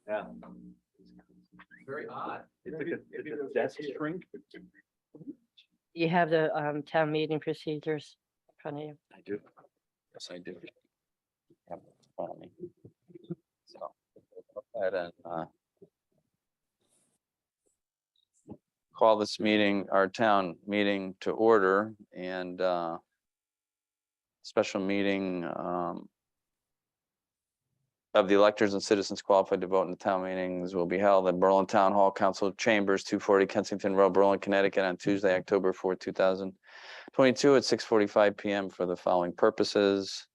Yeah. Very odd. It's like a desk shrink. You have the town meeting procedures in front of you. I do. Yes, I do. Have it in front of me. So, go ahead and, call this meeting, our town meeting to order and, special meeting, of the electors and citizens qualified to vote in the town meetings will be held at Berlin Town Hall Council Chambers, 240 Kensington Road, Berlin, Connecticut, on Tuesday, October 4, 2022 at 6:45 PM for the following purposes.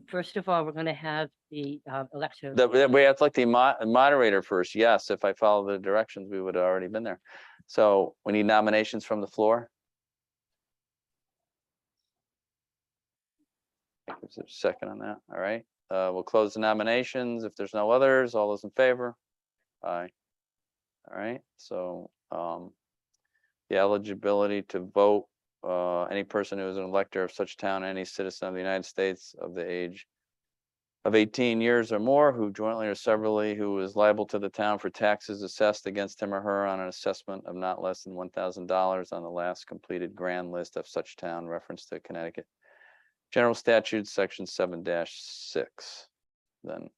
First of all, we're gonna have the election. We have like the moderator first. Yes, if I follow the directions, we would have already been there. So we need nominations from the floor. There's a second on that. All right. We'll close the nominations. If there's no others, all those in favor? Aye. All right, so the eligibility to vote, any person who is an elector of such town, any citizen of the United States of the age of 18 years or more, who jointly or severally, who is liable to the town for taxes assessed against him or her on an assessment of not less than $1,000 on the last completed grand list of such town, reference to Connecticut General Statutes, Section 7-6. Then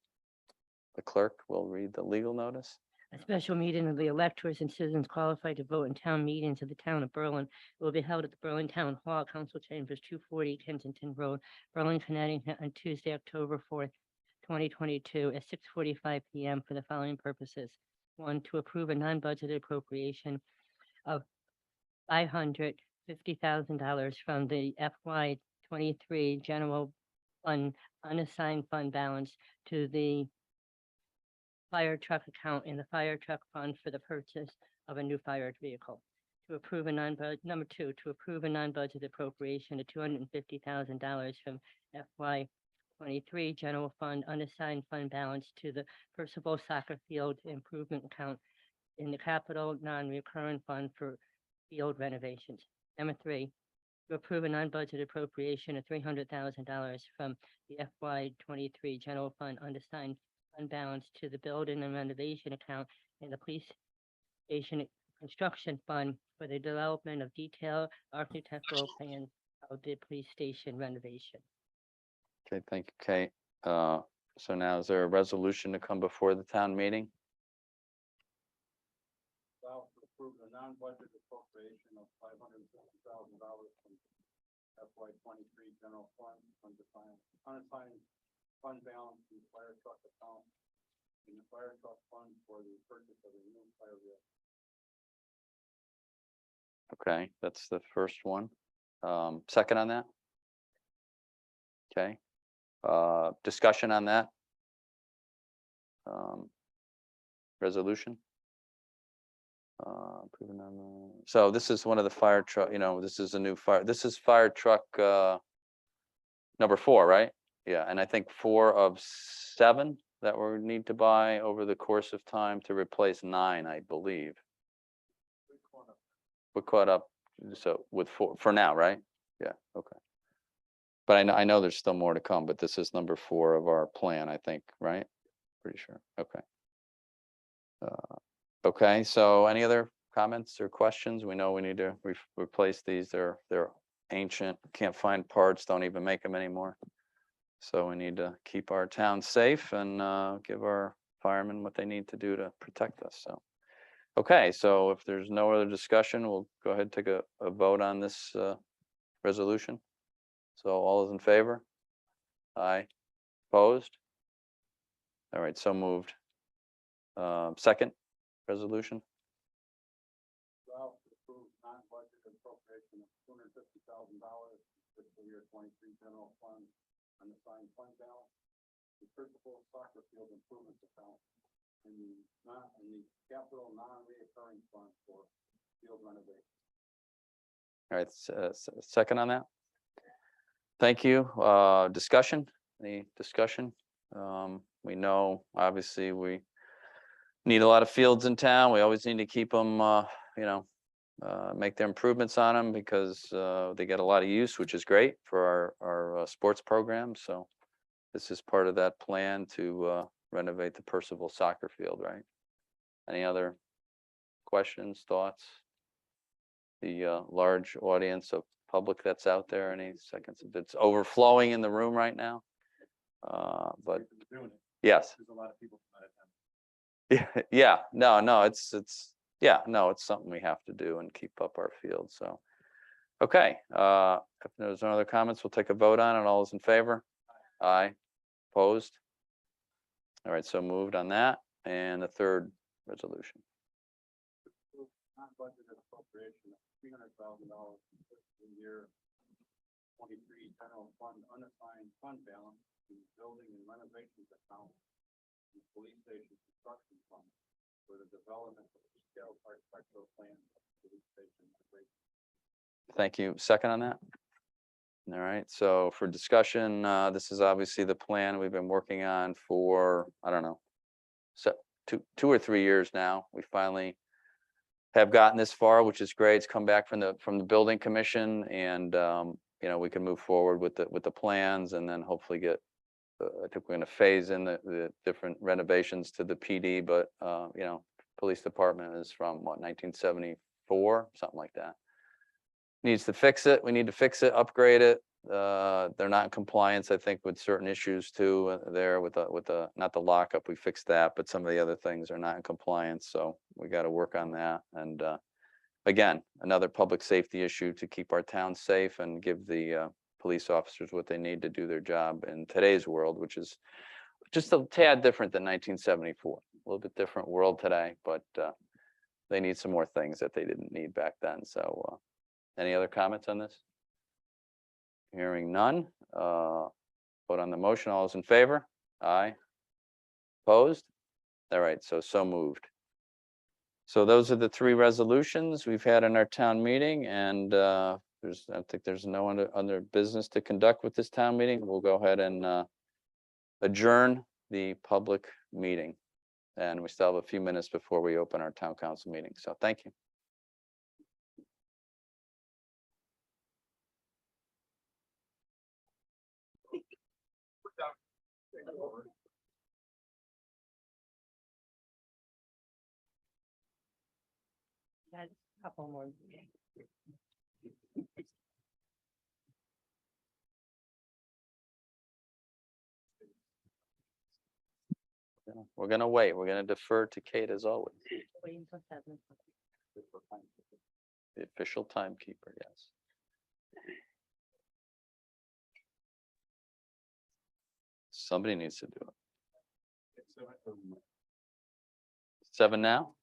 the clerk will read the legal notice. A special meeting of the electors and citizens qualified to vote in town meetings of the town of Berlin will be held at the Berlin Town Hall, Council Chambers, 240 Kensington Road, Berlin, Connecticut, on Tuesday, October 4th, 2022 at 6:45 PM for the following purposes. One, to approve a non-budgeted appropriation of $550,000 from the FY 23 general fund unassigned fund balance to the fire truck account in the fire truck fund for the purchase of a new fire vehicle. To approve a number two, to approve a non-budget appropriation of $250,000 from FY 23 general fund unassigned fund balance to the Percival Soccer Field improvement account in the capital non-recurring fund for field renovations. Number three, to approve a non-budget appropriation of $300,000 from the FY 23 general fund unassigned fund balance to the building and renovation account in the police station construction fund for the development of detailed architectural plans of the police station renovation. Okay, thank you, Kate. So now is there a resolution to come before the town meeting? Allow to approve the non-budget appropriation of $550,000 from FY 23 general fund, unassigned fund balance in the fire truck account in the fire truck fund for the purchase of a new fire vehicle. Okay, that's the first one. Second on that? Okay. Discussion on that? Resolution? So this is one of the fire truck, this is a new fire, this is fire truck, number 4, right? Yeah, and I think 4 of 7 that we need to buy over the course of time to replace 9, I believe. We're caught up, so with 4 for now, right? Yeah, okay. But I know there's still more to come, but this is number 4 of our plan, I think, right? Pretty sure, okay. Okay, so any other comments or questions? We know we need to replace these. They're ancient, can't find parts, don't even make them anymore. So we need to keep our town safe and give our firemen what they need to do to protect us. So, okay, so if there's no other discussion, we'll go ahead and take a vote on this resolution. So all those in favor? Aye. Opposed? All right, so moved. Second resolution. Allow to approve non-budget appropriation of $250,000 fiscal year 23 general fund unassigned fund balance, the Percival Soccer Field improvements account in the capital non-reoccurring fund for field renovation. All right, second on that. Thank you. Discussion? Any discussion? We know, obviously, we need a lot of fields in town. We always need to keep them, make their improvements on them because they get a lot of use, which is great for our sports program. So this is part of that plan to renovate the Percival soccer field, right? Any other questions, thoughts? The large audience of public that's out there, any seconds? It's overflowing in the room right now. But Thank you for doing it. yes, There's a lot of people from out of town. yeah, no, it's yeah, no, it's something we have to do and keep up our field. So, okay, if there's no other comments, we'll take a vote on it. All those in favor? Aye. Opposed? All right, so moved on that. And the third resolution. Non-budgeted appropriation of $300,000 in fiscal year 23 general fund unassigned fund balance to building and renovations account and police station construction fund for the development of a detailed architectural plan of the police station. Thank you. Second on that? All right, so for discussion, this is obviously the plan we've been working on for, I don't know, so 2 or 3 years now. We finally have gotten this far, which is great. It's come back from the building commission, and you know, we can move forward with the plans, and then hopefully get. I think we're going to phase in the different renovations to the PD, but you know, police department is from what, 1974, something like that. Needs to fix it. We need to fix it, upgrade it. They're not in compliance, I think, with certain issues too. There with the not the lockup, we fixed that, but some of the other things are not in compliance. So we got to work on that. And again, another public safety issue to keep our town safe and give the police officers what they need to do their job in today's world, which is just a tad different than 1974. A little bit different world today, but they need some more things that they didn't need back then. So. Any other comments on this? Hearing none. Vote on the motion. All those in favor? Aye. Opposed? All right, so moved. So those are the 3 resolutions we've had in our town meeting, and I think there's no other business to conduct with this town meeting. We'll go ahead and adjourn the public meeting. And we still have a few minutes before we open our town council meeting. So thank you. Got a couple more. We're gonna wait. We're gonna defer to Kate as always, Waiting for 7. the official timekeeper, yes. Somebody needs to do it. 7 now?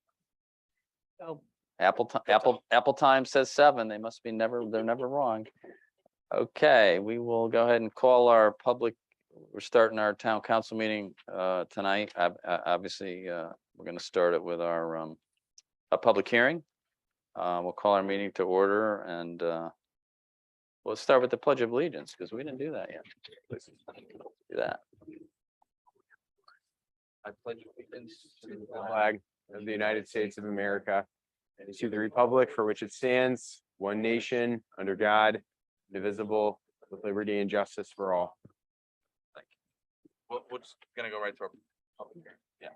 So Apple time says 7. They must be they're never wrong. Okay, we will go ahead and call our public. We're starting our town council meeting tonight. Obviously, we're going to start it with our a public hearing. We'll call our meeting to order, and we'll start with the Pledge of Allegiance because we didn't do that yet. Do that. I pledge allegiance to the The flag of the United States of America, and to the republic for which it stands, one nation, under God, indivisible, with liberty and justice for all. We're just gonna go right to our public hearing. Yeah,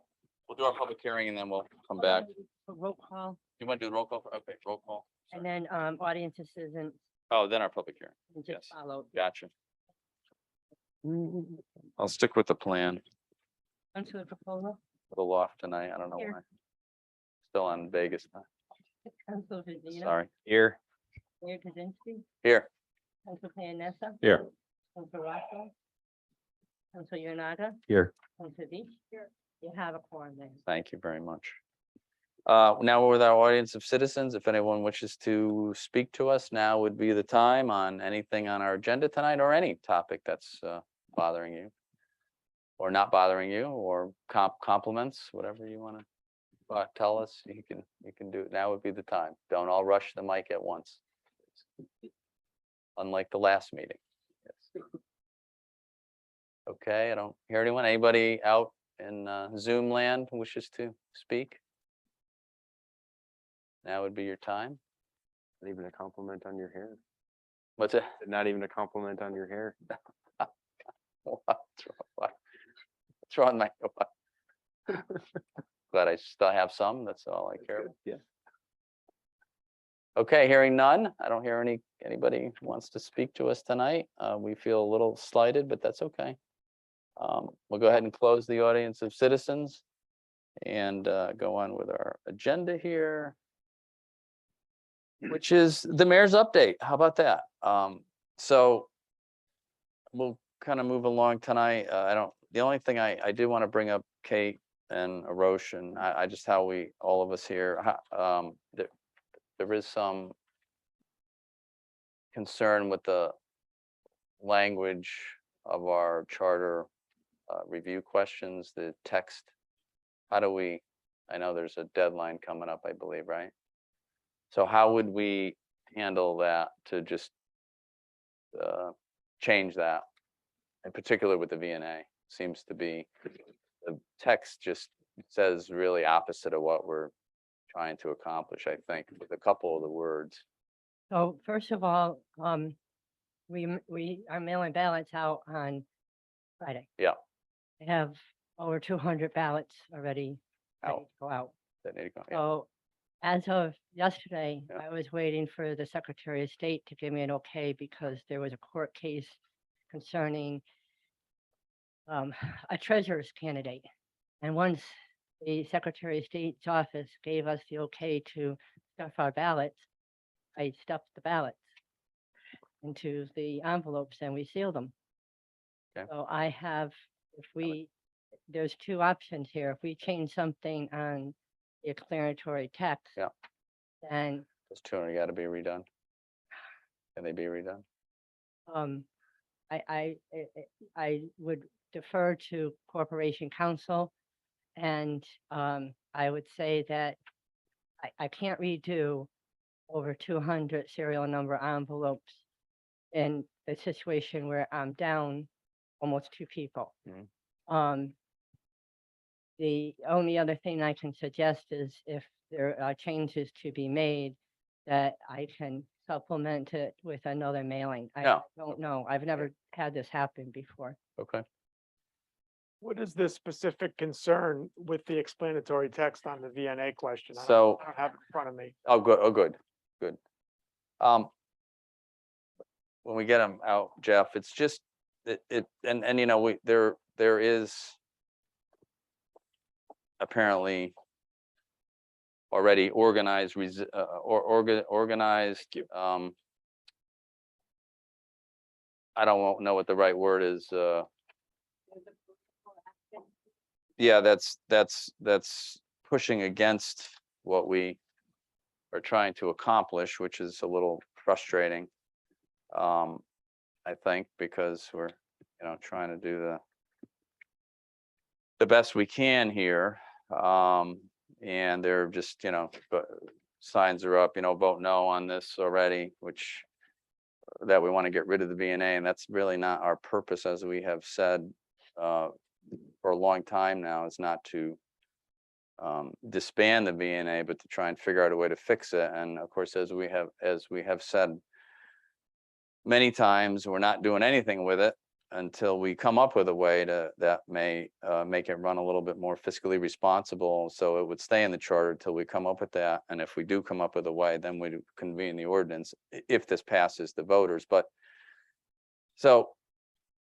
we'll do our public hearing and then we'll come back. roll call, You want to do the roll call? Okay, roll call. and then audience assistance, Oh, then our public hearing. and Yes. just follow. Gotcha. I'll stick with the plan. Onto the proposal. A little off tonight. I don't know Here. why. Still on Vegas time. Council Medina, Sorry. Here. Mayor Kaczynski, Here. Council Nessa, Here. Council Roscoe, Council Yonaka, Here. Council Beach. You have a quorum there. Thank you very much. Now with our audience of citizens, if anyone wishes to speak to us, now would be the time on anything on our agenda tonight or any topic that's bothering you. Or not bothering you, or compliments, whatever you want to tell us, you can do it. Now would be the time. Don't all rush the mic at once. Unlike the last meeting. Yes. Okay, I don't hear anyone. Anybody out in Zoom land who wishes to speak? Now would be your time. Not even a compliment on your hair. What's it? Not even a compliment on your hair. What's wrong, Mike? Glad I still have some, that's all I care about. Yeah. Okay, hearing none, I don't hear anybody who wants to speak to us tonight. We feel a little slighted, but that's okay. We'll go ahead and close the audience of citizens and go on with our agenda here, which is the mayor's update. How about that? So we'll kind of move along tonight. The only thing I do want to bring up, Kate and Arosh, and I just how all of us here, there is some concern with the language of our charter review questions, the text. How do we, I know there's a deadline coming up, I believe, right? So how would we handle that to just change that? In particular with the VNA, seems to be, the text just says really opposite of what we're trying to accomplish, I think, with a couple of the words. So first of all, we are mailing ballots out on Friday. Yeah. We have over 200 ballots already ready Out. to go out. That need to go, yeah. So as of yesterday, Yeah. I was waiting for the Secretary of State to give me an okay because there was a court case concerning a treasurer's candidate. And once the Secretary of State's office gave us the okay to stuff our ballots, I stuffed the ballots into the envelopes and we sealed them. Okay. So I have, there's two options here. If we change something on the explanatory text. Yeah. Then Those 200 got to be redone. Can they be redone? I would defer to Corporation Counsel. And I would say that I can't redo over 200 serial number envelopes in a situation where I'm down almost 2 people. Mhm. The only other thing I can suggest is if there are changes to be made, that I can supplement it with another mailing. I Yeah. don't know. I've never had this happen before. Okay. What is the specific concern with the explanatory text on the VNA question? So- I don't have it in front of me. Oh, good. Oh, good. Good. When we get them out, Jeff, it's just and you know, there is apparently already organized organized. I don't know what the right word is. Yeah, that's pushing against what we are trying to accomplish, which is a little frustrating. I think because we're, trying to do the best we can here. And they're just, but signs are up, vote no on this already, which that we want to get rid of the VNA, and that's really not our purpose, as we have said for a long time now, is not to disband the VNA, but to try and figure out a way to fix it. And of course, as we have said many times, we're not doing anything with it until we come up with a way that may make it run a little bit more fiscally responsible. So it would stay in the charter till we come up with that. And if we do come up with a way, then we convene the ordinance if this passes the voters. But so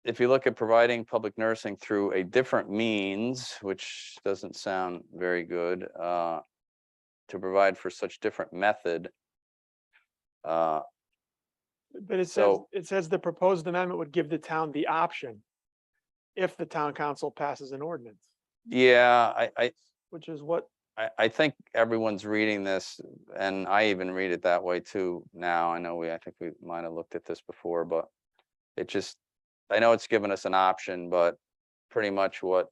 if you look at providing public nursing through a different means, which doesn't sound very good, to provide for such different method. But it says the proposed amendment would give the town the option if the town council passes an ordinance, Yeah, which is what, I think everyone's reading this, and I even read it that way too now. I think we might have looked at this before, but it just, I know it's given us an option, but pretty much what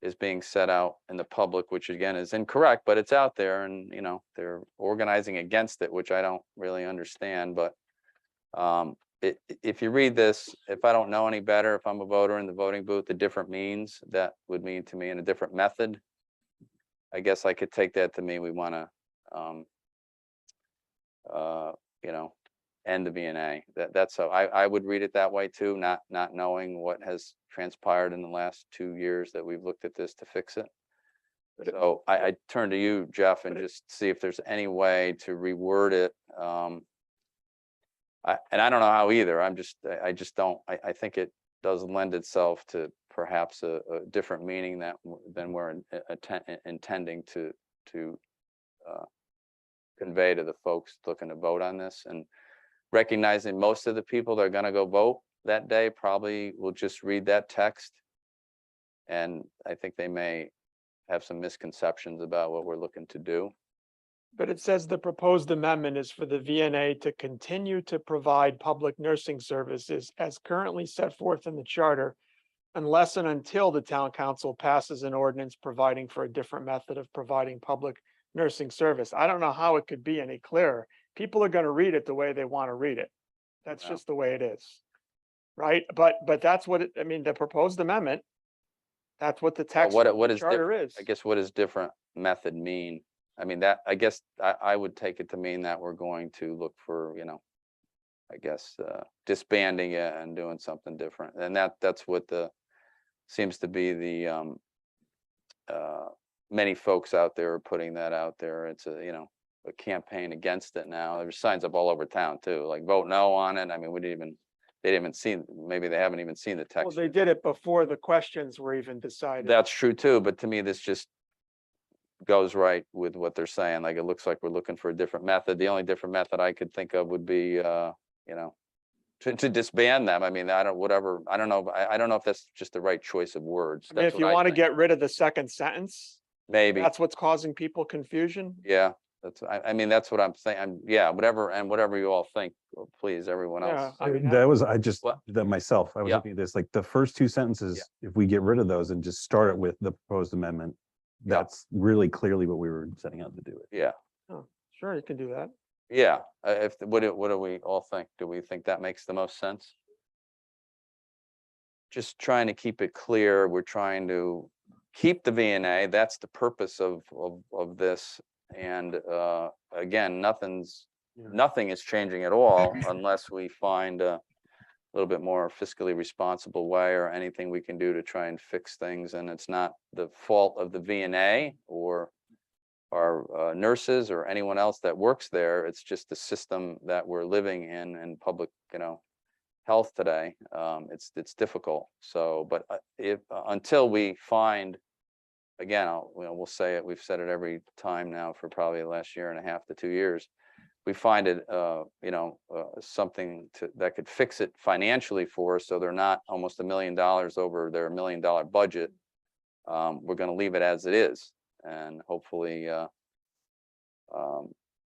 is being set out in the public, which again is incorrect, but it's out there, and they're organizing against it, which I don't really understand. But if you read this, if I don't know any better, if I'm a voter in the voting booth, the different means that would mean to me in a different method, I guess I could take that to mean we want to you know, end the VNA. That's how I would read it that way too, not knowing what has transpired in the last 2 years that we've looked at this to fix it. So I turn to you, Jeff, and just see if there's any way to reword it. And I don't know how either. I just don't, I think it does lend itself to perhaps a different meaning than we're intending to convey to the folks looking to vote on this, and recognizing most of the people that are gonna go vote that day probably will just read that text. And I think they may have some misconceptions about what we're looking to do. But it says the proposed amendment is for the VNA to continue to provide public nursing services as currently set forth in the charter, unless and until the town council passes an ordinance providing for a different method of providing public nursing service. I don't know how it could be any clearer. People are gonna read it the way they want to read it. That's Yeah. just the way it is. Right? But that's what I mean, the proposed amendment, that's what the text what of the is charter is. I guess what does different method mean? I mean, that, I guess I would take it to mean that we're going to look for, you know, I guess, disbanding it and doing something different. And that's what seems to be the, many folks out there are putting that out there. It's a, you know, a campaign against it now. There's signs up all over town too, like vote no on it. I mean, they didn't even see, maybe they haven't even seen the Well, text. they did it before the questions were even decided. That's true too, but to me, this just goes right with what they're saying. Like, it looks like we're looking for a different method. The only different method I could think of would be, you know, to disband them. I mean, I don't know. I don't know if that's just the right choice of words. I mean, That's if you what I want to think. get rid of the second sentence, Maybe, that's what's causing people confusion. yeah, I mean, that's what I'm saying. Yeah, whatever you all think, please, everyone Yeah, else. I mean, That was, I just, What? that myself, I was Yeah. looking at this, like the first two sentences, if we get rid of those and just start it with the proposed amendment, Yeah. that's really clearly what we were setting out to do it. Yeah, Sure, you can do that. yeah. What do we all think? Do we think that makes the most sense? Just trying to keep it clear. We're trying to keep the VNA. That's the purpose of this. And again, nothing is changing at all unless we find a little bit more fiscally responsible way, or anything we can do to try and fix things. And it's not the fault of the VNA or our nurses or anyone else that works there. It's just the system that we're living in public, you know, health today. It's difficult. So, but if until we find, again, we'll say it, we've said it every time now for probably the last year and a half to 2 years, we find it, you know, something that could fix it financially for us, so they're not almost $1 million over their $1 million budget. We're going to leave it as it is, and hopefully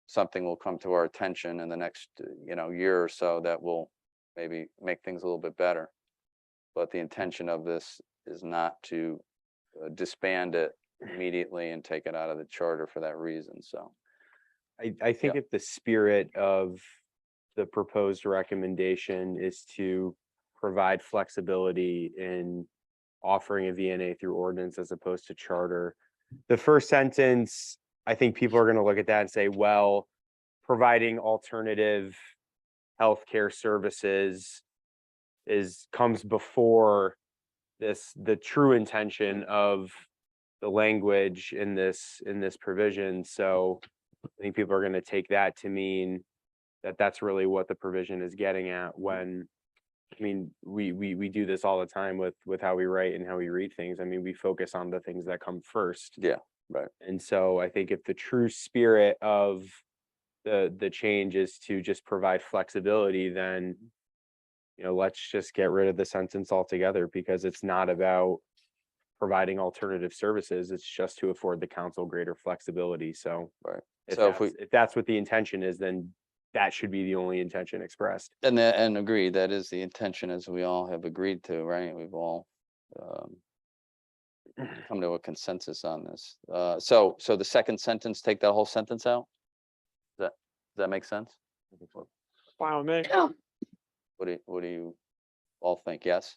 something will come to our attention in the next, you know, year or so that will maybe make things a little bit better. But the intention of this is not to disband it immediately and take it out of the charter for that reason. So, I think if the spirit of the proposed recommendation is to provide flexibility in offering a VNA through ordinance as opposed to charter, the first sentence, I think people are going to look at that and say, well, providing alternative healthcare services comes before the true intention of the language in this provision. So I think people are going to take that to mean that that's really what the provision is getting at, when, I mean, we do this all the time with how we write and how we read things. I mean, we focus on the things that come first. yeah, right. And so I think if the true spirit of the change is to just provide flexibility, then, you know, let's just get rid of the sentence altogether, because it's not about providing alternative services. It's just to afford the council greater flexibility. So Right. if So if that's what the intention is, then that should be the only intention expressed. And agree, that is the intention, as we all have agreed to, right? We've all come to a consensus on this. So the second sentence, take that whole sentence out? Does that make sense? Fine with me. What do you all think? Yes?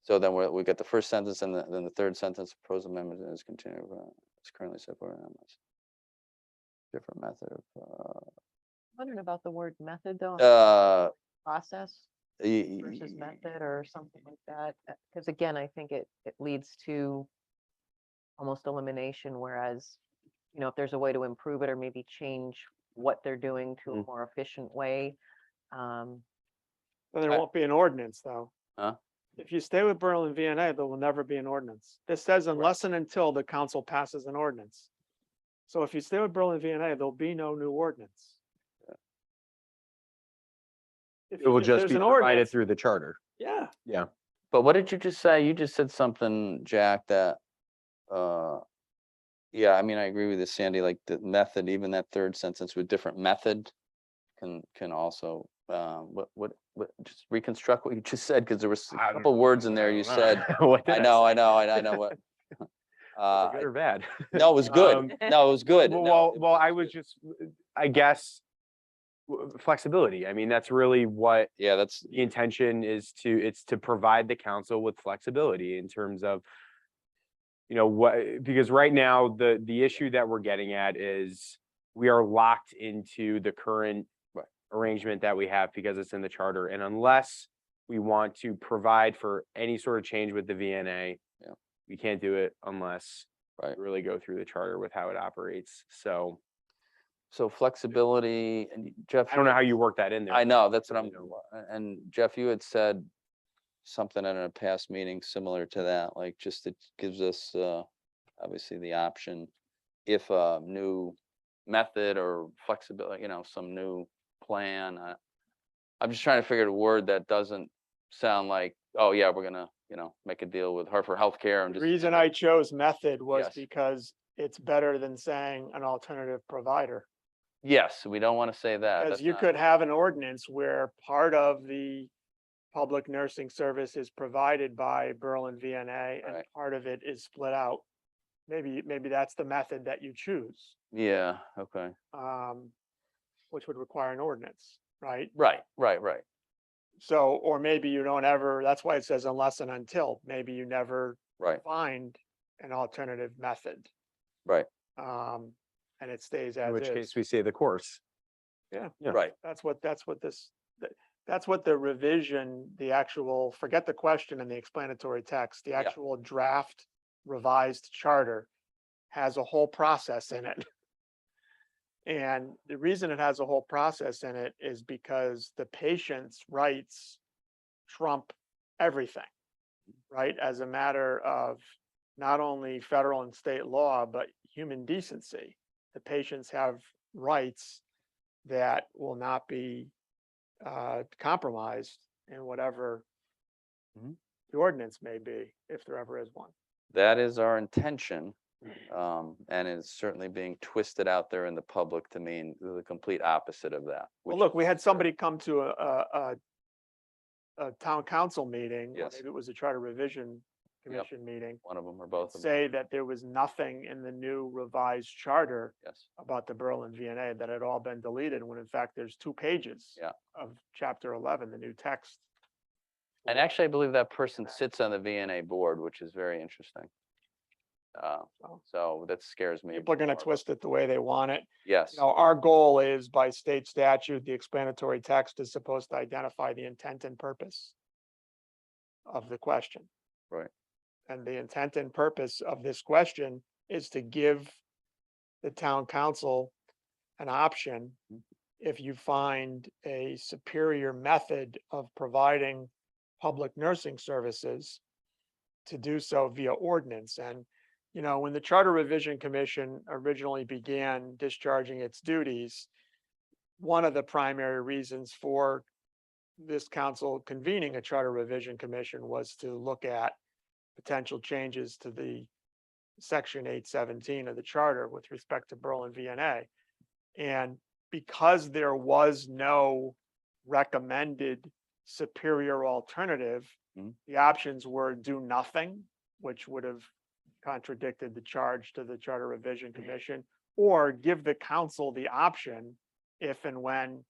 So then we got the first sentence, and then the third sentence, proposed amendment is continued, it's currently set forth in this different method of Wondering about the word method though, process versus method or something like that. Because again, I think it leads to almost elimination, whereas, you know, if there's a way to improve it or maybe change what they're doing to a more efficient way. Then there I- won't be an ordinance, though. Huh? If you stay with Berlin VNA, there will never be an ordinance. This says unless and until the council passes an ordinance. So if you stay with Berlin VNA, there'll be no new ordinance. If It will if just there's be an provided ordinance, through the charter. yeah, But what did you just say? You just said something, Jack, that, yeah, I mean, I agree with you, Sandy, like the method, even that third sentence with different method can also, just reconstruct what you just said, because there was a I don't couple words in there you said. I know what, Good or bad? no, it was good. Um, No, it was good. Well, No, well, it I was was good. just, I guess, flexibility. I mean, that's really what Yeah, that's, the intention is it's to provide the council with flexibility in terms of, you know, what, because right now, the issue that we're getting at is we are locked into the current arrangement that we have because it's in the charter. And unless we want to provide for any sort of change with the VNA, Yeah. we can't do it unless we Right. really go through the charter with how it operates. So so flexibility, and Jeff. I don't know you- how you work that in there. I know, that's what you I'm, know. and Jeff, you had said something in a past meeting similar to that, like just it gives us, obviously the option if a new method or flexibility, you know, some new plan. I'm just trying to figure out a word that doesn't sound like, oh yeah, we're gonna, you know, make a deal with Hartford Healthcare and the just. reason I chose method was Yes. because it's better than saying an alternative provider. Yes, we don't want to say that. Because That's you not- could have an ordinance where part of the public nursing service is provided by Berlin VNA and Right. part of it is split out. Maybe that's the method that you choose, Yeah, okay, which would require an ordinance, right? right. So, or maybe you don't ever, that's why it says unless and until, maybe you never Right, find an alternative method. right, And it stays In as which is. case we say the course. Yeah. Yeah. right. That's what that's what the revision, the actual, forget the question and the explanatory text, the Yeah. actual draft revised charter has a whole process in it. And the reason it has a whole process in it is because the patient's rights trump everything, right? As a matter of not only federal and state law, but human decency. The patients have rights that will not be compromised in whatever Mhm. the ordinance may be, if there ever is one. That is our intention. And it's certainly being twisted out there in the public to mean the complete opposite of that. Well, which look, we is had absurd. somebody come to a town council meeting, or Yes. maybe it was a charter revision Yep. commission meeting, One of them or both of them, say that there was nothing in the new revised charter yes. about the Berlin VNA, that had all been deleted, when in fact there's 2 pages Yeah. of chapter 11, the new text. And actually, I believe that person sits on the VNA board, which is very interesting. So that scares me. People are gonna more. twist it the way they want it. Yes, You know, our goal is by state statute, the explanatory text is supposed to identify the intent and purpose of the question. Right. And the intent and purpose of this question is to give the town council an option if you find a superior method of providing public nursing services to do so via ordinance. And, you know, when the Charter Revision Commission originally began discharging its duties, one of the primary reasons for this council convening a Charter Revision Commission was to look at potential changes to the section 817 of the charter with respect to Berlin VNA. And because there was no recommended superior alternative, Mhm. the options were do nothing, which would have contradicted the charge to the Charter Revision Commission, or give the council the option if and when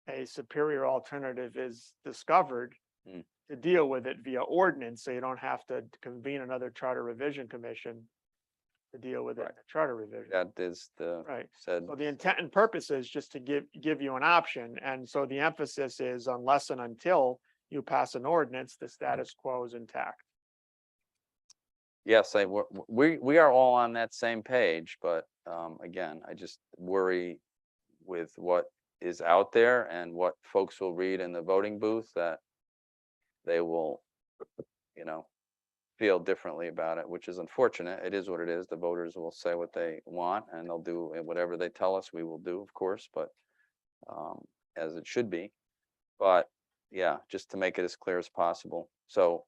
a superior alternative is discovered Mm. to deal with it via ordinance, so you don't have to convene another Charter Revision Commission to deal with it in Right. the charter revision. That is the, Right. said, So the intent and purpose is just to give you an option. And so the emphasis is unless and until you pass an ordinance, the status quo is intact. yes, we are all on that same page, but, again, I just worry with what is out there and what folks will read in the voting booth, that they will, you know, feel differently about it, which is unfortunate. It is what it is. The voters will say what they want and they'll do whatever they tell us we will do, of course, but, as it should be. But yeah, just to make it as clear as possible. So,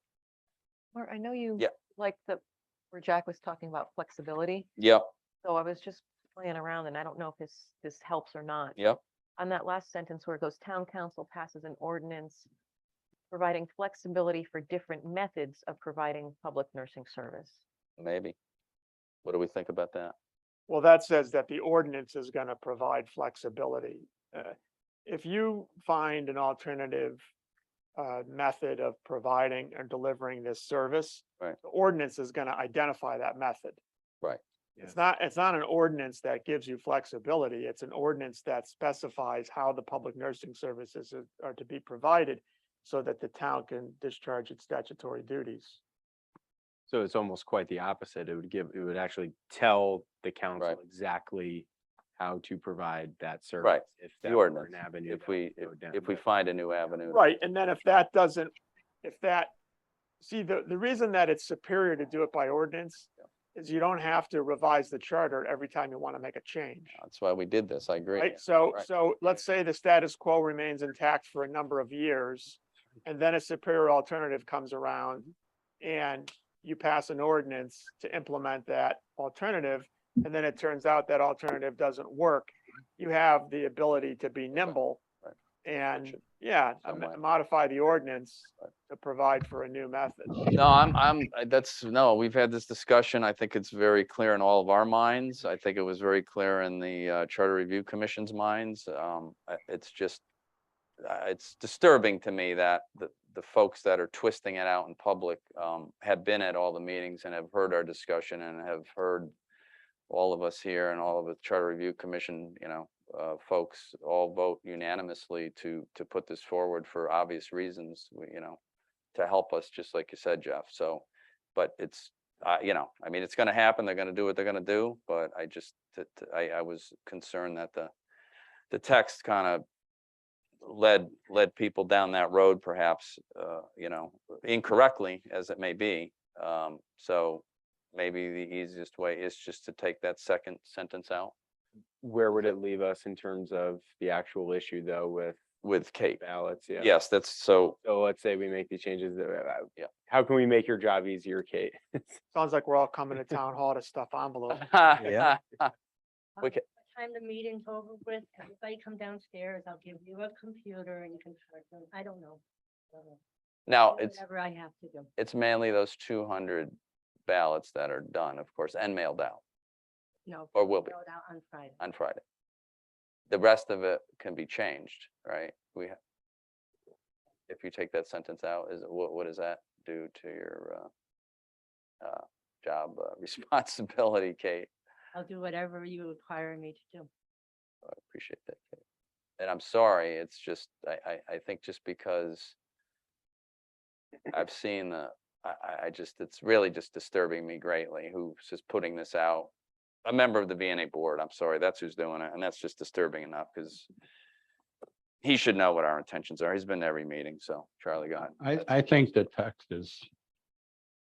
Or I know you Yeah. like where Jack was talking about flexibility. yep, So I was just playing around and I don't know if this helps or not. yep, On that last sentence where it goes, town council passes an ordinance providing flexibility for different methods of providing public nursing service. maybe. What do we think about that? Well, that says that the ordinance is going to provide flexibility. If you find an alternative method of providing or delivering this service, Right. the ordinance is going to identify that method. Right. It's not an ordinance that gives you flexibility. It's an ordinance that specifies how the public nursing services are to be provided so that the town can discharge its statutory duties. So it's almost quite the opposite. It would actually tell the council Right. exactly how to provide that service. Right. If The that were ordinance, an avenue. if that we, go down. if we But find a new avenue. Right, and then if that, see, the reason that it's superior to do it by ordinance is you don't have to revise the charter every time you want to make a change. That's why we did this. I agree. Right, so, Right. so let's say the status quo remains intact for a number of years, and then a superior alternative comes around, and you pass an ordinance to implement that alternative, and then it turns out that alternative doesn't work. You have the ability to be nimble Right. and, Should- yeah, some way. modify the ordinance Right. to provide for a new method. No, no, we've had this discussion. I think it's very clear in all of our minds. I think it was very clear in the Charter Review Commission's minds. It's just, it's disturbing to me that the folks that are twisting it out in public have been at all the meetings and have heard our discussion and have heard all of us here and all of the Charter Review Commission, folks all vote unanimously to put this forward for obvious reasons, to help us, just like you said, Jeff. So, but it's, I mean, it's gonna happen. They're gonna do what they're gonna do, but I just, I was concerned that the text kind of led people down that road, perhaps, incorrectly as it may be. So maybe the easiest way is just to take that second sentence out where would it leave us in terms of the actual issue though with Kate. ballots? Yeah. Yes, that's so, So let's say we make these changes. Yeah. How can we make your job easier, Kate? Sounds like we're all coming to town hall to stuff envelopes. Yeah. We ca- Time the meeting's over with, everybody come downstairs, I'll give you a computer and you can start them, I don't know. Now, Do Whatever I have to do. it's mainly those 200 ballots that are done, of course, and mailed out, No. or will be Mail it out on Friday. on Friday. The rest of it can be changed, right? If you take that sentence out, what does that do to your job responsibility, Kate? I'll do whatever you require me to do. I appreciate that, Kate. And I'm sorry, it's just, I think just because I've seen I just, it's really just disturbing me greatly who's just putting this out. A member of the VNA board, I'm sorry, that's who's doing it, and that's just disturbing enough, because he should know what our intentions are. He's been to every meeting, so Charlie, go ahead. I think the text is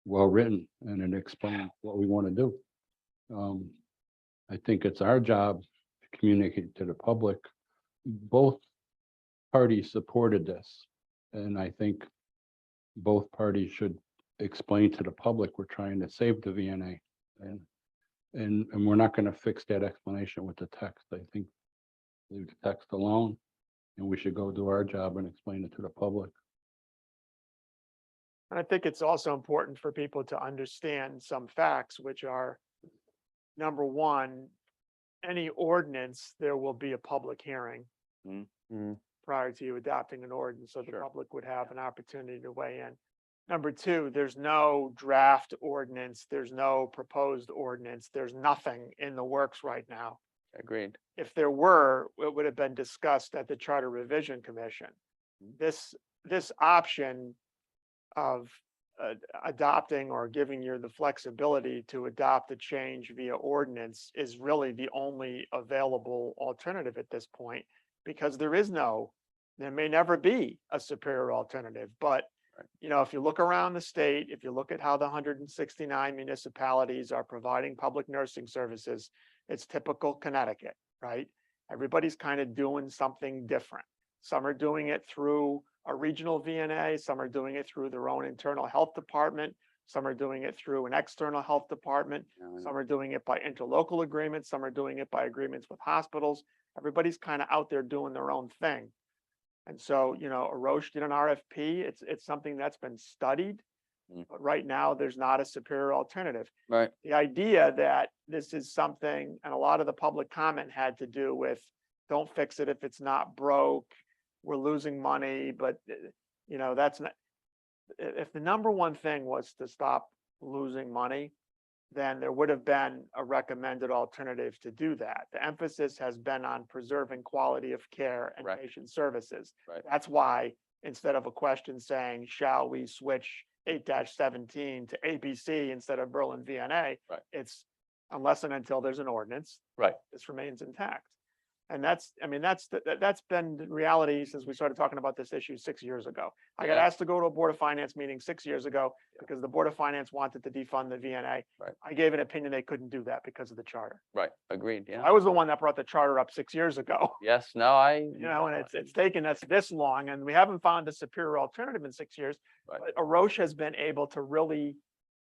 well-written and it explains what we want to do. I think it's our job to communicate to the public. Both parties supported this, and I think both parties should explain to the public we're trying to save the VNA. And we're not going to fix that explanation with the text. I think leave the text alone, and we should go do our job and explain it to the public. And I think it's also important for people to understand some facts, which are, number one, any ordinance, there will be a public hearing Mhm. prior to you adopting an ordinance, so the Sure. public would have an opportunity to weigh in. Number two, there's no draft ordinance, there's no proposed ordinance, there's nothing in the works right now. Agreed. If there were, it would have been discussed at the Charter Revision Commission. This option of adopting or giving you the flexibility to adopt a change via ordinance is really the only available alternative at this point, because there may never be a superior alternative, but you know, if you look around the state, if you look at how the 169 municipalities are providing public nursing services, it's typical Connecticut, right? Everybody's kind of doing something different. Some are doing it through a regional VNA, some are doing it through their own internal health department, some are doing it through an external health department, some are doing it by interlocal agreements, some are doing it by agreements with hospitals. Everybody's kind of out there doing their own thing. And so, you know, Roche did an RFP. It's something that's been studied, but right now there's not a superior alternative. Right. The idea that this is something, and a lot of the public comment had to do with, don't fix it if it's not broke, we're losing money, but you know, that's not, if the number one thing was to stop losing money, then there would have been a recommended alternative to do that. The emphasis has been on preserving quality of care and Right. patient services. Right. That's why, instead of a question saying, shall we switch 8-17 to ABC instead of Berlin VNA? Right. It's unless and until there's an ordinance. Right. This remains intact. And that's been the reality since we started talking about this issue 6 years ago. I got Yeah. asked to go to a Board of Finance meeting 6 years ago because the Board of Finance wanted to defund the VNA. Right. I gave an opinion they couldn't do that because of the charter. Right. Agreed. Yeah. I was the one that brought the charter up 6 years ago. Yes. No, I. You know, and it's taken us this long and we haven't found a superior alternative in 6 years. Right. But Roche has been able to really,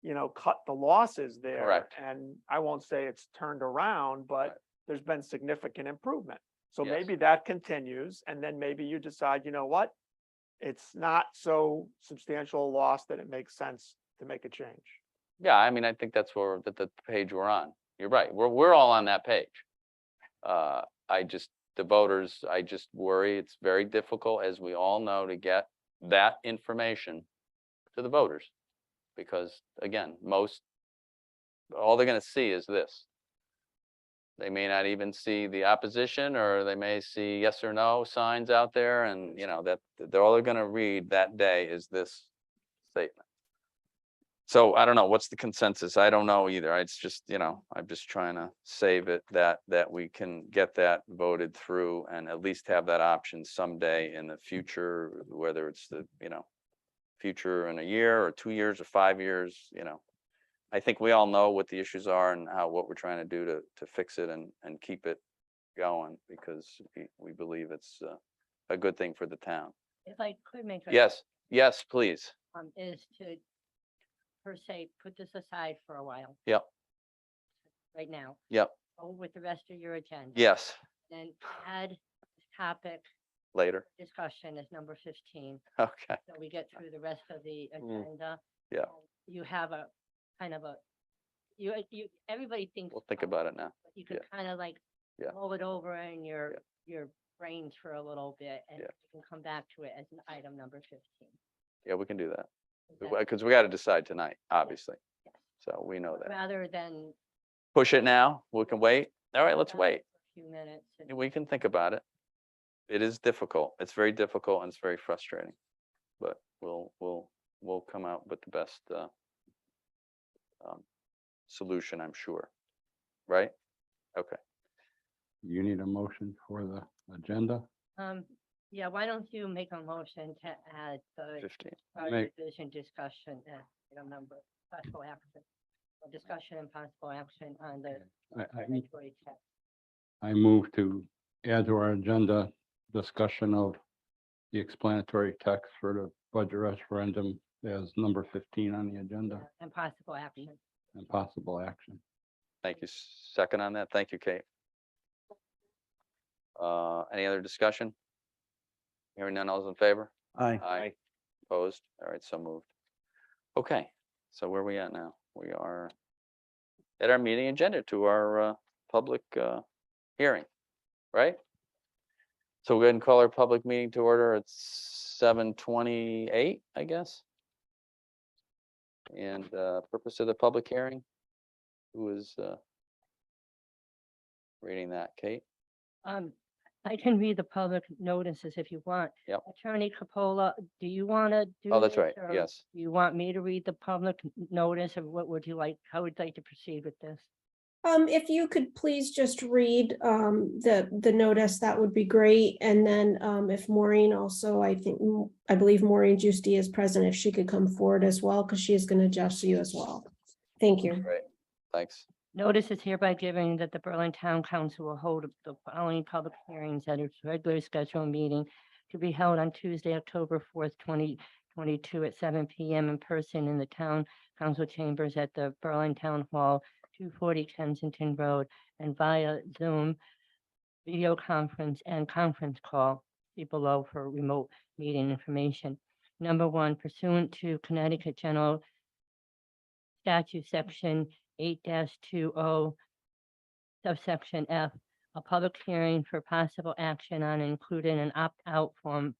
you know, cut the losses there. Correct. And I won't say it's turned around, but Right. there's been significant improvement. So Yes. maybe that continues, and then maybe you decide, you know what? It's not so substantial a loss that it makes sense to make a change. Yeah, I mean, I think that's where the page we're on. You're right. We're all on that page. The voters, I just worry it's very difficult, as we all know, to get that information to the voters. Because again, all they're gonna see is this. They may not even see the opposition, or they may see yes or no signs out there, and you know, that they're all they're gonna read that day is this statement. So I don't know, what's the consensus? I don't know either. It's just, you know, I'm just trying to save it that we can get that voted through and at least have that option someday in the future, whether it's the, you know, future in a year or 2 years or 5 years, you know. I think we all know what the issues are and what we're trying to do to fix it and keep it going, because we believe it's a good thing for the town. If I could make a. Yes, please. Is to, per se, put this aside for a while. Yep. Right now. Yep. Go with the rest of your agenda. Yes, Then add this topic later. discussion as number 15, Okay, so we get through the rest of the agenda. Yeah. You have a kind of a, everybody thinks. we'll think about it now. But you can kind of like Yeah. roll it over in your brains for a little bit, and Yeah. you can come back to it as an item number 15. Yeah, we can do that. Is that- Because we got to decide tonight, obviously. Yes. So we know that. Rather than. Push it now. We can wait. All right, let's a wait. Few minutes. and- We can think about it. It is difficult. It's very difficult and it's very frustrating. But we'll come out with the best solution, I'm sure. Right? Okay. You need a motion for the agenda? Yeah, why don't you make a motion to add the 15. division discussion as item number, possible action. Or discussion and possible action on the mandatory text. I move to add to our agenda discussion of the explanatory text for the budget referendum as number 15 on the agenda And possible action. and possible action. Thank you. Second on that. Thank you, Kate. Any other discussion? Hearing none, all those in favor? Aye. Aye. Opposed? All right, so moved. Okay, so where are we at now? We are at our meeting agenda to our public hearing, right? So we'll go ahead and call our public meeting to order at 7:28, I guess. And purpose of the public hearing? Who is reading that? Kate? I can read the public notices if you want. Yep. Attorney Capola, do you want to do? Oh, that's this, right. or Yes. Do you want me to read the public notice, or what would you like, how would you like to proceed with this? If you could please just read the notice, that would be great. And then if Maureen also, I believe Maureen Giusti is present, if she could come forward as well, because she is going to address you as well. Thank you. Great. Thanks. Notice is hereby given that the Berlin Town Council will hold the following public hearings at its regular scheduled meeting to be held on Tuesday, October 4th, 2022 at 7 p.m. in person in the Town Council chambers at the Berlin Town Hall, 240 Kensington Road, and via Zoom, video conference and conference call. See below for remote meeting information. Number one, pursuant to Connecticut General Statute Section 8-20 subsection F, a public hearing for possible action on including an opt-out from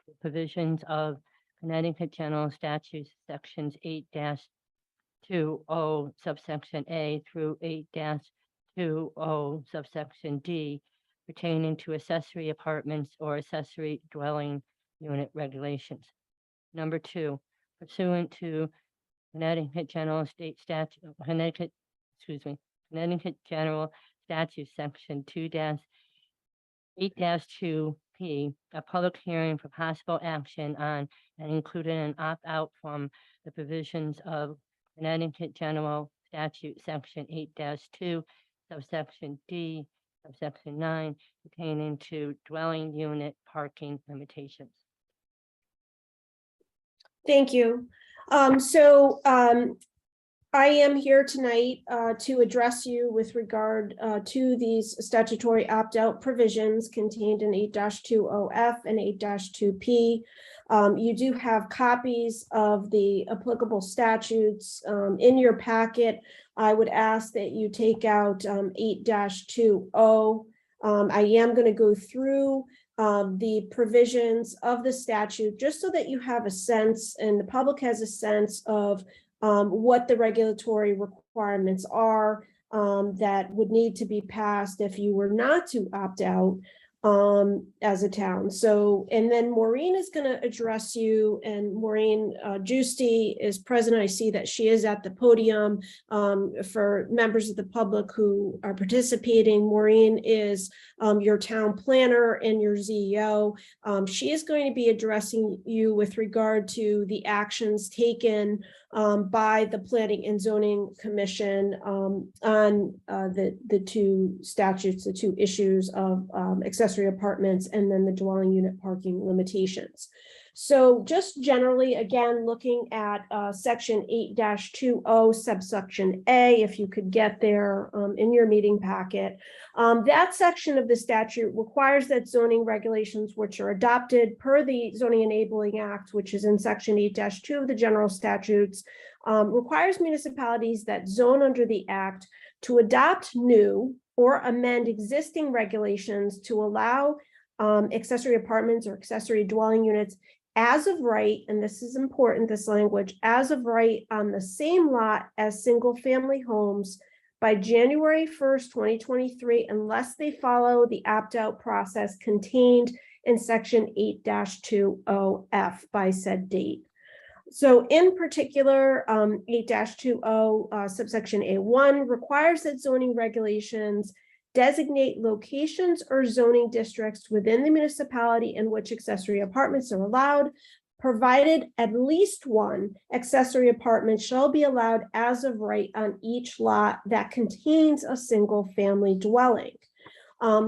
the provisions of Connecticut General Statutes Sections 8-20 subsection A through 8-20 subsection D pertaining to accessory apartments or accessory dwelling unit regulations. Number two, pursuant to Connecticut General State Statute, Connecticut General Statute Section 8-2P, a public hearing for possible action on and including an opt-out from the provisions of Connecticut General Statute Section 8-2, subsection D, subsection 9, pertaining to dwelling unit parking limitations. Thank you. I am here tonight to address you with regard to these statutory opt-out provisions contained in 8-20F and 8-2P. You do have copies of the applicable statutes in your packet. I would ask that you take out 8-20. I am going to go through the provisions of the statute, just so that you have a sense and the public has a sense of what the regulatory requirements are that would need to be passed if you were not to opt out as a town. So, and then Maureen is going to address you, and Maureen Giusti is present. I see that she is at the podium for members of the public who are participating. Maureen is your town planner and your CEO. She is going to be addressing you with regard to the actions taken by the Planning and Zoning Commission on the two statutes, the two issues of accessory apartments and then the dwelling unit parking limitations. So just generally, again, looking at section 8-20 subsection A, if you could get there in your meeting packet, that section of the statute requires that zoning regulations which are adopted per the Zoning Enabling Act, which is in section 8-2 of the general statutes, requires municipalities that zone under the act to adopt new or amend existing regulations to allow accessory apartments or accessory dwelling units as of right, and this is important, this language, as of right on the same lot as single-family homes by January 1st, 2023, unless they follow the opt-out process contained in section 8-20F by said date. So in particular, 8-20 subsection A1 requires that zoning regulations designate locations or zoning districts within the municipality in which accessory apartments are allowed, provided at least one accessory apartment shall be allowed as of right on each lot that contains a single family dwelling.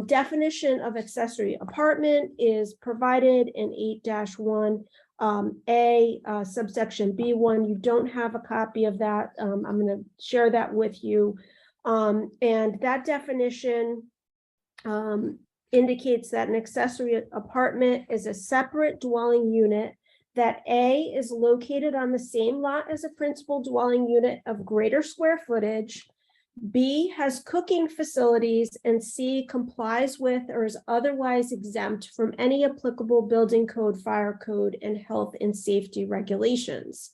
Definition of accessory apartment is provided in 8-1 A subsection B1. You don't have a copy of that. I'm going to share that with you. And that definition indicates that an accessory apartment is a separate dwelling unit that A is located on the same lot as a principal dwelling unit of greater square footage, B has cooking facilities, and C complies with or is otherwise exempt from any applicable building code, fire code, and health and safety regulations.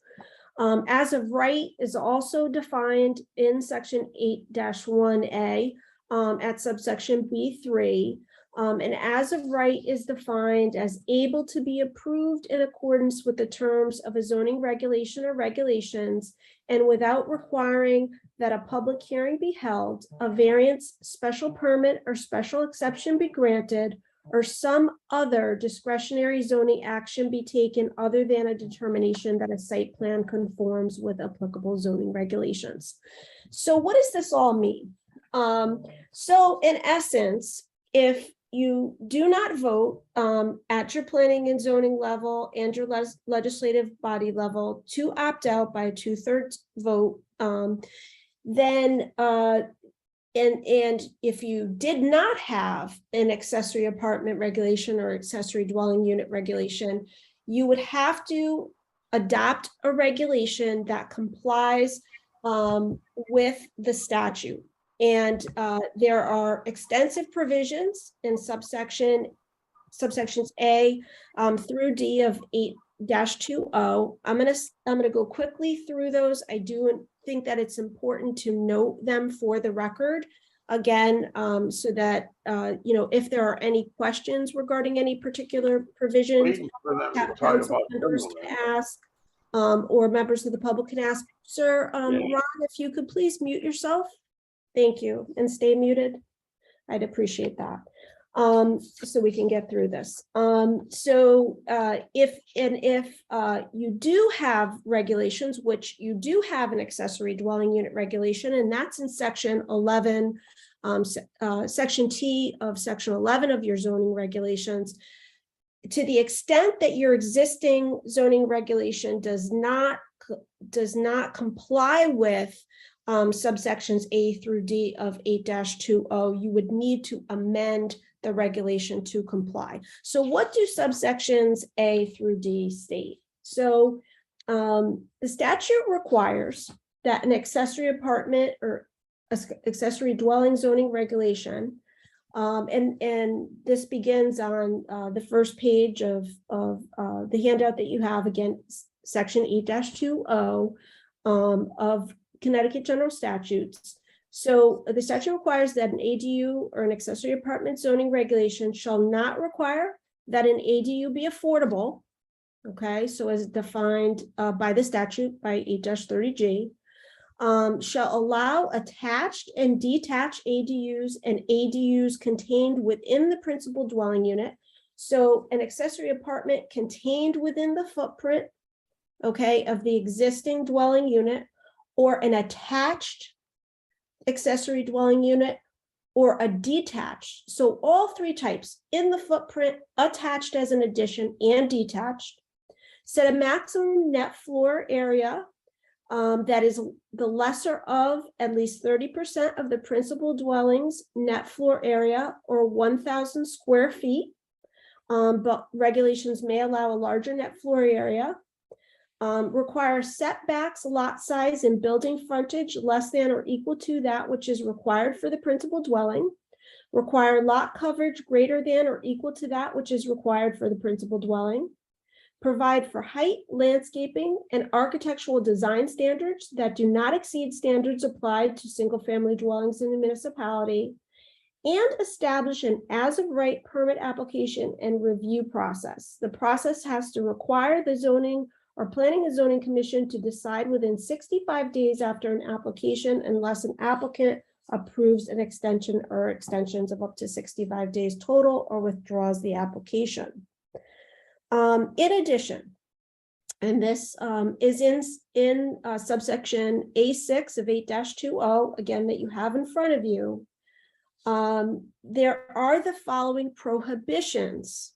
As of right is also defined in section 8-1A at subsection B3. And as of right is defined as able to be approved in accordance with the terms of a zoning regulation or regulations, and without requiring that a public hearing be held, a variance, special permit, or special exception be granted, or some other discretionary zoning action be taken other than a determination that a site plan conforms with applicable zoning regulations. So what does this all mean? So in essence, if you do not vote at your planning and zoning level and your legislative body level to opt out by a 2/3 vote, then and if you did not have an accessory apartment regulation or accessory dwelling unit regulation, you would have to adopt a regulation that complies with the statute. And there are extensive provisions in subsections A through D of 8-20. I'm gonna go quickly through those. I do think that it's important to note them for the record. Again, so that if there are any questions regarding any particular provisions, that council members can ask, or members of the public can ask. Sir, Ron, if you could please mute yourself. Thank you, and stay muted. I'd appreciate that. So we can get through this. If you do have regulations, which you do have an accessory dwelling unit regulation, and that's in section 11, section T of section 11 of your zoning regulations, to the extent that your existing zoning regulation does not comply with subsections A through D of 8-20, you would need to amend the regulation to comply. So what do subsections A through D state? So the statute requires that an accessory apartment or accessory dwelling zoning regulation, and this begins on the first page of the handout that you have, again, section 8-20 of Connecticut General Statutes. So the statute requires that an ADU or an accessory apartment zoning regulation shall not require that an ADU be affordable. Okay, so as defined by the statute by 8-30G, shall allow attached and detached ADUs and ADUs contained within the principal dwelling unit. So an accessory apartment contained within the footprint, okay, of the existing dwelling unit, or an attached accessory dwelling unit, or a detached. So all three types: in the footprint, attached as an addition, and detached. Set a maximum net floor area that is the lesser of at least 30% of the principal dwelling's net floor area, or 1,000 square feet. But regulations may allow a larger net floor area. Require setbacks, lot size, and building frontage less than or equal to that which is required for the principal dwelling. Require lot coverage greater than or equal to that which is required for the principal dwelling. Provide for height, landscaping, and architectural design standards that do not exceed standards applied to single-family dwellings in the municipality. And establish an as-of-right permit application and review process. The process has to require the zoning or planning and zoning commission to decide within 65 days after an application, unless an applicant approves an extension or extensions of up to 65 days total, or withdraws the application. In addition, and this is in subsection A6 of 8-20, again, that you have in front of you, there are the following prohibitions.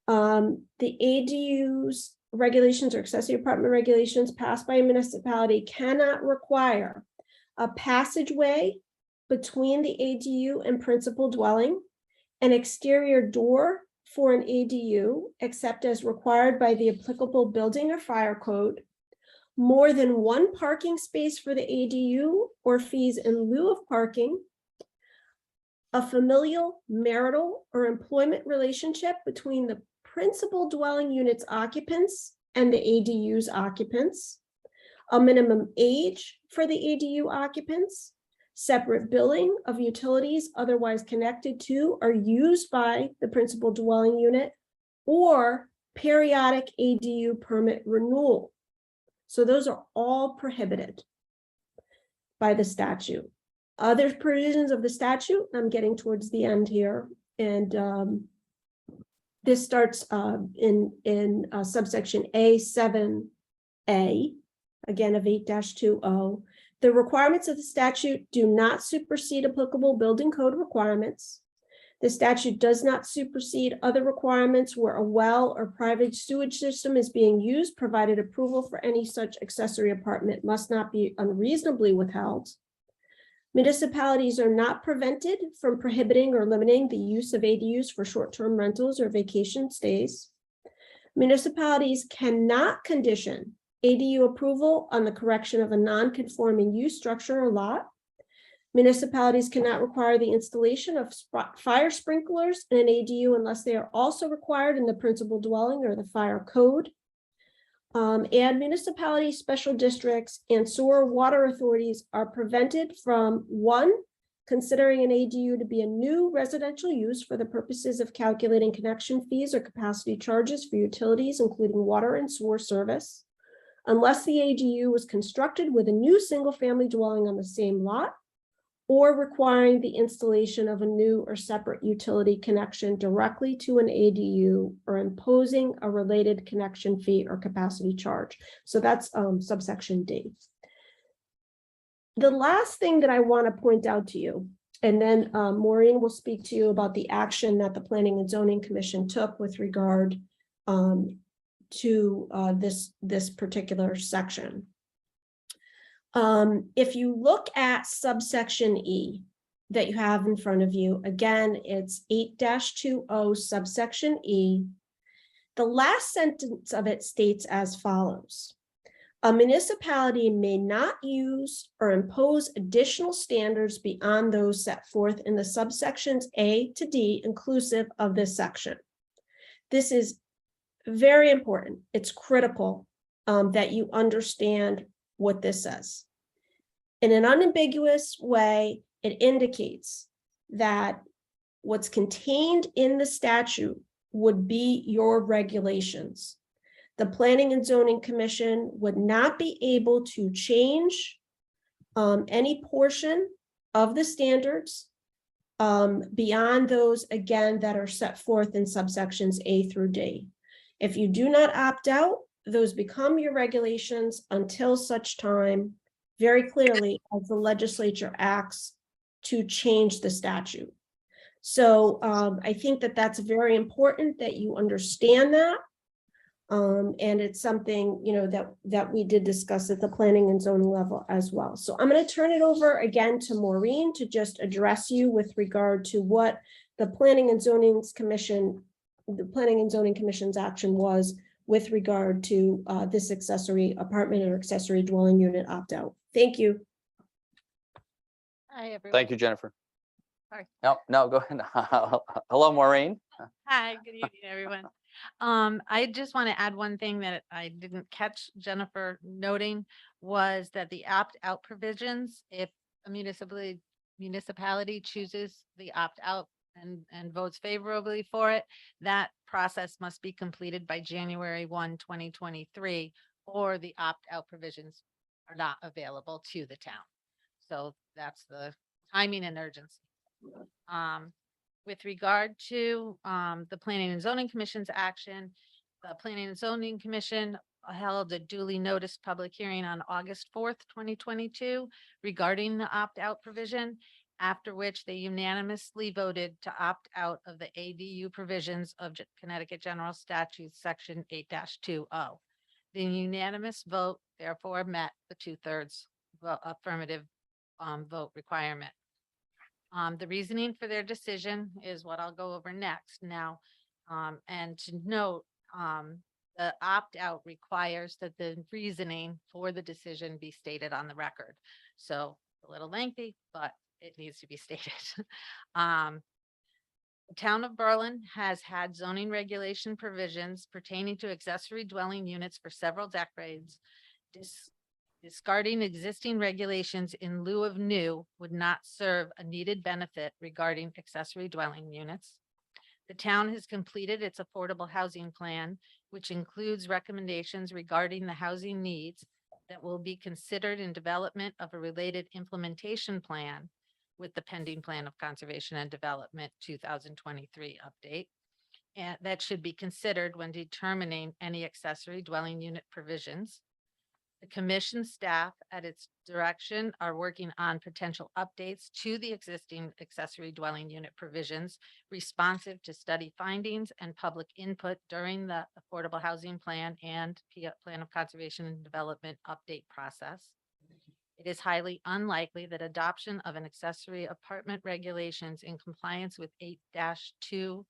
The ADUs regulations or accessory apartment regulations passed by a municipality cannot require a passageway between the ADU and principal dwelling, an exterior door for an ADU, except as required by the applicable building or fire code, more than one parking space for the ADU or fees in lieu of parking, a familial, marital, or employment relationship between the principal dwelling unit's occupants and the ADU's occupants, a minimum age for the ADU occupants, separate billing of utilities otherwise connected to or used by the principal dwelling unit, or periodic ADU permit renewal. So those are all prohibited by the statute. Other provisions of the statute, I'm getting towards the end here, and this starts in subsection A7A, again of 8-20. The requirements of the statute do not supersede applicable building code requirements. The statute does not supersede other requirements where a well or private sewage system is being used, provided approval for any such accessory apartment must not be unreasonably withheld. Municipalities are not prevented from prohibiting or limiting the use of ADUs for short-term rentals or vacation stays. Municipalities cannot condition ADU approval on the correction of a non-conforming use structure or lot. Municipalities cannot require the installation of fire sprinklers in an ADU unless they are also required in the principal dwelling or the fire code. And municipalities, special districts, and sewer water authorities are prevented from, one, considering an ADU to be a new residential use for the purposes of calculating connection fees or capacity charges for utilities, including water and sewer service, unless the ADU was constructed with a new single-family dwelling on the same lot, or requiring the installation of a new or separate utility connection directly to an ADU, or imposing a related connection fee or capacity charge. So that's subsection D. The last thing that I want to point out to you, and then Maureen will speak to you about the action that the Planning and Zoning Commission took with regard to this particular section. If you look at subsection E that you have in front of you, again, it's 8-20 subsection E. The last sentence of it states as follows. A municipality may not use or impose additional standards beyond those set forth in the subsections A to D inclusive of this section. This is very important. It's critical that you understand what this says. In an unambiguous way, it indicates that what's contained in the statute would be your regulations. The Planning and Zoning Commission would not be able to change any portion of the standards beyond those, again, that are set forth in subsections A through D. If you do not opt out, those become your regulations until such time, very clearly, as the legislature acts to change the statute. So I think that that's very important that you understand that. And it's something, you know, that we did discuss at the planning and zoning level as well. So I'm going to turn it over again to Maureen to just address you with regard to what the Planning and Zoning Commission's action was with regard to this accessory apartment or accessory dwelling unit opt-out. Thank you. Hi, everyone. Thank you, Jennifer. Sorry. No, go ahead. Hello, Maureen. Hi, good evening, everyone. I just want to add one thing that I didn't catch Jennifer noting was that the opt-out provisions, if a municipality chooses the opt-out and votes favorably for it, that process must be completed by January 1, 2023, or the opt-out provisions are not available to the town. So that's the timing and urgency. With regard to the Planning and Zoning Commission's action, the Planning and Zoning Commission held a duly noticed public hearing on August 4th, 2022 regarding the opt-out provision, after which they unanimously voted to opt out of the ADU provisions of Connecticut General Statutes Section 8-20. The unanimous vote therefore met the 2/3 affirmative vote requirement. The reasoning for their decision is what I'll go over next now. And to note, the opt-out requires that the reasoning for the decision be stated on the record. So a little lengthy, but it needs to be stated. The town of Berlin has had zoning regulation provisions pertaining to accessory dwelling units for several decades. Discarding existing regulations in lieu of new would not serve a needed benefit regarding accessory dwelling units. The town has completed its affordable housing plan, which includes recommendations regarding the housing needs that will be considered in development of a related implementation plan with the pending Plan of Conservation and Development 2023 update. And that should be considered when determining any accessory dwelling unit provisions. The commission staff at its direction are working on potential updates to the existing accessory dwelling unit provisions responsive to study findings and public input during the Affordable Housing Plan and Plan of Conservation and Development update process. It is highly unlikely that adoption of an accessory apartment regulations in compliance with 8-2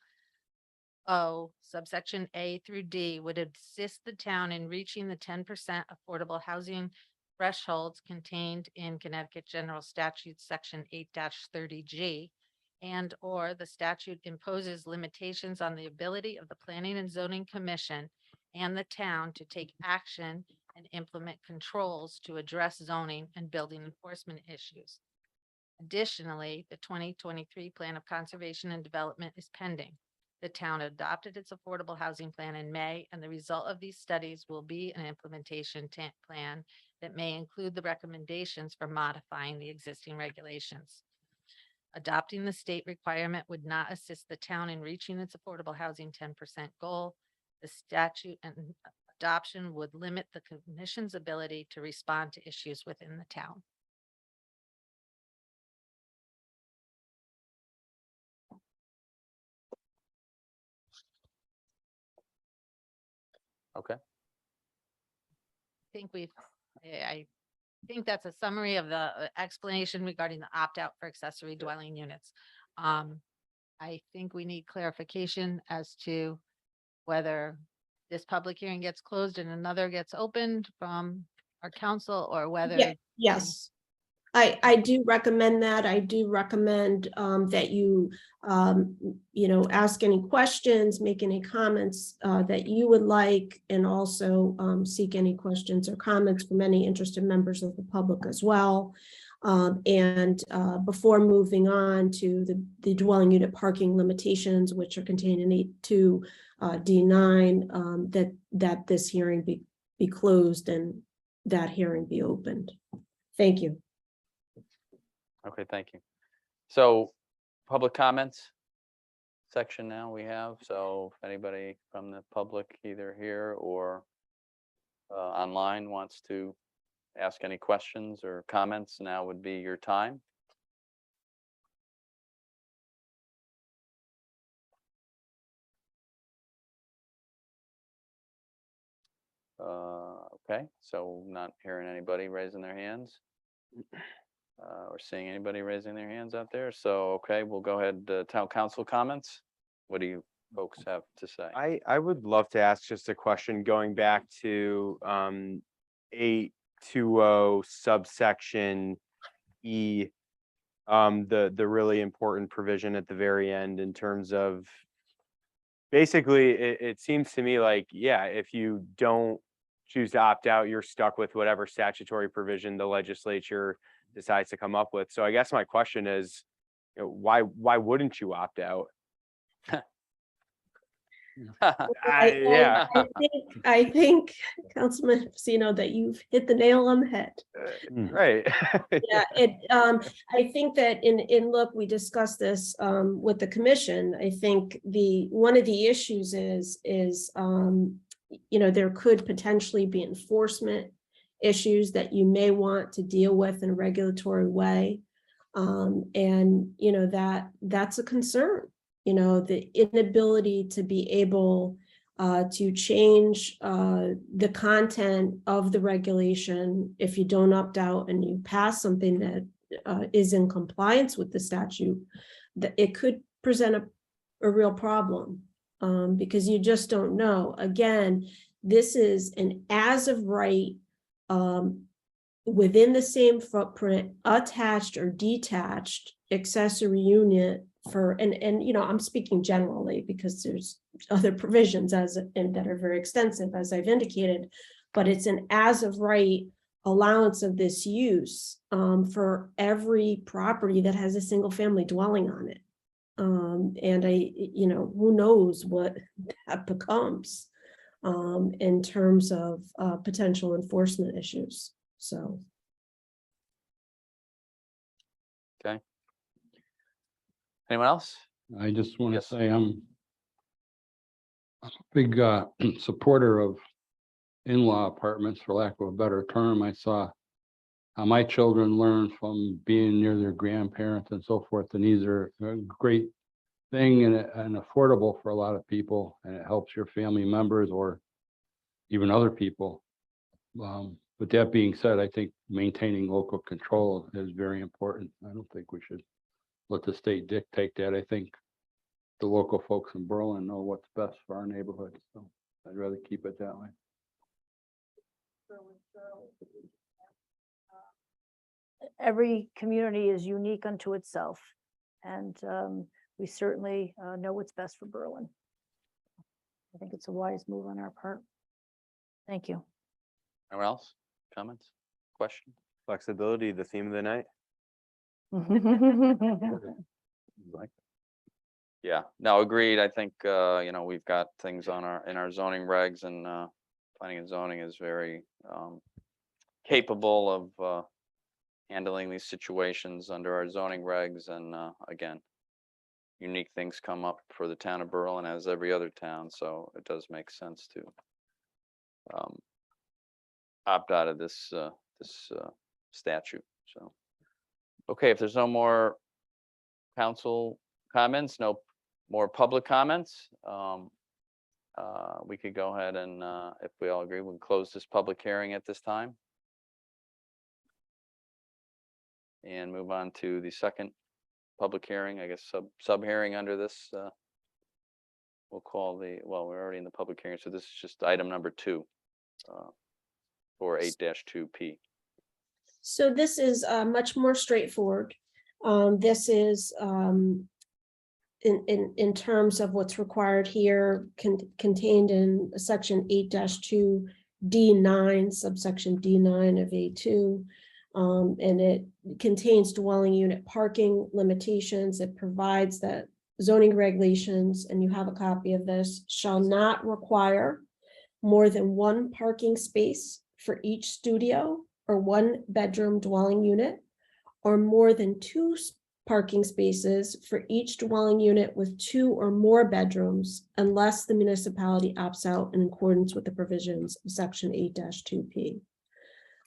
subsection A through D would assist the town in reaching the 10% affordable housing thresholds contained in Connecticut General Statute Section 8-30G, and or the statute imposes limitations on the ability of the Planning and Zoning Commission and the town to take action and implement controls to address zoning and building enforcement issues. Additionally, the 2023 Plan of Conservation and Development is pending. The town adopted its affordable housing plan in May, and the result of these studies will be an implementation plan that may include the recommendations for modifying the existing regulations. Adopting the state requirement would not assist the town in reaching its affordable housing 10% goal. The statute and adoption would limit the commission's ability to respond to issues within the town. Okay, I think that's a summary of the explanation regarding the opt-out for accessory dwelling units. I think we need clarification as to whether this public hearing gets closed and another gets opened from our council, or whether. Yes. I do recommend that. I do recommend that you, ask any questions, make any comments that you would like, and also seek any questions or comments from any interested members of the public as well. Before moving on to the dwelling unit parking limitations, which are contained in 8.2 D9, that this hearing be closed and that hearing be opened. Thank you. okay, thank you. So, public comments section now we have, so if anybody from the public, either here or online, wants to ask any questions or comments, now would be your time. Okay, so not hearing anybody raising their hands. Or seeing anybody raising their hands out there, so, okay, we'll go ahead, town council comments. What do you folks have to say? I would love to ask just a question going back to 8.20 subsection E. The really important provision at the very end in terms of, basically, it seems to me like, yeah, if you don't choose to opt out, you're stuck with whatever statutory provision the legislature decides to come up with. So I guess my question is, why wouldn't you opt out? Yeah. I think, Councilman Pacino, that you've hit the nail on the head. Right. Yeah, I think that look, we discussed this with the commission. I think one of the issues is there could potentially be enforcement issues that you may want to deal with in a regulatory way. That's a concern, the inability to be able to change the content of the regulation if you don't opt out and you pass something that is in compliance with the statute, that it could present a real problem because you just don't know. Again, this is an as of right within the same footprint, attached or detached accessory unit for, and I'm speaking generally because there's other provisions that are very extensive, as I've indicated, but it's an as of right allowance of this use for every property that has a single family dwelling on it. And who knows what that becomes in terms of potential enforcement issues, so. Anyone else? I just want to Yes. say I'm a big supporter of in-law apartments, for lack of a better term. I saw how my children learn from being near their grandparents and so forth, and these are a great thing and affordable for a lot of people, and it helps your family members or even other people. But that being said, I think maintaining local control is very important. I don't think we should let the state dictate that. I think the local folks in Berlin know what's best for our neighborhood, so I'd rather keep it that way. Every community is unique unto itself, and we certainly know what's best for Berlin. I think it's a wise move on our part. Thank you. Anyone else? Comments? Questions? Flexibility, the theme of the night. Like, yeah, no, agreed. I think, we've got things in our zoning regs, and planning and zoning is very capable of handling these situations under our zoning regs. And again, unique things come up for the town of Berlin as every other town, so it does make sense to opt out of this statute. So, okay, if there's no more council comments, no more public comments, we could go ahead and, if we all agree, we can close this public hearing at this time and move on to the second public hearing, I guess, sub hearing under this. We'll call well, we're already in the public hearing, so this is just item number 2 for 8-2P. So this is much more straightforward. This is in terms of what's required here, contained in section 8-2 D9, subsection D9 of A2. And it contains dwelling unit parking limitations. It provides that zoning regulations, and you have a copy of this, shall not require more than one parking space for each studio or one bedroom dwelling unit, or more than 2 parking spaces for each dwelling unit with 2 or more bedrooms, unless the municipality opts out in accordance with the provisions of section 8-2P.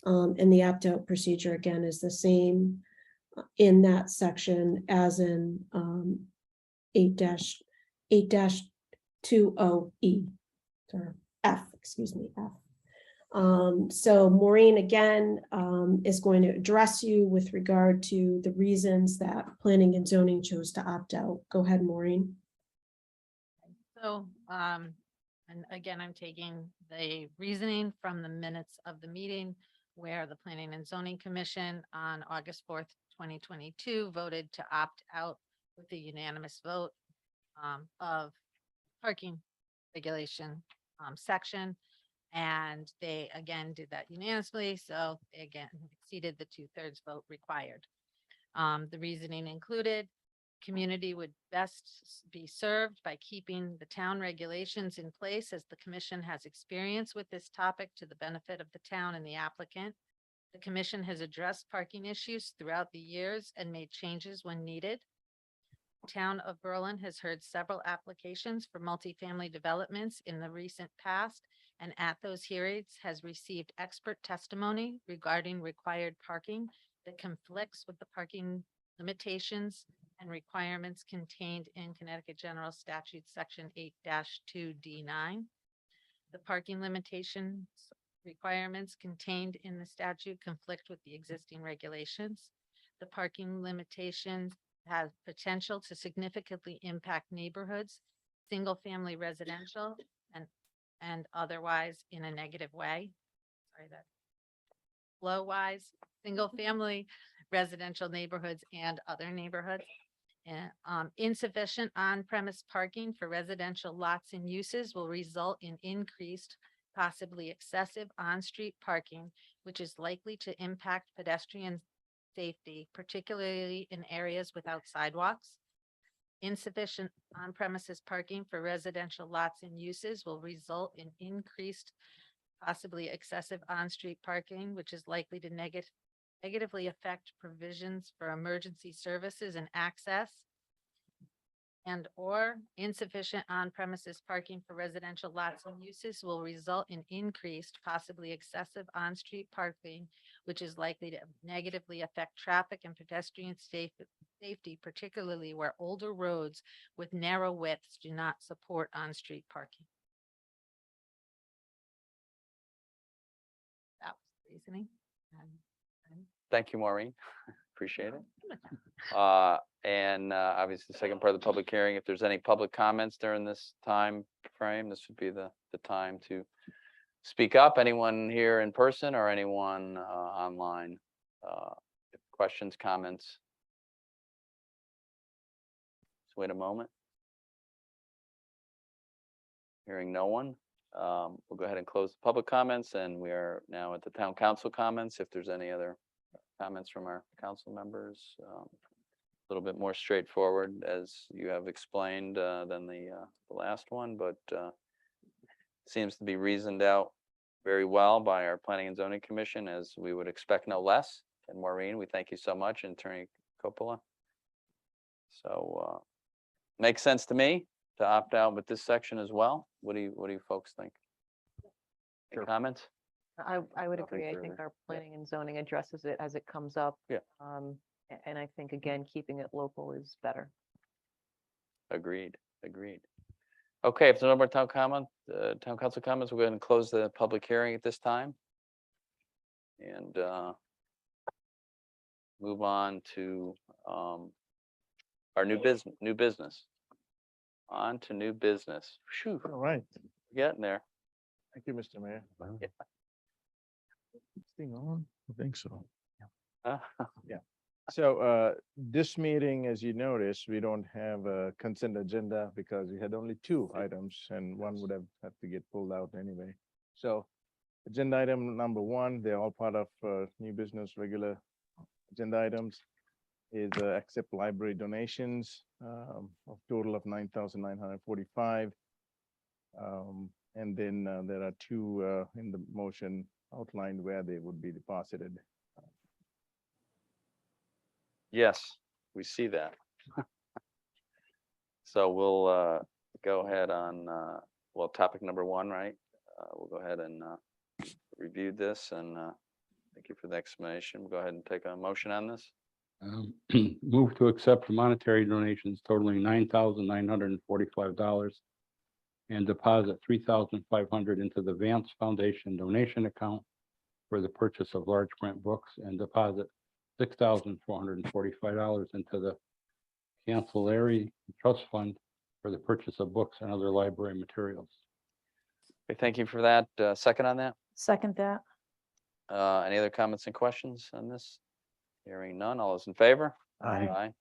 And the opt-out procedure, again, is the same in that section as in 8-20E, or F, excuse me, F. So Maureen, again, is going to address you with regard to the reasons that planning and zoning chose to opt out. Go ahead, Maureen. So, and again, I'm taking the reasoning from the minutes of the meeting where the Planning and Zoning Commission on August 4th, 2022 voted to opt out with a unanimous vote of parking regulation section. And they again did that unanimously, so they again exceeded the 2/3 vote required. The reasoning included community would best be served by keeping the town regulations in place, as the commission has experience with this topic to the benefit of the town and the applicant. The commission has addressed parking issues throughout the years and made changes when needed. Town of Berlin has heard several applications for multifamily developments in the recent past, and at those hearings has received expert testimony regarding required parking that conflicts with the parking limitations and requirements contained in Connecticut General Statute Section 8-2 D9. The parking limitations requirements contained in the statute conflict with the existing regulations. The parking limitations have potential to significantly impact neighborhoods, single-family residential, and otherwise in a negative way. Sorry, that flow-wise, single-family residential neighborhoods and other neighborhoods. And insufficient on-premise parking for residential lots and uses will result in increased, possibly excessive on-street parking, which is likely to impact pedestrian safety, particularly in areas without sidewalks. Insufficient on-premises parking for residential lots and uses will result in increased, possibly excessive on-street parking, which is likely to negatively affect provisions for emergency services and access. And or insufficient on-premises parking for residential lots and uses will result in increased, possibly excessive on-street parking, which is likely to negatively affect traffic and pedestrian safety, particularly where older roads with narrow widths do not support on-street parking. That was the reasoning. Thank you, Maureen. Appreciate it. And obviously, the second part of the public hearing, if there's any public comments during this time frame, this would be the time to speak up. Anyone here in person or anyone online? Questions, comments? Just wait a moment. Hearing no one, we'll go ahead and close the public comments, and we are now at the town council comments. If there's any other comments from our council members, a little bit more straightforward, as you have explained, than the last one, but seems to be reasoned out very well by our Planning and Zoning Commission, as we would expect no less. And Maureen, we thank you so much, and Attorney Coppola. So makes sense to me to opt out with this section as well. What do you folks think? Any Sure. comments? I would Nothing agree. I further. think our planning and zoning addresses it as it comes up. Yeah. And I think, again, keeping it local is better. Agreed. Okay, if there's no more town council comments, we'll go ahead and close the public hearing at this time. And move on to our new business. On to new business. Phew, All right. we're getting there. Thank you, Mr. Mayor. Yeah. This thing on? I think so. Uh, So this meeting, as you notice, we don't have a consent agenda because we had only two items and one would have had to get pulled out anyway. So agenda item number one, they're all part of new business, regular agenda items, is accept library donations of total of 9,945. And then there are two in the motion outlined where they would be deposited. Yes, we see that. So we'll go ahead on, well, topic number one, right? We'll go ahead and review this, and thank you for the explanation. We'll go ahead and take a motion on this. Move to accept monetary donations totaling $9,945 and deposit $3,500 into the Vance Foundation donation account for the purchase of large print books, and deposit $6,445 into the Cancellary Trust Fund for the purchase of books and other library materials. Okay, thank you for that. Second on that? Second that. Any other comments and questions on this? Hearing none. All those in favor? Aye.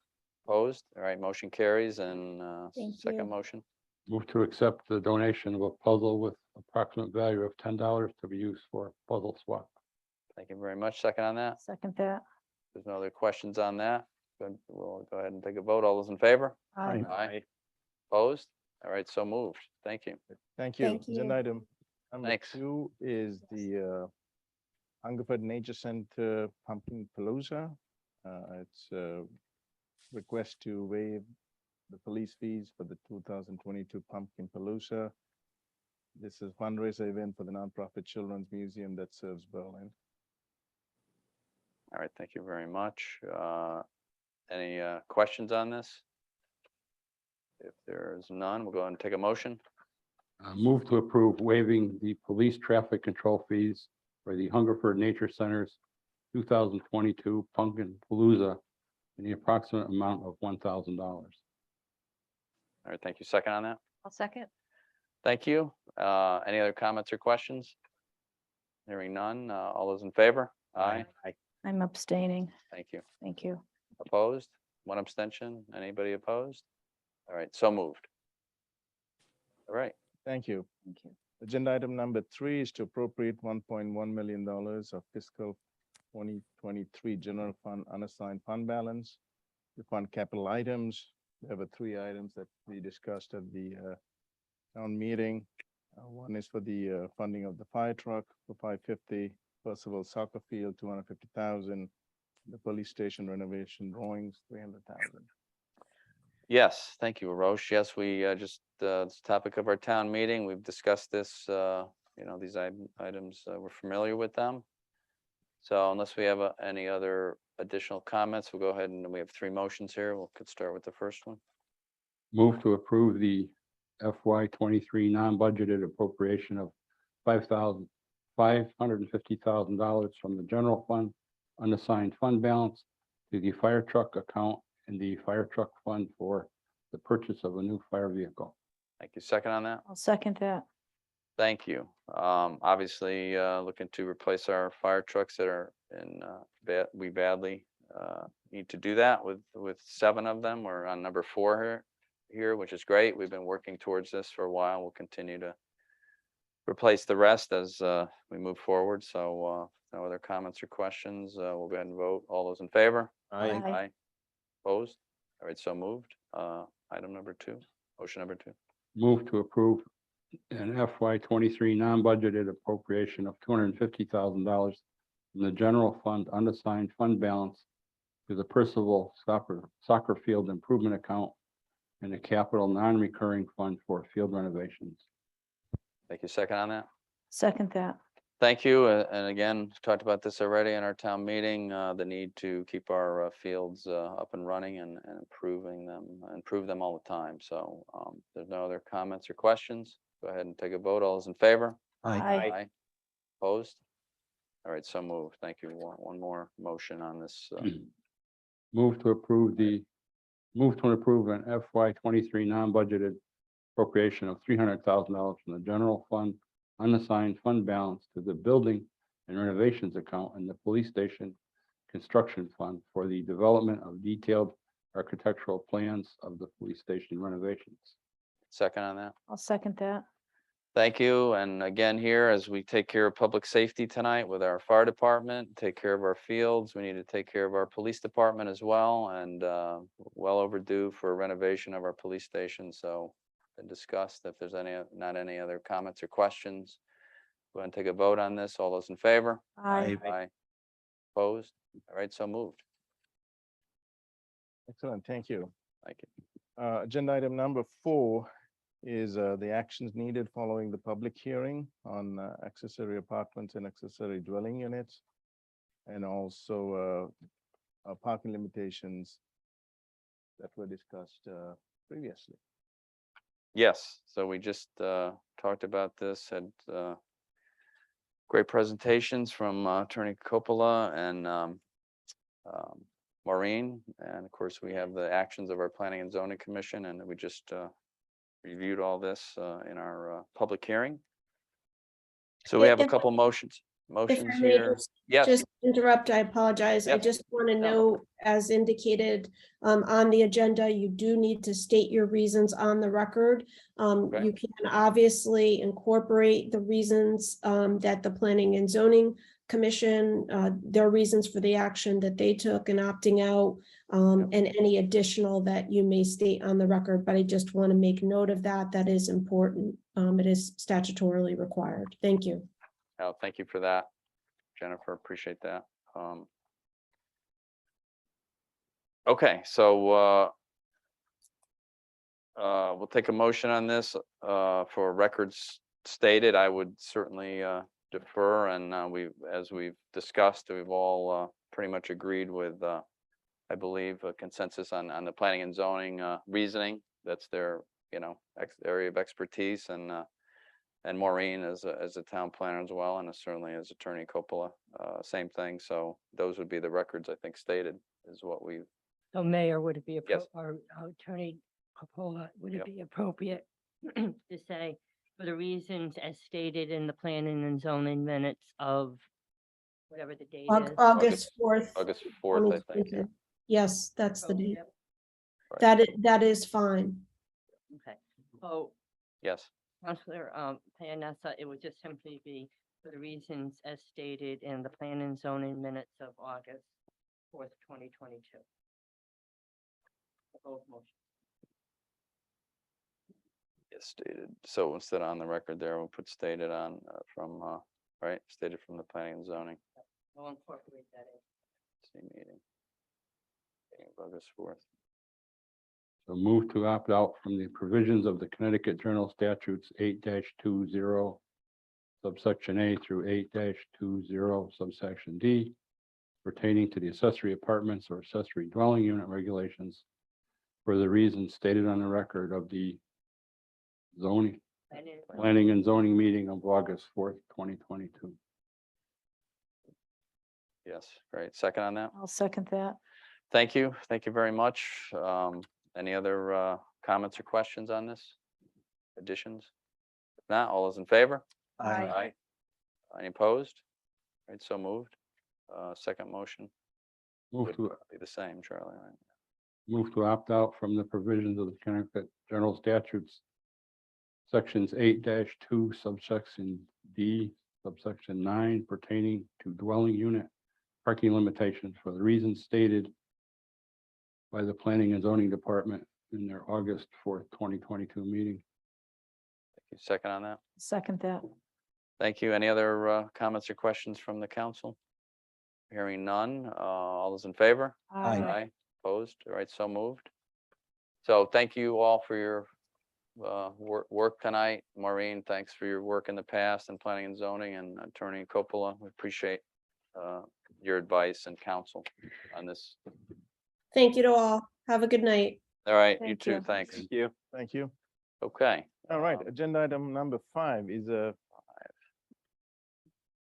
Opposed? All right, motion carries, and Thank second you. motion. Move to accept the donation of a puzzle with approximate value of $10 to be used for puzzle swap. Thank you very much. Second on that. Second that. There's no other questions on that. Good. We'll go ahead and take a vote. All those in favor? Aye. Aye. Opposed? All right, so moved. Thank you. Thank you. Thank Agenda you. item number Thanks. 2 is the Hungerford Nature Center Pumpkin Palooza. It's a request to waive the police fees for the 2022 Pumpkin Palooza. This is a fundraiser event for the nonprofit Children's Museum that serves Berlin. All right, thank you very much. Any questions on this? If there's none, we'll go ahead and take a motion. Move to approve waiving the police traffic control fees for the Hungerford Nature Center's 2022 Pumpkin Palooza in the approximate amount of $1,000. All right, thank you. Second on that? I'll second. Thank you. Any other comments or questions? Hearing none. All those in favor? Aye. I'm abstaining. Thank you. Thank you. Opposed? One abstention. Anybody opposed? All right, so moved. All right, Thank you. Thank you. Agenda item number 3 is to appropriate $1.1 million of fiscal 2023 general fund unassigned fund balance to fund capital items. There were 3 items that we discussed at the town meeting. One is for the funding of the fire truck for $550, Percival soccer field, $250,000, the police station renovation drawings, $300,000. Yes, thank you, Arosh. Yes, we just, it's the topic of our town meeting. We've discussed this, these items, we're familiar with them. So unless we have any other additional comments, we'll go ahead and we have 3 motions here. We could start with the first one. Move to approve the FY 23 non-budgeted appropriation of $550,000 from the general fund unassigned fund balance to the fire truck account and the fire truck fund for the purchase of a new fire vehicle. Thank you. Second on that? I'll second that. Thank you. Obviously, looking to replace our fire trucks that are in, we badly need to do that with 7 of them. We're on number 4 here, which is great. We've been working towards this for a while. We'll continue to replace the rest as we move forward. So no other comments or questions. We'll go ahead and vote. All those in favor? Aye. Aye. Opposed? All right, so moved. Item number 2, motion number 2. Move to approve an FY 23 non-budgeted appropriation of $250,000 from the general fund unassigned fund balance to the Percival soccer field improvement account and a capital non-recurring fund for field renovations. Thank you. Second on that? Second that. Thank you. And again, talked about this already in our town meeting, the need to keep our fields up and running and improve them all the time. So there's no other comments or questions. Go ahead and take a vote. All those in favor? Aye. Opposed? All right, so moved. Thank you. One more motion on this. Move to approve an FY 23 non-budgeted appropriation of $300,000 from the general fund unassigned fund balance to the building and renovations account and the police station construction fund for the development of detailed architectural plans of the police station renovations. Second on that? I'll second that. Thank you. And again, here, as we take care of public safety tonight with our fire department, take care of our fields, we need to take care of our police department as well. And well overdue for renovation of our police station. So been discussed. If there's not any other comments or questions, go ahead and take a vote on this. All those in favor? Aye. Aye. Opposed? All right, so moved. Excellent, thank you. Thank you. Agenda item number 4 is the actions needed following the public hearing on accessory apartments and accessory dwelling units, and also parking limitations that were discussed previously. Yes, so we just talked about this, had great presentations from Attorney Coppola and Maureen. And of course, we have the actions of our Planning and Zoning Commission, and we just reviewed all this in our public hearing. So we have a couple motions If I may here. Yes, just interrupt, I apologize. I Yep. just want to No. know, as indicated on the agenda, you do need to state your reasons on the record. Okay. You can obviously incorporate the reasons that the Planning and Zoning Commission, their reasons for the action that they took in opting out, and any additional that you may state on the record, but I just want to make note of that. That is important. It is statutorily required. Thank you. oh, thank you for that, Jennifer, appreciate that. Okay, so we'll take a motion on this for records stated. I would certainly defer, and as we've discussed, we've all pretty much agreed with, I believe, a consensus on the planning and zoning reasoning. That's their, area of expertise, and Maureen as a town planner as well, and certainly as Attorney Coppola, same thing. So those would be the records, I think, stated is what we. So Mayor, would it be, Yes. or Attorney Coppola, would Yep. it be appropriate to say, for the reasons as stated in the planning and zoning minutes of whatever the date is? August 4th. August 4th, I think. Yeah. 2022. Yes, that's the date. Appropriate? That is fine. Okay. Oh, Yes. Counselor, Pianessa, it would just simply be for the reasons as stated in the plan and zoning minutes of August 4th, 2022. Both motions. Yes, stated. So instead on the record there, we'll put stated on right, stated from the planning and zoning. We'll incorporate that in. See meeting. Meeting of August 4th. So move to opt out from the provisions of the Connecticut Journal Statutes 8-20 subsection A through 8-20 subsection D pertaining to the accessory apartments or accessory dwelling unit regulations for the reasons stated on the record of the zoning, planning and zoning meeting of August 4th, 2022. Yes, great. Second on that? I'll second that. Thank you. Thank you very much. Any other comments or questions on this? Additions? If not, all those in favor? Aye. Any opposed? Right, so moved. Second motion Move would to be the same, Charlie, right? Move to opt out from the provisions of the Connecticut General Statutes. Sections 8-2 subsection D, subsection 9 pertaining to dwelling unit parking limitations for the reasons stated by the Planning and Zoning Department in their August 4th, 2022 meeting. Thank you. Second on that? Second that. Thank you. Any other comments or questions from the council? Hearing none. All those in favor? Aye. Opposed? All right, so moved. So thank you all for your work tonight. Maureen, thanks for your work in the past and planning and zoning, and Attorney Coppola. We appreciate your advice and counsel on this. Thank you to all. Have a good night. All right, you Thank too. you. Thanks. Thank you. Thank you. Okay. All right, Um, agenda item number 5 is a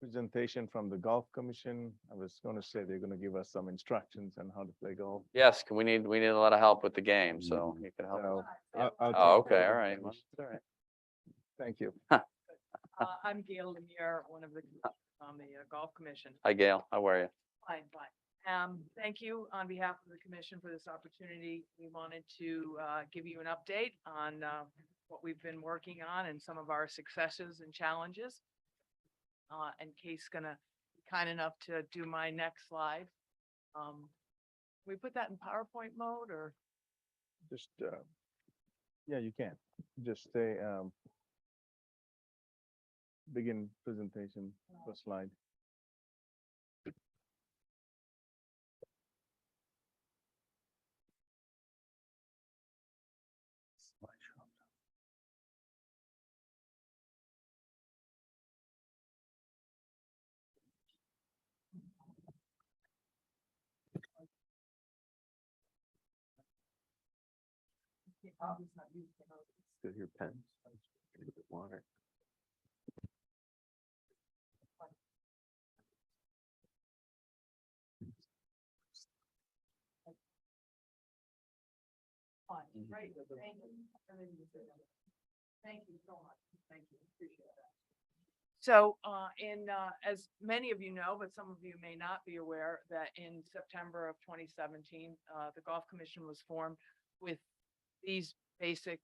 presentation from the Golf Commission. I was going to say they're going to give us some instructions on how to play golf. Yes, we need a lot of help with the game, so you can help. So us. I'll Oh, take okay, over. all right. Well, it's all right. Thank you. I'm Gail Lemire, one of the, on the Golf Commission. Hi, Gail. How are you? Fine. Thank you on behalf of the commission for this opportunity. We wanted to give you an update on what we've been working on and some of our successes and challenges. And Kate's gonna be kind enough to do my next slide. Can we put that in PowerPoint mode or? Just, yeah, you can. Just stay, begin presentation, first slide. Get your pens. Water. Right, thank you. Thank you so much. Thank you, appreciate that. So, as many of you know, but some of you may not be aware, that in September of 2017, the Golf Commission was formed with these basic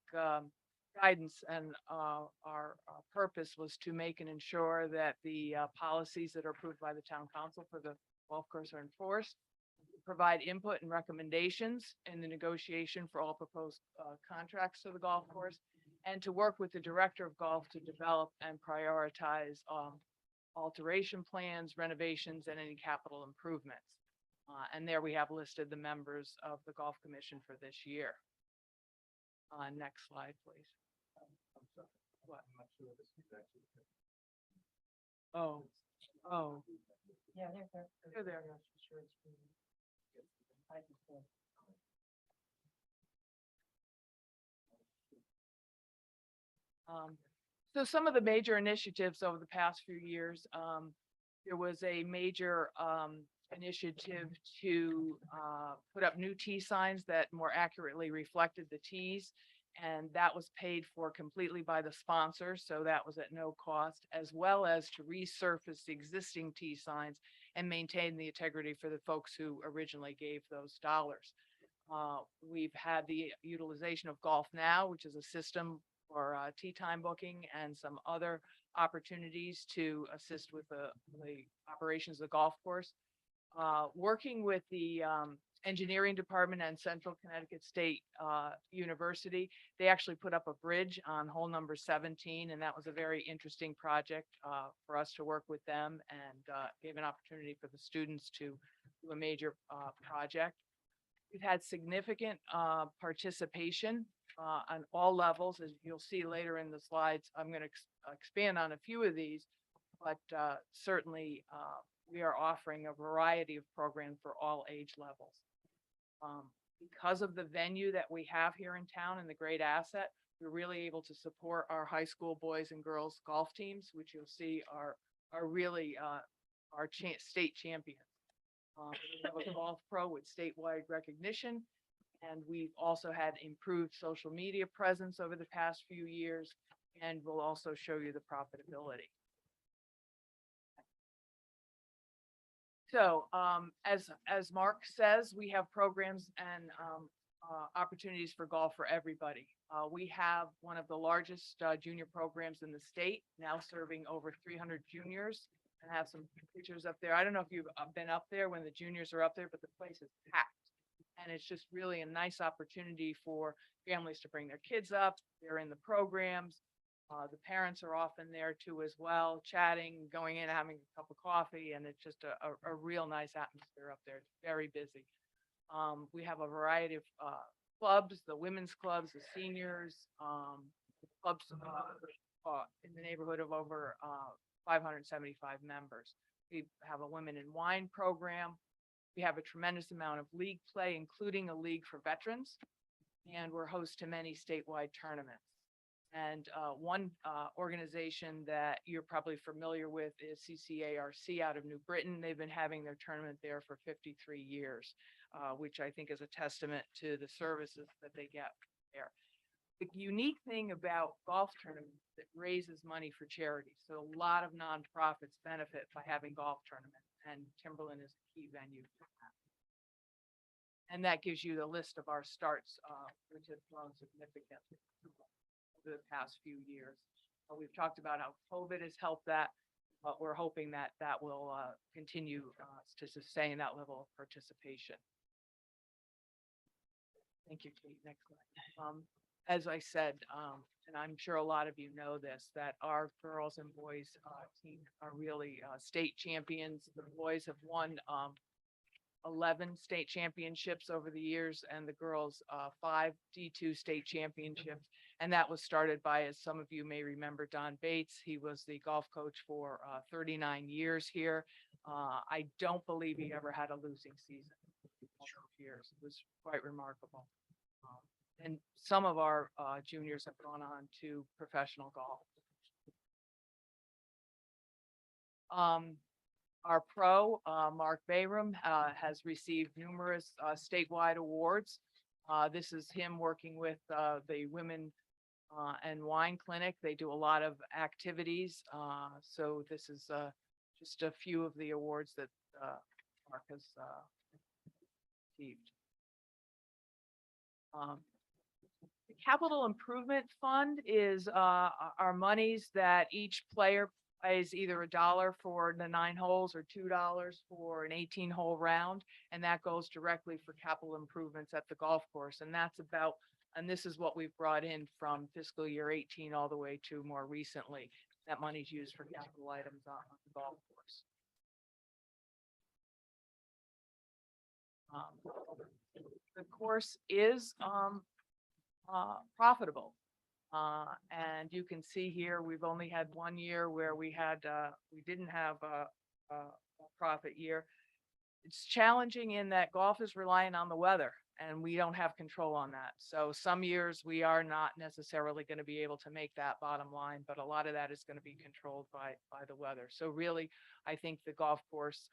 guidance, and our purpose was to make and ensure that the policies that are approved by the town council for the golf course are enforced, provide input and recommendations in the negotiation for all proposed contracts to the golf course, and to work with the director of golf to develop and prioritize alteration plans, renovations, and any capital improvements. And there we have listed the members of the Golf Commission for this year. Next slide, please. What? Oh. Yeah, They're there. So some of the major initiatives over the past few years, there was a major initiative to put up new tee signs that more accurately reflected the tees. And that was paid for completely by the sponsor, so that was at no cost, as well as to resurface the existing tee signs and maintain the integrity for the folks who originally gave those dollars. We've had the utilization of Golf Now, which is a system for tea time booking and some other opportunities to assist with the operations of the golf course. Working with the engineering department and Central Connecticut State University, they actually put up a bridge on hole number 17, and that was a very interesting project for us to work with them, and gave an opportunity for the students to do a major project. We've had significant participation on all levels, as you'll see later in the slides. I'm going to expand on a few of these, but certainly we are offering a variety of programs for all age levels. Because of the venue that we have here in town and the great asset, we're really able to support our high school boys and girls golf teams, which you'll see are really our state champions. We have a golf pro with statewide recognition, and we've also had improved social media presence over the past few years, and we'll also show you the profitability. So as Mark says, we have programs and opportunities for golf for everybody. We have one of the largest junior programs in the state, now serving over 300 juniors, and have some pictures up there. I don't know if you've been up there when the juniors are up there, but the place is packed. And it's just really a nice opportunity for families to bring their kids up. They're in the programs. The parents are often there too as well, chatting, going in, having a cup of coffee, and it's just a real nice atmosphere up there. It's very busy. We have a variety of clubs, the women's clubs, the seniors, clubs in the neighborhood of over 575 members. We have a women in wine program. We have a tremendous amount of league play, including a league for veterans, and we're host to many statewide tournaments. And one organization that you're probably familiar with is CCARC out of New Britain. They've been having their tournament there for 53 years, which I think is a testament to the services that they get there. The unique thing about golf tournaments is it raises money for charities. So a lot of nonprofits benefit by having golf tournaments, and Timberland is a key venue for that. And that gives you the list of our starts, which have grown significantly over the past few years. We've talked about how COVID has helped that, but we're hoping that that will continue to sustain that level of participation. Thank you, Kate. Next slide. As I said, and I'm sure a lot of you know this, that our girls and boys team are really state champions. The boys have won 11 state championships over the years, and the girls 5 D2 state championships. And that was started by, as some of you may remember, Don Bates. He was the golf coach for 39 years here. I don't believe he ever had a losing season. Years. It was quite remarkable. And some of our juniors have gone on to professional golf. Our pro, Mark Bayram, has received numerous statewide awards. This is him working with the Women and Wine Clinic. They do a lot of activities. So this is just a few of the awards that Mark has received. The Capital Improvement Fund is our monies that each player pays either $1 for the 9 holes or $2 for an 18-hole round, and that goes directly for capital improvements at the golf course. And that's about, and this is what we've brought in from fiscal year 18 all the way to more recently. That money's used for capital items on the golf course. The course is profitable. And you can see here, we've only had 1 year where we didn't have a profit year. It's challenging in that golf is relying on the weather, and we don't have control on that. So some years we are not necessarily going to be able to make that bottom line, but a lot of that is going to be controlled by the weather. So really, I think the golf course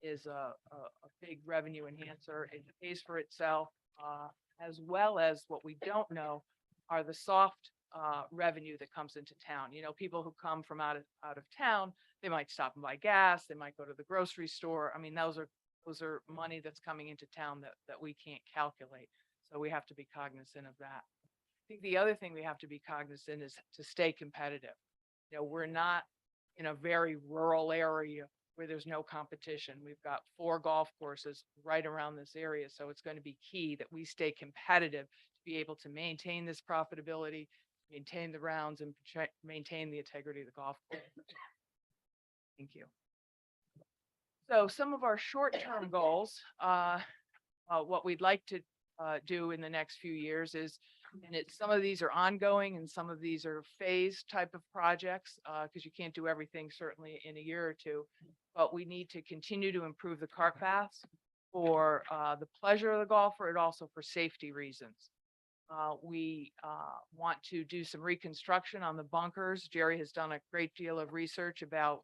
is a big revenue enhancer. It pays for itself, as well as what we don't know are the soft revenue that comes into town. You know, people who come from out of town, they might stop and buy gas, they might go to the grocery store. I mean, those are money that's coming into town that we can't calculate. So we have to be cognizant of that. think the other thing we have to be cognizant is to stay competitive. You know, we're not in a very rural area where there's no competition. We've got 4 golf courses right around this area, so it's going to be key that we stay competitive to be able to maintain this profitability, maintain the rounds, and maintain the integrity of the golf course. Thank you. So some of our short-term goals, what we'd like to do in the next few years is, and some of these are ongoing and some of these are phase type of projects, because you can't do everything certainly in a year or two, but we need to continue to improve the cart paths for the pleasure of the golfer and also for safety reasons. We want to do some reconstruction on the bunkers. Jerry has done a great deal of research about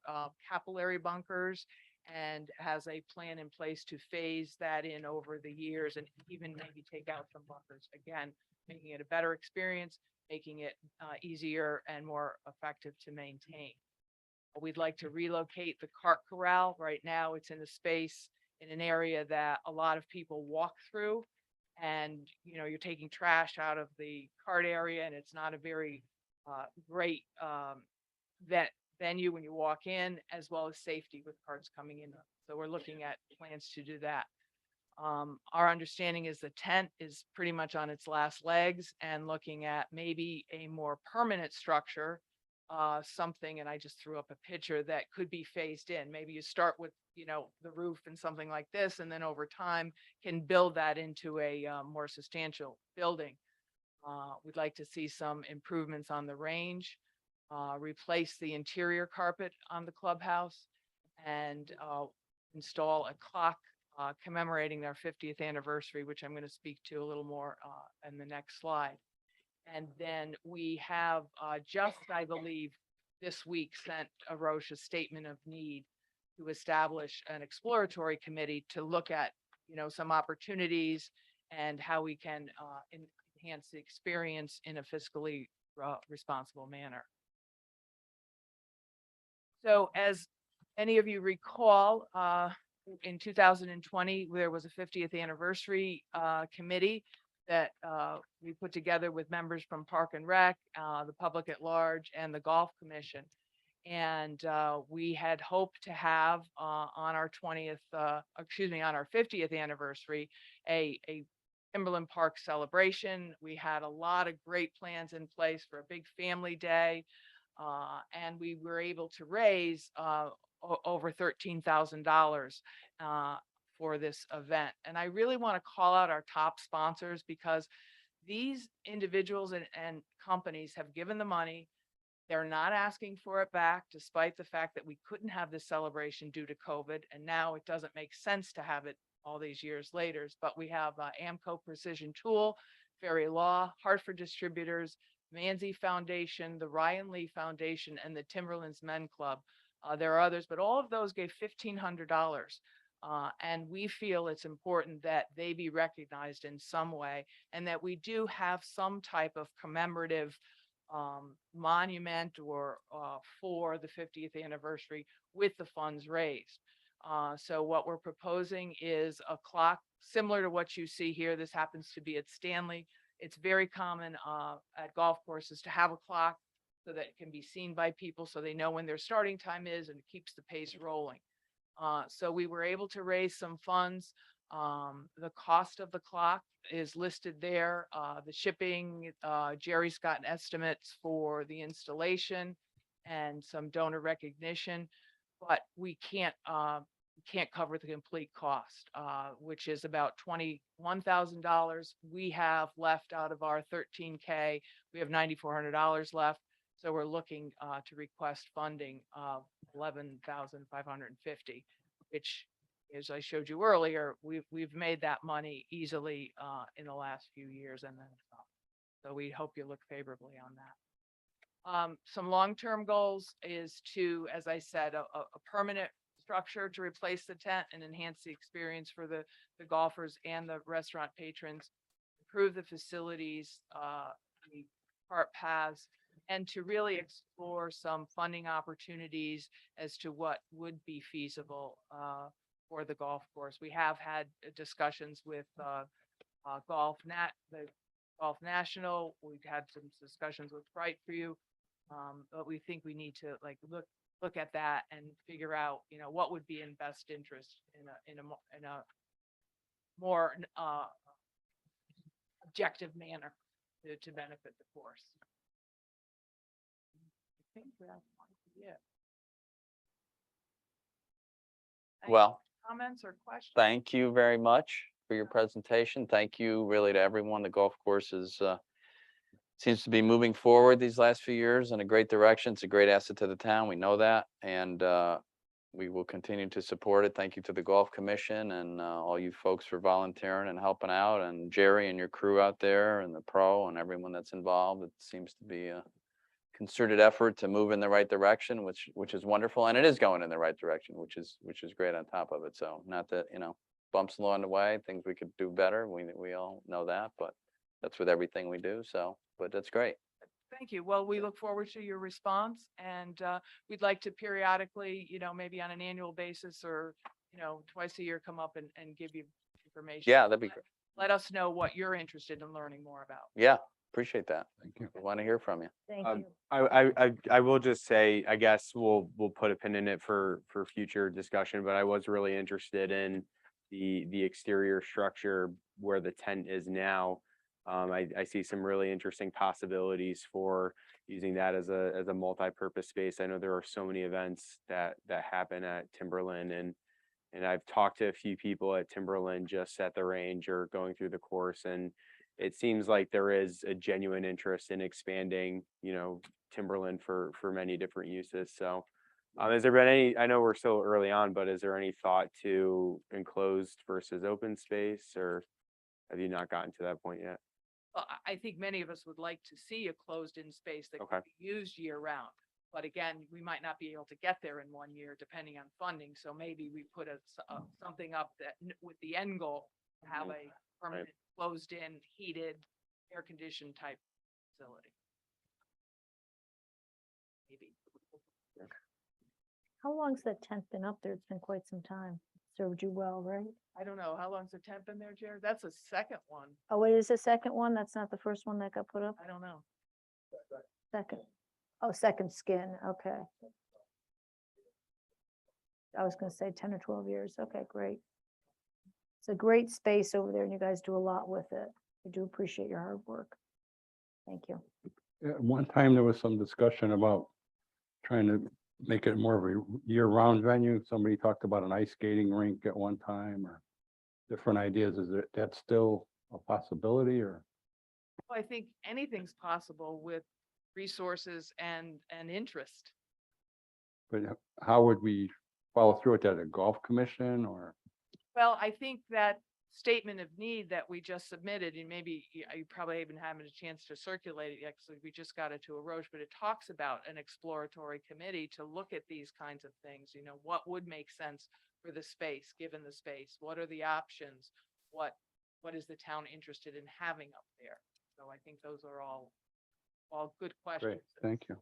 capillary bunkers and has a plan in place to phase that in over the years and even maybe take out some bunkers. Again, making it a better experience, making it easier and more effective to maintain. We'd like to relocate the cart corral. Right now, it's in a space in an area that a lot of people walk through. And, you know, you're taking trash out of the cart area and it's not a very great venue when you walk in, as well as safety with carts coming in. So we're looking at plans to do that. Our understanding is the tent is pretty much on its last legs and looking at maybe a more permanent structure, something, and I just threw up a picture that could be phased in. Maybe you start with, you know, the roof and something like this, and then over time can build that into a more substantial building. We'd like to see some improvements on the range, replace the interior carpet on the clubhouse, and install a clock commemorating their 50th anniversary, which I'm going to speak to a little more in the next slide. And then we have just, I believe, this week sent Arosh a statement of need to establish an exploratory committee to look at, you know, some opportunities and how we can enhance the experience in a fiscally responsible manner. So as any of you recall, in 2020, there was a 50th anniversary committee that we put together with members from Park and Rec, the public at large, and the Golf Commission. And we had hoped to have on our 50th anniversary, a Timberland Park celebration. We had a lot of great plans in place for a big family day. And we were able to raise over $13,000 for this event. And I really want to call out our top sponsors, because these individuals and companies have given the money. They're not asking for it back, despite the fact that we couldn't have this celebration due to COVID. And now it doesn't make sense to have it all these years later. But we have AMCO Precision Tool, Ferry Law, Hartford Distributors, Manzi Foundation, the Ryan Lee Foundation, and the Timberlands Men Club. There are others, but all of those gave $1,500. And we feel it's important that they be recognized in some way, and that we do have some type of commemorative monument or for the 50th anniversary with the funds raised. So what we're proposing is a clock similar to what you see here. This happens to be at Stanley. It's very common at golf courses to have a clock so that it can be seen by people, so they know when their starting time is, and it keeps the pace rolling. So we were able to raise some funds. The cost of the clock is listed there. The shipping, Jerry's gotten estimates for the installation and some donor recognition, but we can't cover the complete cost, which is about $21,000. We have left out of our $13K, we have $9,400 left. So we're looking to request funding of $11,550, which, as I showed you earlier, we've made that money easily in the last few years, and then so we hope you look favorably on that. Some long-term goals is to, as I said, a permanent structure to replace the tent and enhance the experience for the golfers and the restaurant patrons, improve the facilities, the cart paths, and to really explore some funding opportunities as to what would be feasible for the golf course. We have had discussions with the Golf National. We've had some discussions with Bright for you. But we think we need to like look at that and figure out, you know, what would be in best interest in a more objective manner to benefit the course. I think that's it. Any Well, comments or questions? thank you very much for your presentation. Thank you really to everyone. The golf course is seems to be moving forward these last few years in a great direction. It's a great asset to the town. We know that. And we will continue to support it. Thank you to the Golf Commission and all you folks for volunteering and helping out, and Jerry and your crew out there and the pro and everyone that's involved. It seems to be a concerted effort to move in the right direction, which is wonderful. And it is going in the right direction, which is great on top of it. So not that, you know, bumps along the way, things we could do better. We all know that, but that's with everything we do. So, but that's great. Thank you. Well, we look forward to your response, and we'd like to periodically, you know, maybe on an annual basis or, you know, twice a year, come up and give you information. Yeah, that'd be great. Let us know what you're interested in learning more about. Yeah, appreciate that. Thank you. We want to hear from you. Thank Um, you. I will just say, I guess we'll put a pin in it for future discussion, but I was really interested in the exterior structure where the tent is now. I see some really interesting possibilities for using that as a multi-purpose space. I know there are so many events that happen at Timberland, and I've talked to a few people at Timberland just at the range or going through the course, and it seems like there is a genuine interest in expanding, you know, Timberland for many different uses. So has there been any, I know we're still early on, but is there any thought to enclosed versus open space, or have you not gotten to that point yet? Well, I think many of us would like to see a closed-in space that Okay. can be used year-round. But again, we might not be able to get there in 1 year, depending on funding. So maybe we put something up that with the end goal, to have a permanent, closed-in, heated, air-conditioned type facility. Maybe. How long's that tent been up there? It's been quite some time. Served you well, right? I don't know. How long's the tent been there, Jared? That's the second one. Oh, wait, is the second one? That's not the first one that got put up? I don't know. Second. Oh, second skin. Okay. I was gonna say 10 or 12 years. Okay, great. It's a great space over there and you guys do a lot with it. I do appreciate your hard work. Thank you. At one time, there was some discussion about trying to make it more of a year-round venue. Somebody talked about an ice skating rink at one time, or different ideas. Is that still a possibility, or? Well, I think anything's possible with resources and interest. But how would we follow through with that? A golf commission, or? Well, I think that statement of need that we just submitted, and maybe you probably even haven't a chance to circulate it yet, because we just got it to Aroche, but it talks about an exploratory committee to look at these kinds of things. You know, what would make sense for the space, given the space? What are the options? What is the town interested in having up there? So I think those are all good questions. Great, thank you.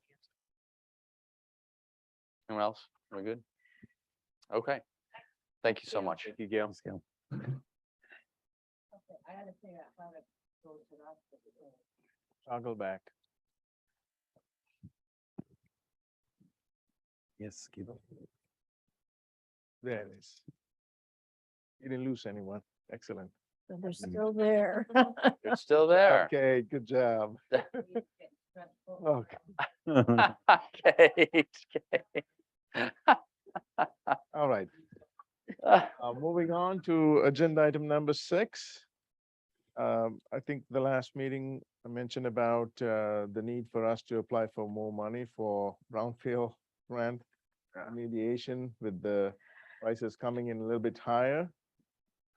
Anyone else? We're good? Okay. Thank you so much. Thank you, Gail. Let's go. I had to figure out how to go to that. Toggle back. Yes, keep it. There it is. You didn't lose anyone. Excellent. So they're still there. You're still there. Okay, good job. Okay, Kate, Kate. all right. Moving on to agenda item number 6. I think the last meeting I mentioned about the need for us to apply for more money for brownfield grant remediation with the prices coming in a little bit higher.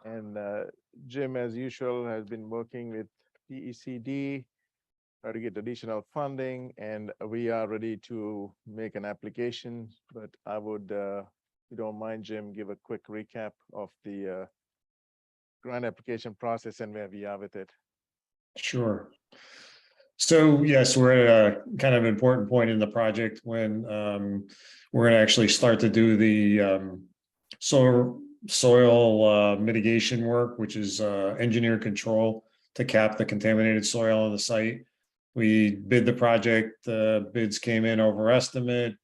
And Jim, as usual, has been working with PECD try to get additional funding, and we are ready to make an application. But I would, if you don't mind, Jim, give a quick recap of the grant application process and where we are with it. Sure. So yes, we're at a kind of important point in the project when we're going to actually start to do the soil mitigation work, which is engineer control to cap the contaminated soil on the site. We bid the project, the bids came in over estimate.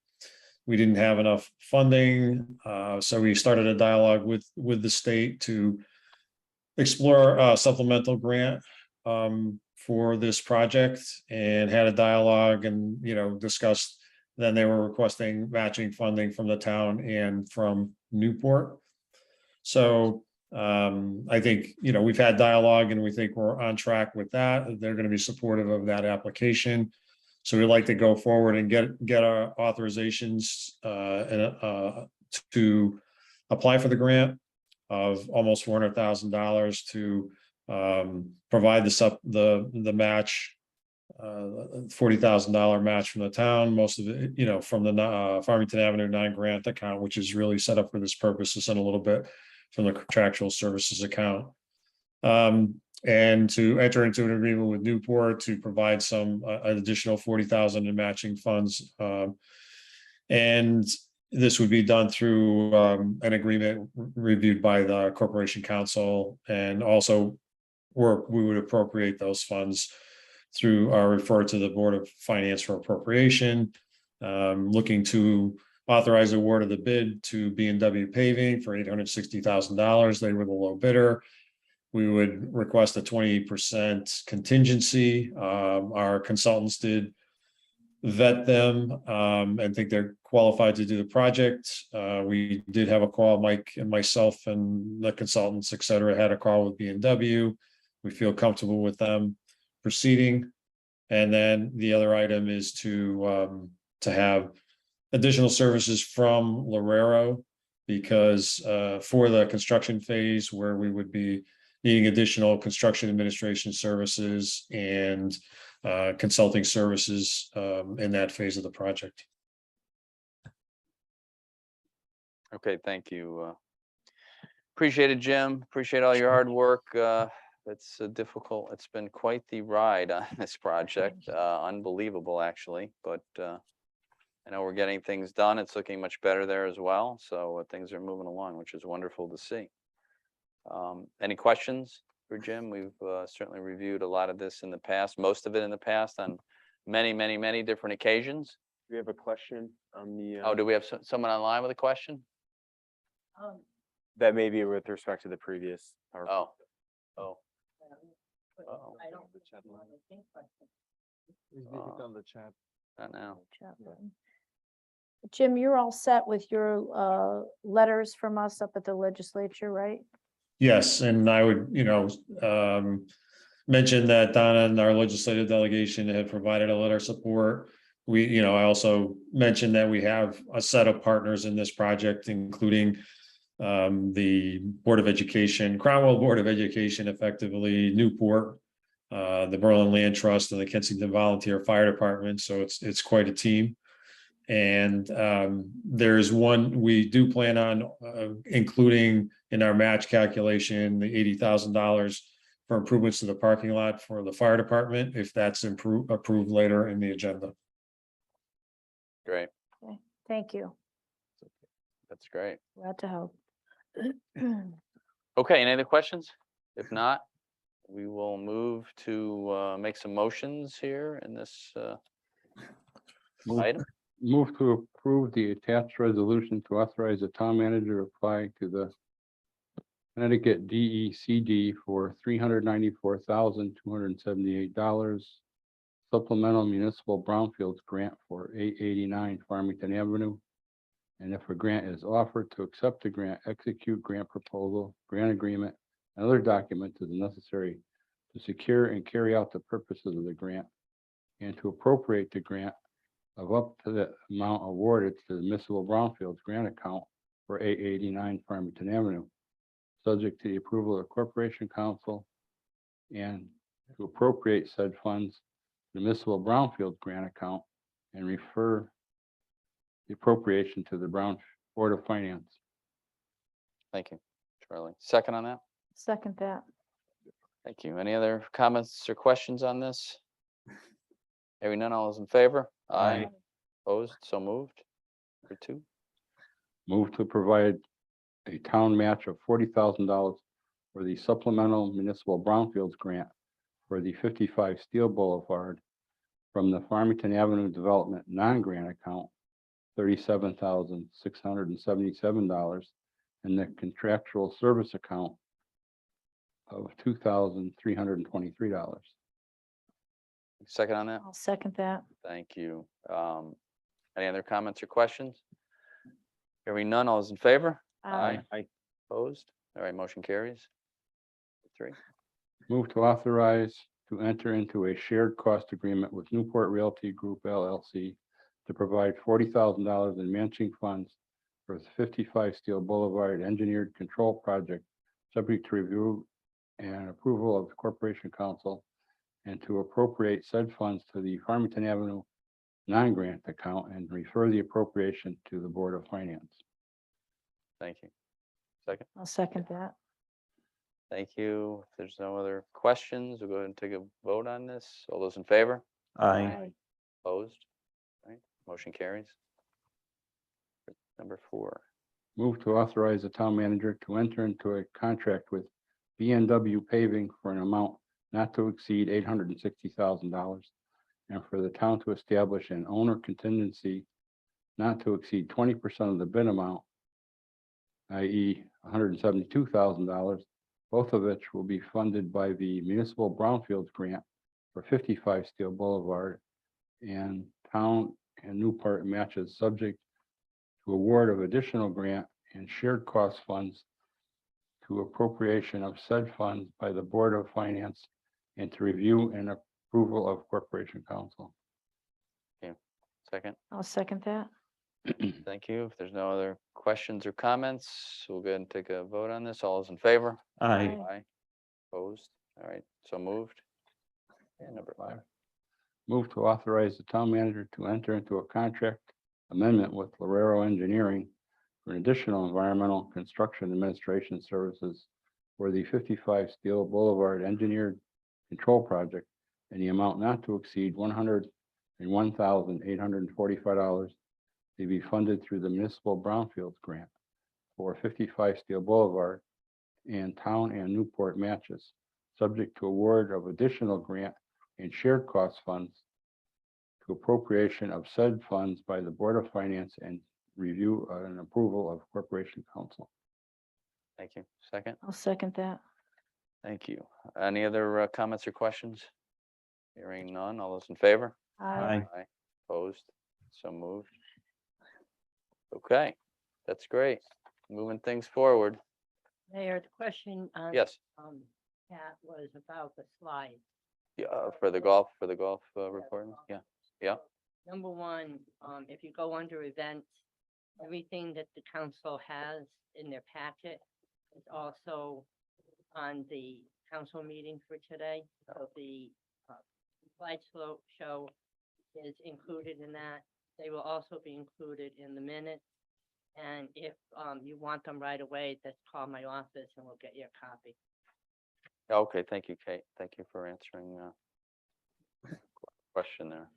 We didn't have enough funding, so we started a dialogue with the state to explore a supplemental grant for this project, and had a dialogue and, you know, discussed. Then they were requesting matching funding from the town and from Newport. So I think, you know, we've had dialogue and we think we're on track with that. They're going to be supportive of that application. So we'd like to go forward and get our authorizations to apply for the grant of almost $400,000 to provide the match, $40,000 match from the town, most of it, you know, from the Farmington Avenue 9 grant account, which is really set up for this purpose, and a little bit from the contractual services account. And to enter into an agreement with Newport to provide some additional 40,000 in matching funds. And this would be done through an agreement reviewed by the Corporation Council, and also we would appropriate those funds through refer to the Board of Finance for appropriation, looking to authorize award of the bid to B&W Paving for $860,000. They were the low bidder. We would request a 20% contingency. Our consultants did vet them and think they're qualified to do the project. We did have a call, Mike and myself and the consultants, et cetera, had a call with B&W. We feel comfortable with them proceeding. And then the other item is to have additional services from Lorero, because for the construction phase where we would be needing additional construction administration services and consulting services in that phase of the project. Okay, thank you. Appreciate it, Jim. Appreciate all your hard work. It's difficult. It's been quite the ride on this project. Unbelievable, actually, but I know we're getting things done. It's looking much better there as well. So things are moving along, which is wonderful to see. Any questions for Jim? We've certainly reviewed a lot of this in the past, most of it in the past on many different occasions. Do we have a question on the? Oh, do we have someone online with a question? That may be with respect to the previous. Oh. I don't. On the chat. Not now. Chat button. Jim, you're all set with your letters from us up at the legislature, right? Yes, and I would, you know, mention that Donna and our legislative delegation had provided a letter of support. We, you know, I also mentioned that we have a set of partners in this project, including the Board of Education, Cromwell Board of Education, effectively Newport, the Berlin Land Trust, and the Kensington Volunteer Fire Department. So it's quite a team. And there's one, we do plan on including in our match calculation, the $80,000 for improvements to the parking lot for the fire department, if that's approved later in the agenda. Great. Okay, thank you. That's great. Glad to help. Okay, any other questions? If not, we will move to make some motions here in this item. Move to approve the attached resolution to authorize the town manager to apply to the Connecticut DECD for $394,278 supplemental municipal brownfields grant for 889 Farmington Avenue. And if a grant is offered, to accept the grant, execute grant proposal, grant agreement, and other documents as necessary to secure and carry out the purposes of the grant, and to appropriate the grant of up to the amount awarded to the municipal brownfields grant account for 889 Farmington Avenue, subject to the approval of the Corporation Council, and to appropriate said funds to the municipal brownfield grant account and refer the appropriation to the Board of Finance. Thank you, Charlie. Second on that? Second that. Thank you. Any other comments or questions on this? Hearing none, all those in favor? Aye. Opposed? So moved. For two. Move to provide a town match of $40,000 for the supplemental municipal brownfields grant for the 55 Steel Boulevard from the Farmington Avenue Development non-grant account, $37,677, and the contractual service account of $2,323. Second on that? I'll second that. Thank you. Any other comments or questions? Hearing none, all those in favor? Aye. Opposed? All right, motion carries. 3. Move to authorize to enter into a shared cost agreement with Newport Realty Group LLC to provide $40,000 in matching funds for the 55 Steel Boulevard Engineered Control Project, subject to review and approval of the Corporation Council, and to appropriate said funds to the Farmington Avenue non-grant account and refer the appropriation to the Board of Finance. Thank you. Second, I'll second that. thank you. If there's no other questions, we'll go ahead and take a vote on this. All those in favor? Aye. Opposed? All right, motion carries. Number 4. Move to authorize the town manager to enter into a contract with BNW Paving for an amount not to exceed $860,000, and for the town to establish an owner contingency not to exceed 20% of the bid amount, i.e. $172,000, both of which will be funded by the Municipal Brownfields Grant for 55 Steel Boulevard, and town and Newport matches subject to award of additional grant and shared cost funds to appropriation of said funds by the Board of Finance and to review and approval of Corporation Council. Second, I'll second that. thank you. If there's no other questions or comments, we'll go ahead and take a vote on this. All those in favor? Aye. Aye. Opposed? All right, so moved. And number 5. Move to authorize the town manager to enter into a contract amendment with Lorero Engineering for an additional environmental construction administration services for the 55 Steel Boulevard Engineered Control Project in the amount not to exceed $101,845 to be funded through the Municipal Brownfields Grant for 55 Steel Boulevard, and town and Newport matches, subject to award of additional grant and shared cost funds to appropriation of said funds by the Board of Finance and review and approval of Corporation Council. Thank you. Second, I'll second that. thank you. Any other comments or questions? Hearing none, all those in favor? Aye. Aye. Opposed? So moved. Okay, that's great. Moving things forward. Mayor, the question on Yes, Pat was about the slides. yeah, for the golf report. Yeah, yeah. Number 1, if you go under events, everything that the council has in their packet is also on the council meeting for today. So the slideshow is included in that. They will also be included in the minutes. And if you want them right away, just call my office and we'll get you a copy. Okay, thank you, Kate. Thank you for answering question there.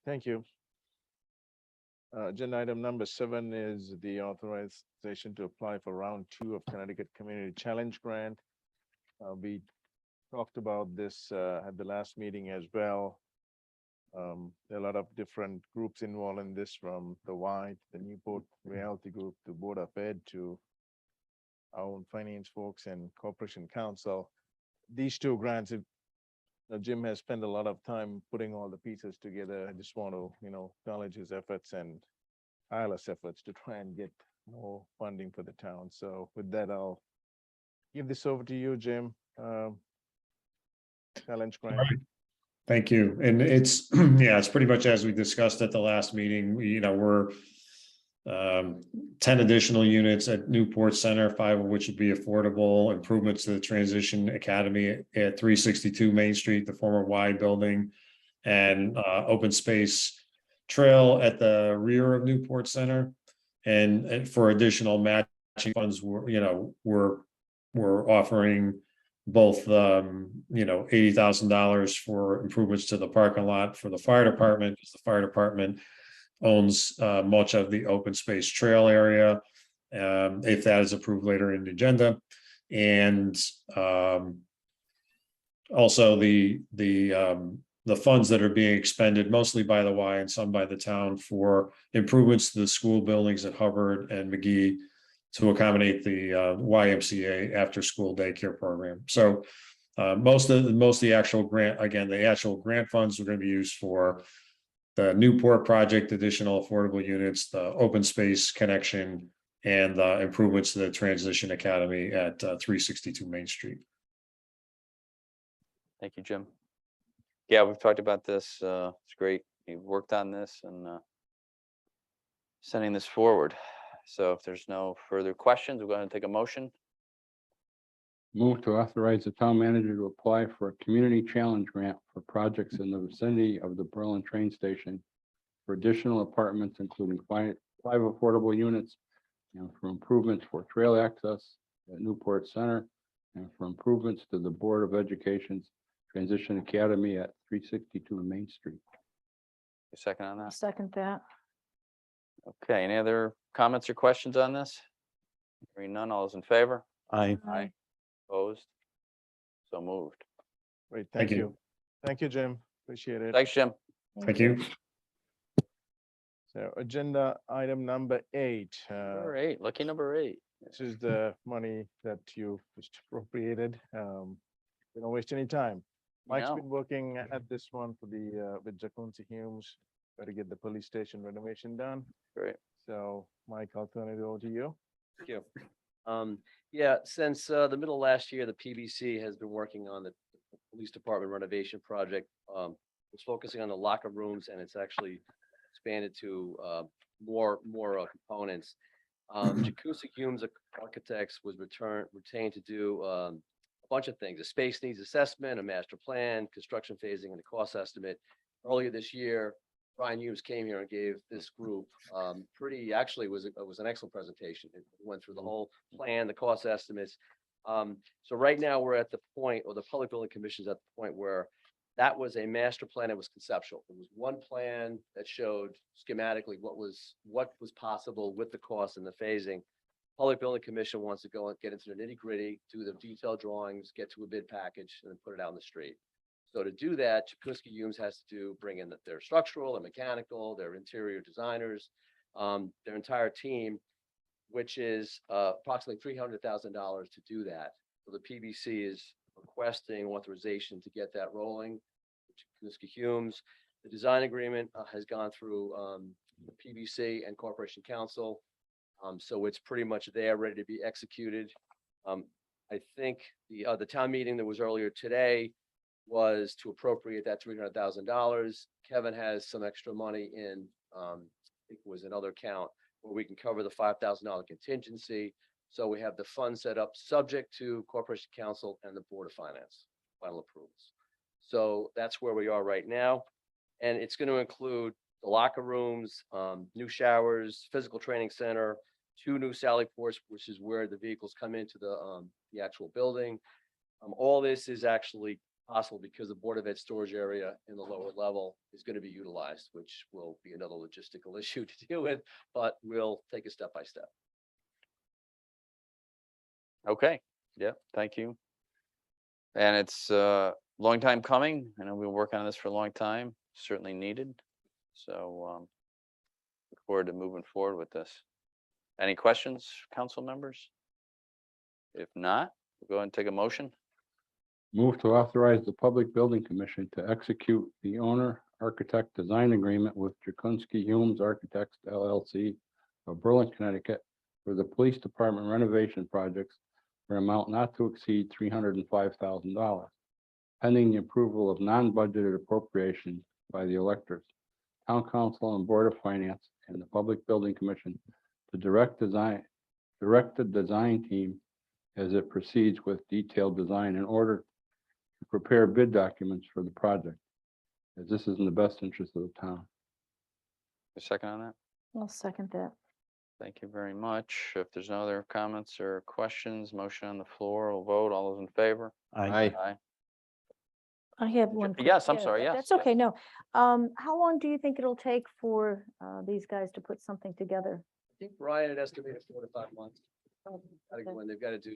Thank you. Agenda item number 7 is the authorization to apply for round 2 of Connecticut Community Challenge Grant. We talked about this at the last meeting as well. There are a lot of different groups involved in this, from the White, the Newport Realty Group, to Board of Ed, to our own finance folks and Corporation Council. These 2 grants, Jim has spent a lot of time putting all the pieces together. I just want to, acknowledge his efforts and tireless efforts to try and get more funding for the town. So with that, I'll give this over to you, Jim. Challenge grant. Thank you. And it's, yeah, it's pretty much as we discussed at the last meeting. We're 10 additional units at Newport Center, 5 of which would be affordable improvements to the Transition Academy at 362 Main Street, the former Y building, and open space trail at the rear of Newport Center. And for additional matching funds, we're offering both, $80,000 for improvements to the parking lot for the fire department, because the fire department owns much of the open space trail area, if that is approved later in the agenda. And also the funds that are being expended mostly by the Y and some by the town for improvements to the school buildings at Hubbard and McGee to accommodate the YMCA after-school daycare program. So most of the actual grant, again, the actual grant funds are going to be used for the Newport project, additional affordable units, the open space connection, and the improvements to the Transition Academy at 362 Main Street. Thank you, Jim. Yeah, we've talked about this. It's great. You've worked on this and sending this forward. So if there's no further questions, we're going to take a motion. Move to authorize the town manager to apply for a community challenge grant for projects in the vicinity of the Berlin train station for additional apartments, including five affordable units, and for improvements for trail access at Newport Center, and for improvements to the Board of Education's Transition Academy at 362 Main Street. A second on that. Second that. Okay, any other comments or questions on this? Hearing none, all those in favor? Aye. Aye. Opposed? So moved. Great, Thank thank you. you. Thank you, Jim. Appreciate it. Thanks, Jim. Thank you. So agenda item number 8. Number 8, lucky number 8. This is the money that you just appropriated. We don't waste any time. Mike's No. been working at this one for the with Jacunzi Humes, try to get the police station renovation done. Great. So Mike, I'll turn it over to you. Thank you. Yeah, since the middle of last year, the PBC has been working on the police department renovation project. It's focusing on the locker rooms, and it's actually expanded to more components. Jacuzzi Humes Architects was retained to do a bunch of things: a space needs assessment, a master plan, construction phasing, and a cost estimate. Earlier this year, Brian Hughes came here and gave this group actually it was an excellent presentation. It went through the whole plan, the cost estimates. So right now we're at the point, or the Public Building Commission is at the point where that was a master plan. It was conceptual. It was one plan that showed schematically what was possible with the cost and the phasing. Public Building Commission wants to go and get into the nitty gritty, do the detailed drawings, get to a bid package, and then put it out in the street. So to do that, Jacuzzi Humes has to bring in their structural, their mechanical, their interior designers, their entire team, which is approximately $300,000 to do that. So the PBC is requesting authorization to get that rolling. Jacuzzi Humes, the design agreement has gone through the PBC and Corporation Council. So it's pretty much there, ready to be executed. I think the town meeting that was earlier today was to appropriate that $300,000. Kevin has some extra money in, I think it was another account where we can cover the $5,000 contingency. So we have the fund set up subject to Corporation Council and the Board of Finance final approvals. So that's where we are right now. And it's going to include the locker rooms, new showers, physical training center, 2 new Sally ports, which is where the vehicles come into the actual building. All this is actually possible because the Board of Ed storage area in the lower level is going to be utilized, which will be another logistical issue to deal with, but we'll take it step by step. Okay, yeah, thank you. And it's a long time coming. I know we've been working on this for a long time, certainly needed. So look forward to moving forward with this. Any questions, council members? If not, we'll go ahead and take a motion. Move to authorize the Public Building Commission to execute the owner architect design agreement with Jacunzi Humes Architects LLC of Berlin, Connecticut for the police department renovation projects for an amount not to exceed $305,000, pending the approval of non-budgeted appropriations by the electors, Town Council and Board of Finance, and the Public Building Commission to direct the design team as it proceeds with detailed design in order to prepare bid documents for the project, as this is in the best interest of the town. A second on that? I'll second that. Thank you very much. If there's no other comments or questions, motion on the floor, we'll vote. All those in favor? Aye. Aye. I have one. quick- Yes, I'm sorry, yes, That's yes. okay, no. How long do you think it'll take for these guys to put something together? I think Brian had estimated 4 to 5 months. When they've got to do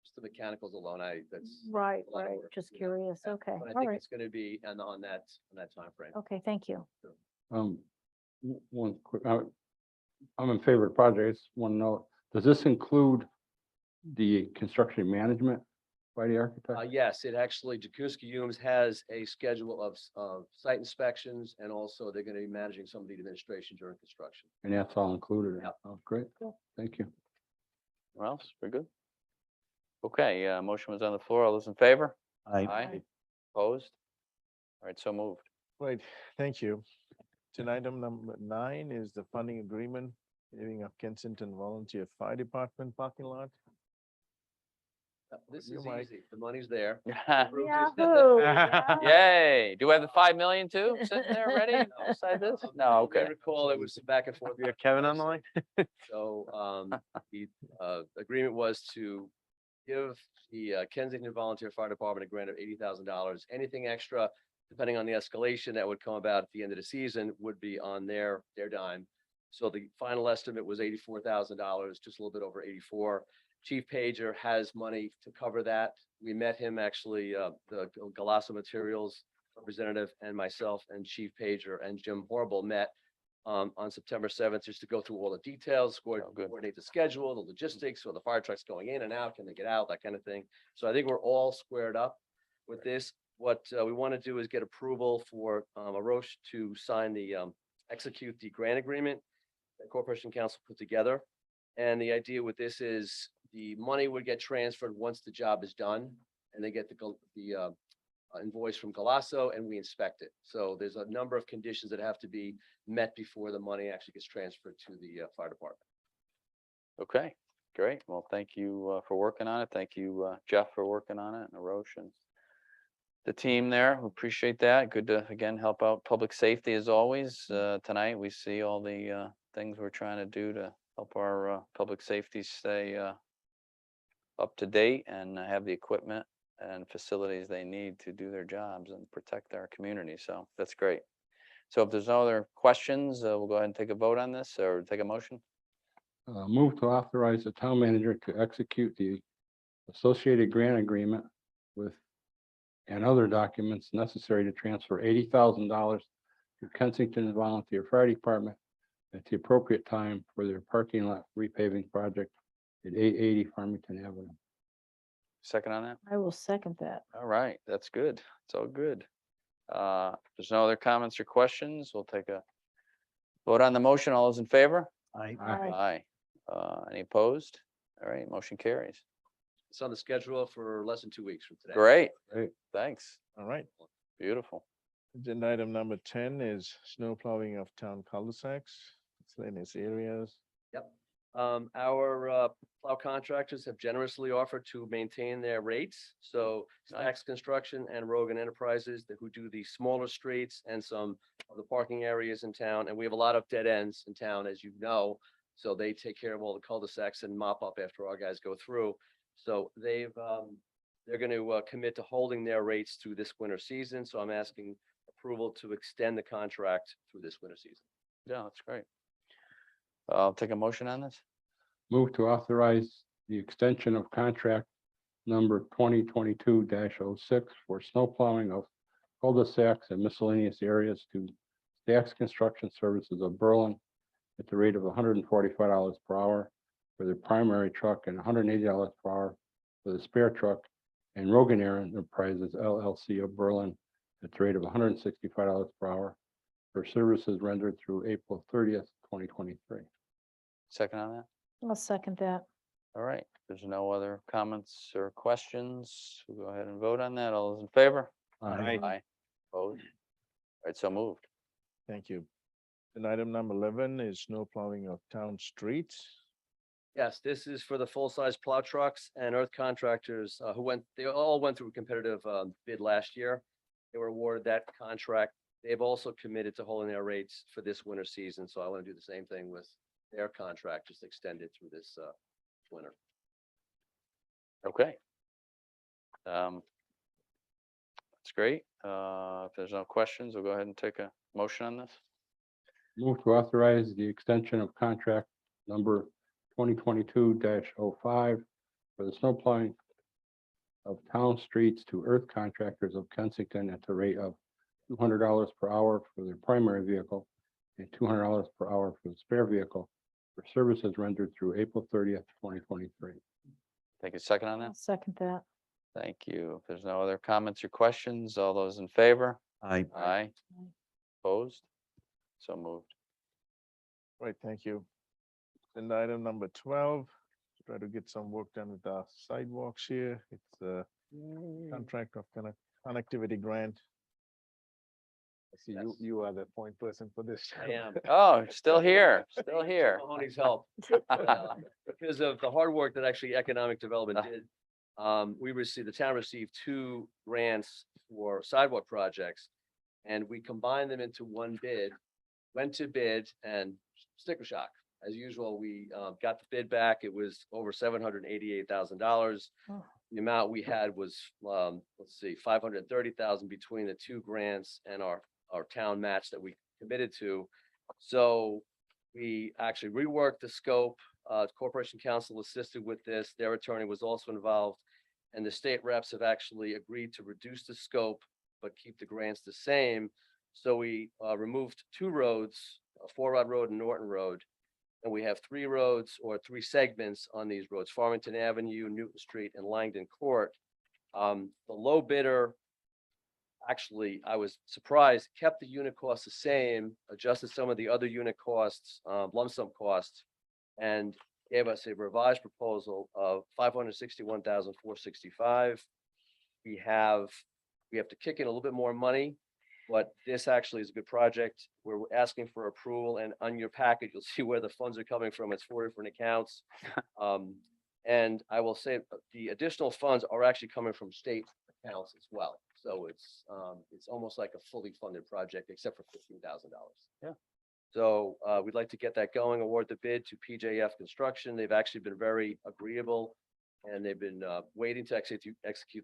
just the mechanicals alone, that's. Right, a lot of right, work, just you know, curious, okay, But I all think right, it's gonna be on that timeframe. okay, thank you. One quick, I'm in favor of the project. I just want to know, does this include the construction management by the architect? Yes, it actually, Jakuski Humes has a schedule of site inspections, and also they're gonna be managing some of the administration during construction. And that's all included? in it? Yep. Oh, great. Thank you. Anyone else? We're good? Okay, motion was on the floor. All those in favor? I, Opposed? All right, so moved. Right, thank you. Agenda item number 9 is the funding agreement, giving of Kensington Volunteer Fire Department parking lot. This You, is Mike. easy. The money's there. Yahoo! Yay. Do we have the 5 million too sitting there ready beside this? No, You may okay. recall it was some back and forth. We have Kevin on the line? So, the, agreement was to give the Kensington Volunteer Fire Department a grant of $80,000. Anything extra, depending on the escalation that would come about at the end of the season, would be on their dime. So the final estimate was $84,000, just a little bit over 84. Chief Pager has money to cover that. We met him actually, the Galasso Materials representative and myself and Chief Pager and Jim Horrible met on September 7th, just to go through all the details, good. coordinate the schedule, the logistics, so the fire trucks going in and out, can they get out, that kind of thing. So I think we're all squared up with this. What we want to do is get approval for Arosh to sign the execute the grant agreement that Corporation Council put together. And the idea with this is the money would get transferred once the job is done, and they get the invoice from Galasso, and we inspect it. So there's a number of conditions that have to be met before the money actually gets transferred to the fire department. Okay, great. Well, thank you for working on it. Thank you, Jeff, for working on it, and Arosh and the team there. We appreciate that. Good to, again, help out public safety as always. Tonight, we see all the things we're trying to do to help our public safety stay up to date and have the equipment and facilities they need to do their jobs and protect our community. So that's great. So if there's no other questions, we'll go ahead and take a vote on this or take a motion. Move to authorize the town manager to execute the associated grant agreement with and other documents necessary to transfer $80,000 to Kensington Volunteer Fire Department at the appropriate time for their parking lot repaving project at 880 Farmington Avenue. Second on that? I will second that. All right, that's good. It's all good. If there's no other comments or questions, we'll take a vote on the motion. All those in favor? I, Aye. Any opposed? All right, motion carries. It's on the schedule for less than 2 weeks from today. Great. Great. Thanks. All right. Beautiful. Agenda item number 10 is snow plowing of town cul-de-sacs, miscellaneous areas. Yep. Our plow contractors have generously offered to maintain their rates. So Nice. Stacks Construction and Rogan Enterprises, who do the smaller streets and some of the parking areas in town. And we have a lot of dead ends in town, as you know. So they take care of all the cul-de-sacs and mop up after our guys go through. So they're going to commit to holding their rates through this winter season. So I'm asking approval to extend the contract through this winter season. Yeah, that's great. I'll take a motion on this. Move to authorize the extension of contract number 2022-06 for snow plowing of cul-de-sacs and miscellaneous areas to Stacks Construction Services of Berlin at the rate of $145 per hour for the primary truck and $180 per hour for the spare truck, and Rogan Enterprises LLC of Berlin at the rate of $165 per hour for services rendered through April 30th, 2023. Second on that. I'll second that. All right. There's no other comments or questions. We'll go ahead and vote on that. All those in favor? Aye. Aye. Opposed? All right, so moved. Thank you. And item number 11 is snow plowing of town streets. Yes, this is for the full-size plow trucks and earth contractors they all went through a competitive bid last year. They were awarded that contract. They've also committed to holding their rates for this winter season. So I want to do the same thing with their contract, just extend it through this winter. Okay. That's great. If there's no questions, we'll go ahead and take a motion on this. Move to authorize the extension of contract number 2022-05 for the snow plowing of town streets to earth contractors of Kensington at the rate of $200 per hour for their primary vehicle and $200 per hour for the spare vehicle for services rendered through April 30th, 2023. Take a second on I'll that. second that. Thank you. If there's no other comments or questions, all those in favor? I, Aye. Opposed? So moved. Right, thank you. Agenda item number 12, try to get some work done with the sidewalks here. It's a contract of connectivity grant. I see Yes. you are the point person for this. I am. Oh, still here, still here. Mahoney's help. Because of the hard work that actually economic development did. The town received 2 grants for sidewalk projects. And we combined them into one bid, went to bid and sticker shock. As usual, we got the bid back. It was over $788,000. Oh. The amount we had was, let's see, 530,000 between the 2 grants and our town match that we committed to. So we actually reworked the scope. Corporation Counsel assisted with this. Their attorney was also involved. And the state reps have actually agreed to reduce the scope, but keep the grants the same. So we removed 2 roads, Four Rod Road and Norton Road. And we have 3 roads or 3 segments on these roads, Farmington Avenue, Newton Street, and Langdon Court. The low bidder, actually, I was surprised, kept the unit costs the same, adjusted some of the other unit costs, lump sum costs, and gave us a revised proposal of $561,465. We have to kick in a little bit more money, but this actually is a good project. We're asking for approval, and on your packet, you'll see where the funds are coming from. It's 4 different accounts. And I will say the additional funds are actually coming from state accounts as well. So it's almost like a fully funded project, except for $15,000. Yeah. So we'd like to get that going, award the bid to PJF Construction. They've actually been very agreeable, and they've been waiting to execute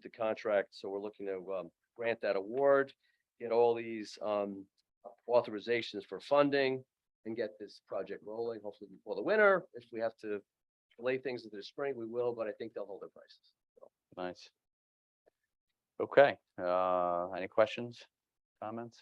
the contract. So we're looking to grant that award, get all these authorizations for funding, and get this project rolling, hopefully before the winter. If we have to delay things into the spring, we will, but I think they'll hold their prices. So, Nice. Okay, any questions, comments?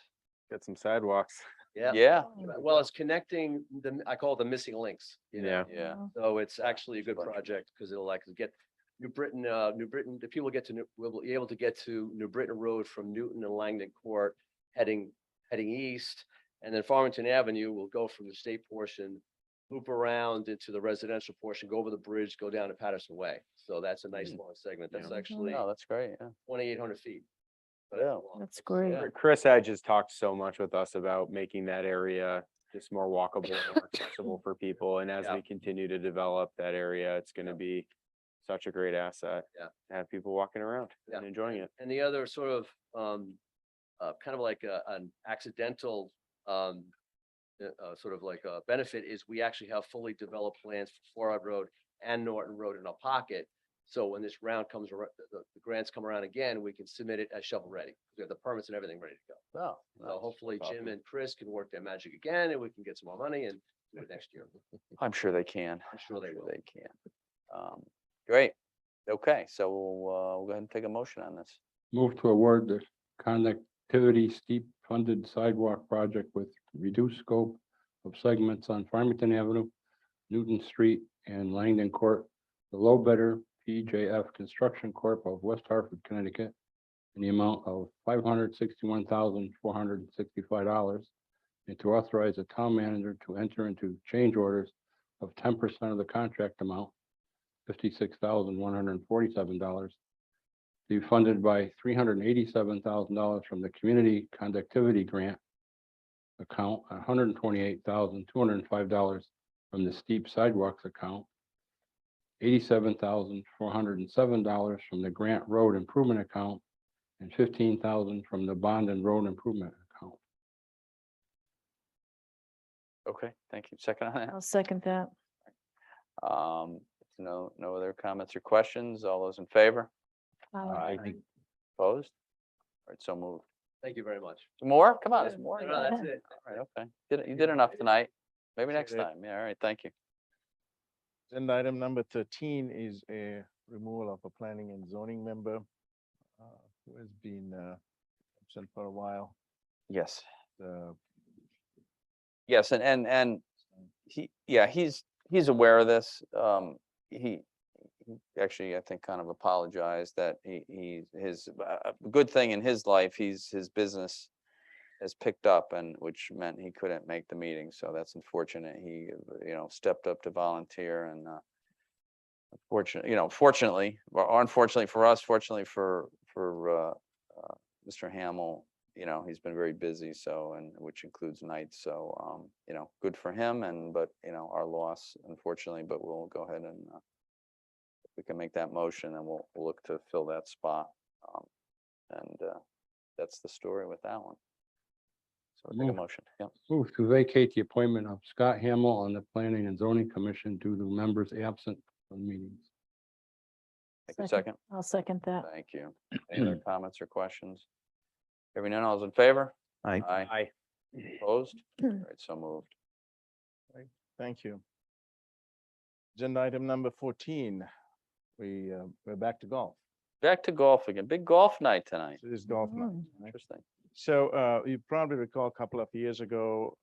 Get some sidewalks. yeah. Yeah, Well, it's connecting I call it the missing links. Yeah. yeah, So it's actually a good project because it'll like get New Britain, the people get to, will be able to get to New Britain Road from Newton and Langdon Court heading east. And then Farmington Avenue will go from the state portion, loop around into the residential portion, go over the bridge, go down to Patterson Way. So that's a nice long segment. That's Yeah. actually oh, that's great, yeah. 2,800 feet. But Yeah. it's long. That's great. Yeah. Chris had just talked so much with us about making that area just more walkable, more accessible for people. And as Yeah. we continue to develop that area, it's gonna be such a great asset. Yeah. To have people walking around Yeah. and enjoying it. And the other sort of, kind of like an accidental, sort of like a benefit is we actually have fully developed plans for Four Rod Road and Norton Road in our pocket. So when this round comes around, the grants come around again, we can submit it as shovel ready. We have the permits and everything ready to go. Oh, So nice. hopefully That's Jim awesome. and Chris can work their magic again, and we can get some more money and do it next year. I'm sure they can. I'm sure they will. They can. Great. Okay, so we'll go ahead and take a motion on this. Move to award the connectivity steep funded sidewalk project with reduced scope of segments on Farmington Avenue, Newton Street, and Langdon Court. The low bidder, PJF Construction Corp. of West Hartford, Connecticut, in the amount of $561,465, and to authorize the town manager to enter into change orders of 10% of the contract amount, $56,147, to be funded by $387,000 from the Community Conductivity Grant account, $128,205 from the Steep Sidewalks account, $87,407 from the Grant Road Improvement account, and $15,000 from the Bond and Road Improvement account. Okay, thank you. Second on that? I'll second that. No other comments or questions? All those in favor? Aye. Opposed? All right, so moved. Thank you very much. Some more? Come on, there's more. No, that's it. All right, okay. You did enough tonight. Maybe next Appreciate it. time. Yeah, all right, thank you. Agenda item number 13 is a removal of a planning and zoning member who has been absent for a while. Yes. Uh, Yes, and he, yeah, he's aware of this. He actually, I think, kind of apologized that his good thing in his life, his business has picked up, and which meant he couldn't make the meeting. So that's unfortunate. He, stepped up to volunteer, and fortunately, or unfortunately for us, fortunately for Mr. Hamel, he's been very busy, so, and which includes nights, so, good for him, but, our loss, unfortunately, but we'll go ahead and if we can make that motion, and we'll look to fill that spot. um, And that's the story with that one. So I'll take a Move. motion, yeah. Move to vacate the appointment of Scott Hamel on the Planning and Zoning Commission due to members absent from meetings. Take a second. I'll second that. Thank you. Any other comments or questions? Hearing none, all's in favor? Aye. Aye. Opposed? All right, so moved. Thank you. Agenda item number 14. We're back to golf. Back to golf again. Big golf night tonight. So this is golf night. right? Interesting. So you probably recall a couple of years ago,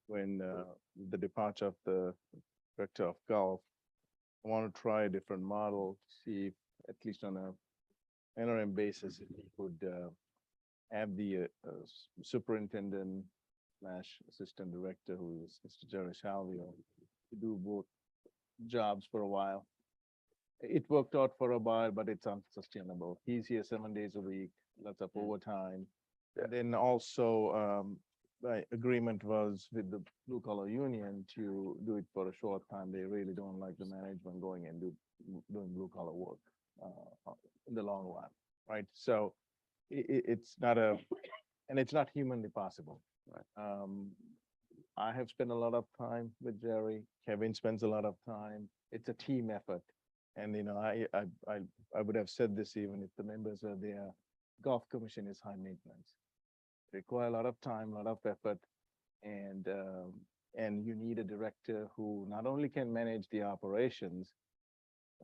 when the departure of the director of golf, I want to try a different model, to see if, at least on a interim basis, if we could have the superintendent / assistant director, who is Mr. Jerry Salvio, to do both jobs for a while. It worked out for a while, but it's unsustainable. He's here 7 days a week, lots of overtime. And then also, my agreement was with the blue collar union to do it for a short time. They really don't like the management going and doing blue collar work in the long run, right? So it's not and it's not humanly possible. Right. I have spent a lot of time with Jerry. Kevin spends a lot of time. It's a team effort. And, I would have said this even if the members are there. Golf commission is high maintenance. Require a lot of time, a lot of effort, and you need a director who not only can manage the operations,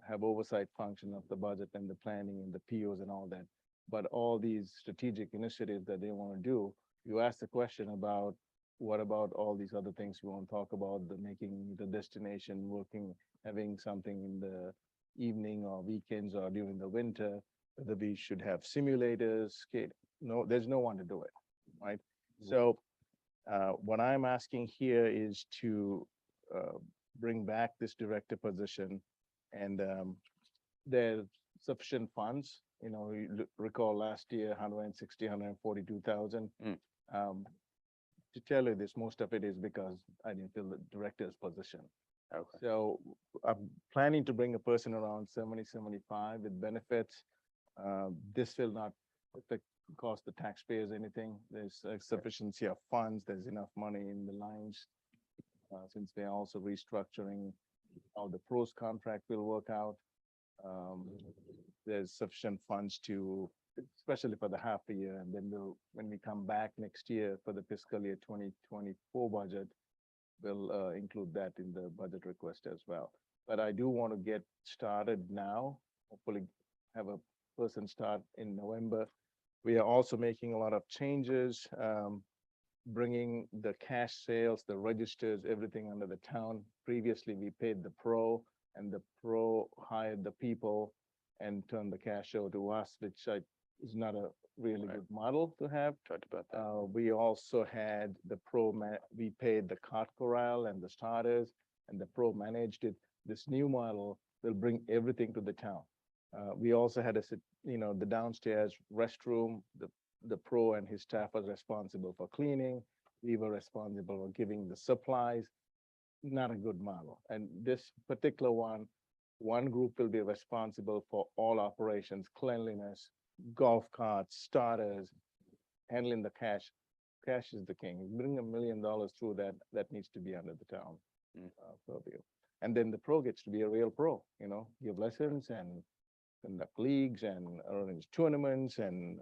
have oversight function of the budget and the planning and the POs and all that, but all these strategic initiatives that they want to do. You ask the question about what about all these other things we want to talk about, the making the destination working, having something in the evening or weekends or during the winter, whether we should have simulators, skate. No, there's no one to do it, right? So what I'm asking here is to bring back this director position, and there's sufficient funds. You recall last year, 160, 142,000. To tell you this, most of it is because I didn't fill the director's position. Okay. So I'm planning to bring a person around 70, 75 with benefits. This will not cost the taxpayers anything. There's a sufficiency of funds. There's enough money in the lines. Since they're also restructuring how the pros contract will work out. There's sufficient funds to, especially for the half a year, and then when we come back next year for the fiscal year 2024 budget, we'll include that in the budget request as well. But I do want to get started now, hopefully have a person start in November. We are also making a lot of changes, bringing the cash sales, the registers, everything under the town. Previously, we paid the pro, and the pro hired the people and turned the cash over to us, which is not a really Right. good model to have. Talked about that. We also had the we paid the cart corral and the starters, and the pro managed it. This new model will bring everything to the town. We also had the downstairs restroom, the pro and his staff was responsible for cleaning. We were responsible for giving the supplies. Not a good model. And this particular one group will be responsible for all operations, cleanliness, golf carts, starters, handling the cash. Cash is the king. You bring $1 million through that needs to be under the town purview. And then the pro gets to be a real pro, give lessons and conduct leagues and arrange tournaments and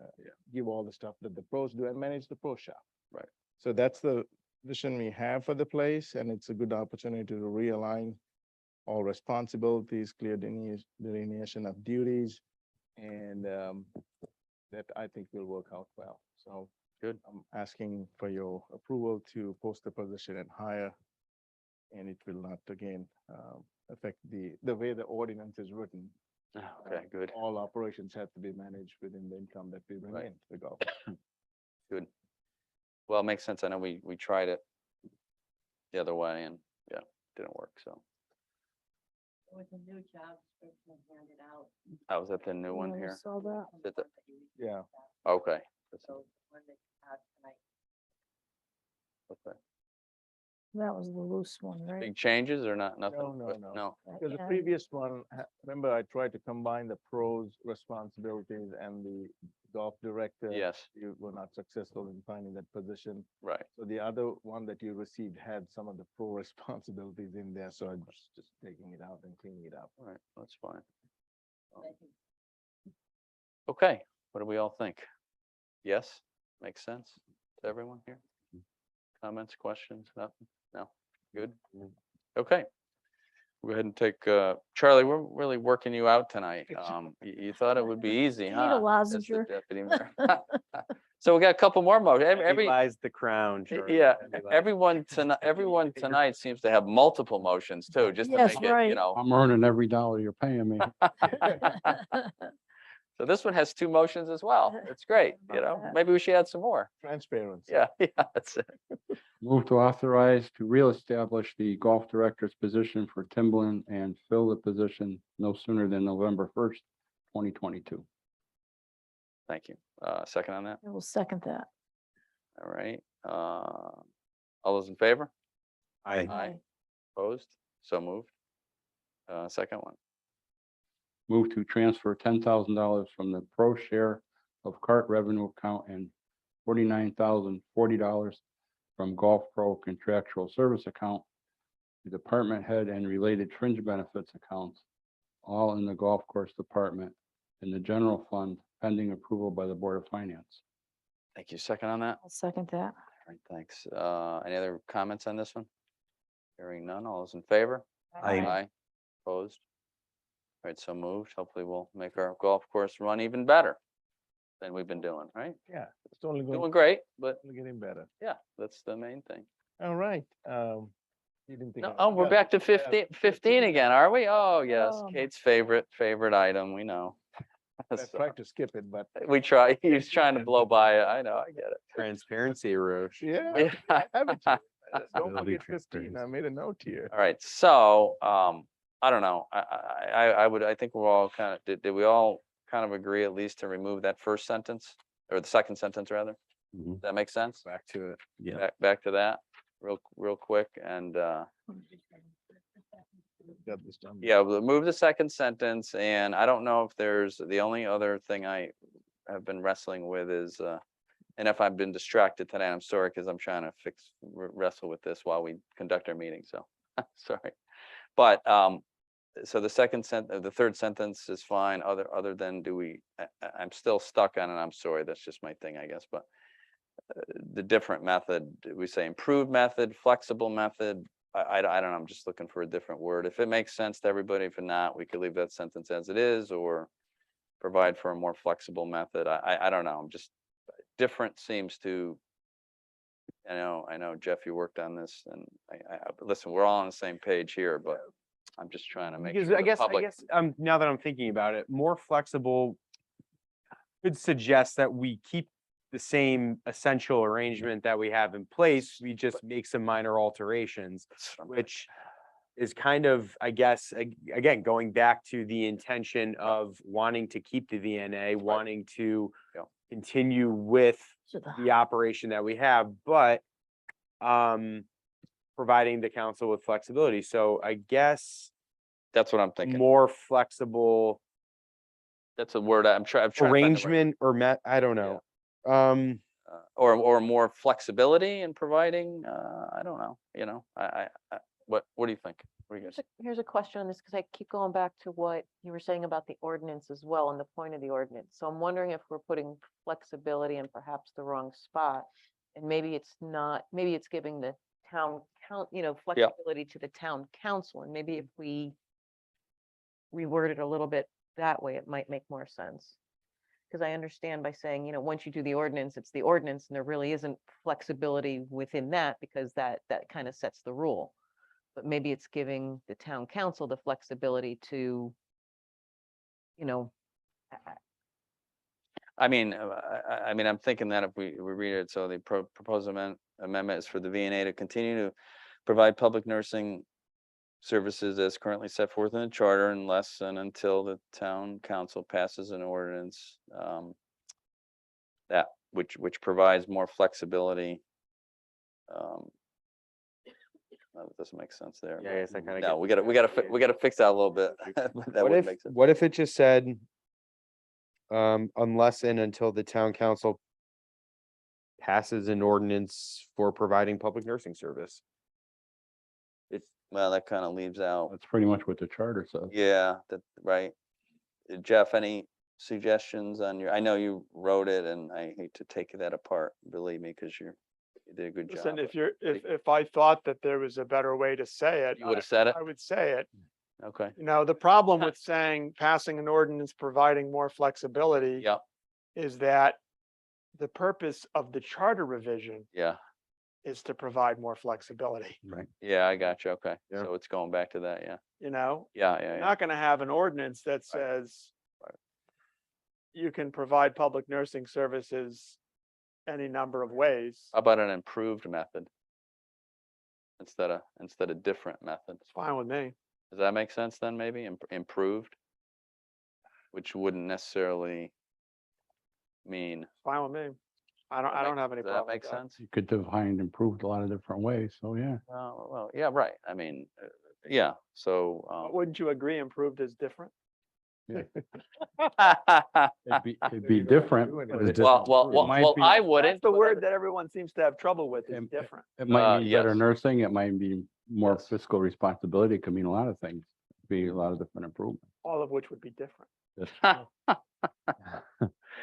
give all the stuff that the pros do and manage the pro shop. Right. So that's the vision we have for the place, and it's a good opportunity to realign all responsibilities, clear delineation of duties, and that I think will work out well. So Good. I'm asking for your approval to post the position and hire, and it will not again affect the way the ordinance is written. Okay, good, All operations have to be managed within the income that we bring Right. in to go. good. Well, it makes sense. I know we tried it the other way and, yeah, didn't work, so. With the new job description handed out. I was at the new one Yeah, I here. Saw that. Did the- Yeah. Okay. So one that you have tonight. Okay. That was the loose one, right? Big changes or not, nothing? No, no, but no. No, Because the Yeah. previous one, remember I tried to combine the pros responsibilities and the golf director. yes, You were not successful in finding that position. right. So the other one that you received had some of the pro responsibilities in there, so I was just taking it out and cleaning it up. All right, that's fine. Okay, what do we all think? Yes, makes sense to everyone here? Comments, questions, nothing? No, good? Okay. Go ahead and take, Charlie, we're really working you out tonight. You thought it would be easy, You huh? need a as the lassenger. deputy mayor? So we got a couple more motions. Heavy Every, lies the crown. Charlie, yeah, heavy lies. everyone tonight seems to have multiple motions too, just to Yes, make it, you right. know. I'm earning every dollar you're paying me. So this one has two motions as well. It's great, you About know, that. maybe we should add some more. Transparency. Yeah, yeah, that's it. Move to authorize to reestablish the golf director's position for Timberland and fill the position no sooner than November 1st, 2022. Thank you. Second on that? I will second that. All right. All those in favor? I, Aye. Opposed? So moved. Second one. Move to transfer $10,000 from the pro share of cart revenue account and $49,040 from Golf Pro contractual service account to department head and related fringe benefits accounts, all in the golf course department in the general fund pending approval by the Board of Finance. Thank you. Second on that? I'll second that. All right, thanks. Any other comments on this one? Hearing none. All those in favor? Aye. Opposed? All right, so moved. Hopefully we'll make our golf course run even better than we've been doing, right? Yeah, it's only Doing going, great, but getting better. yeah, that's the main thing. All right. You didn't think. No, I oh, we're forgot. back to 15 again, are we? Oh, yes, Oh, my Kate's favorite item, we know. I So, tried to skip it, but. we try, he was trying to blow by it. I know, I get it. transparency, Roche. Yeah. Yeah. I have it here. Don't That'll be forget 15. I transparency. made a note here. All right, so, I don't know, I think we're all kind of, did we all kind of agree at least to remove that first sentence? Or the second sentence, rather? Mhm. Does that make sense? Back to it. Yeah. Back to that, real quick, and, Got this done. yeah, we'll move the second sentence, and I don't know if there's, the only other thing I have been wrestling with is, and if I've been distracted today, I'm sorry, because I'm trying to wrestle with this while we conduct our meeting, so, sorry. But, so the third sentence is fine, other than I'm still stuck on it, I'm sorry, that's just my thing, I guess, but the different method, we say improved method, flexible method, I don't know, I'm just looking for a different word. If it makes sense to everybody, if not, we could leave that sentence as it is, or provide for a more flexible method. I don't know, I'm just, different seems to, I know, Jeff, you worked on this, and listen, we're all on the same page here, but I'm just trying to make Because sure I the guess, public. now that I'm thinking about it, more flexible could suggest that we keep the same essential arrangement that we have in place. We just make some minor alterations, which is kind of, I guess, again, going back to the intention of wanting to keep the VNA, wanting to Yeah. continue with So the operation that we have, but providing the council with flexibility. So I guess That's what I'm thinking. more flexible That's a word I'm trying. arrangement or I don't know. Or more flexibility in providing, I don't know, what do you think? What do you guys? Here's a question on this, because I keep going back to what you were saying about the ordinance as well, and the point of the ordinance. So I'm wondering if we're putting flexibility in perhaps the wrong spot. And maybe it's not, maybe it's giving the town flexibility to the town council, and maybe if we reword it a little bit that way, it might make more sense. Because I understand by saying, once you do the ordinance, it's the ordinance, and there really isn't flexibility within that, because that kind of sets the rule. But maybe it's giving the town council the flexibility to, I mean, I'm thinking that if we read it, so the proposed amendment is for the VNA to continue to provide public nursing services as currently set forth in the charter unless and until the town council passes an ordinance that which provides more flexibility. That doesn't make sense there. Yeah, I guess I kinda No, get we gotta fix that a little bit. That What wouldn't if, make sense. what if it just said, unless and until the town council passes an ordinance for providing public nursing service? Well, that kind of leaves out, That's pretty much what the charter says. yeah, that, right. Jeff, any suggestions on I know you wrote it and I hate to take that apart, believe me, because you did a good job. Listen, but if I thought that there was a better way to say it, You would have said it? I would say it. Okay, The problem with saying passing an ordinance providing more flexibility yeah, is that the purpose of the charter revision yeah, is to provide more flexibility, Right. yeah, I got you, okay. Yeah. So it's going back to that, yeah, yeah, You're yeah, not gonna have an ordinance that says Right. you can provide public nursing services any number of ways. How about an improved method? Instead of different method? It's fine with me. Does that make sense then, maybe, improved? Which wouldn't necessarily mean. It's fine with me. I don't have any Does that problem make with that. sense? You could define improved a lot of different ways, so yeah. Well, yeah, right, I mean, yeah, so, But wouldn't you agree improved is different? It'd be different. but it well, it might well, be- I wouldn't. That's the but word that everyone seems to have trouble with, is Im- different. It might mean better yes. nursing, it might be more Yes. fiscal responsibility, it could mean a lot of things, be a lot of different improvements. All of which would be different.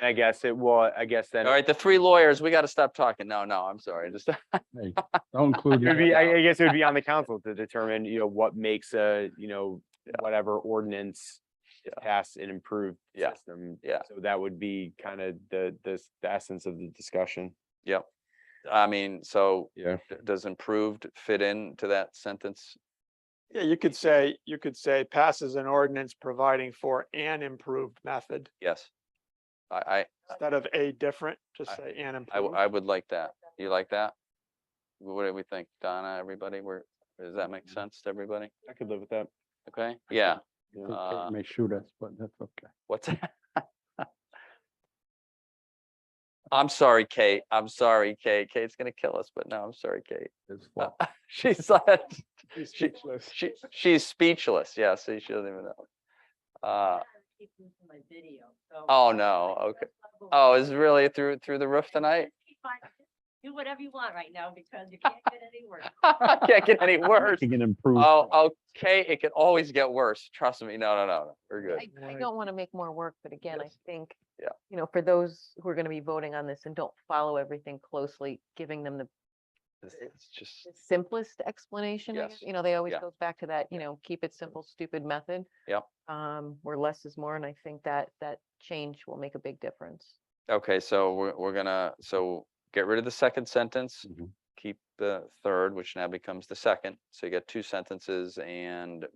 I guess I guess then. All right, the three lawyers, we gotta stop talking. No, I'm sorry, just, Hey, don't include. It would me. be, I guess it would be on the council to determine, what makes a, whatever ordinance pass an improved Yeah. system. Yeah. So that would be kind of the essence of the discussion. yep. I mean, so Yeah. does improved fit into that sentence? Yeah, you could say passes an ordinance providing for an improved method Yes. I instead of a different, just I- say an I improved. would like that. You like that? What do we think, Donna, everybody? Does that make sense to everybody? I could live with that. Okay, yeah. Kate may shoot us, but that's okay. What's that? I'm sorry, Kate. I'm sorry, Kate. Kate's gonna kill us, but no, I'm sorry, Kate. It's fault. She's like, He's she- speechless. she's speechless. Yeah, see, she doesn't even know. Keep this in my video, so- Oh, no, okay. Oh, is it really through the roof tonight? Do whatever you want right now, because you can't get any worse. Can't get any worse. You can improve. Oh, okay, it can always get worse. Trust me. No, we're good. I don't want to make more work, but again, I Yes. think, Yeah. for those who are going to be voting on this and don't follow everything closely, giving them the It's just, the simplest explanation, I Yes. guess. They always Yeah. goes back to that, keep it simple, stupid method. Yep. Where less is more, and I think that change will make a big difference. okay, so we're gonna, get rid of the second sentence. Mhm. Keep the third, which now becomes the second. So you got two sentences and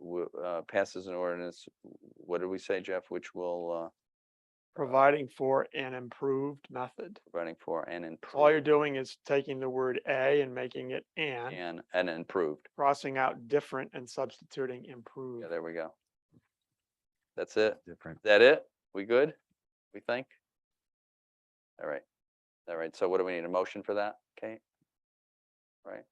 passes an ordinance. What did we say, Jeff? Which will, Providing for an improved method. running for an All you're improved doing is taking the word a and making it an, and improved. crossing out different and substituting Yeah, improved. there we go. That's it. Different. That it? We good? We think? All right. All right. So what do we need? A motion for that, Kate? Right?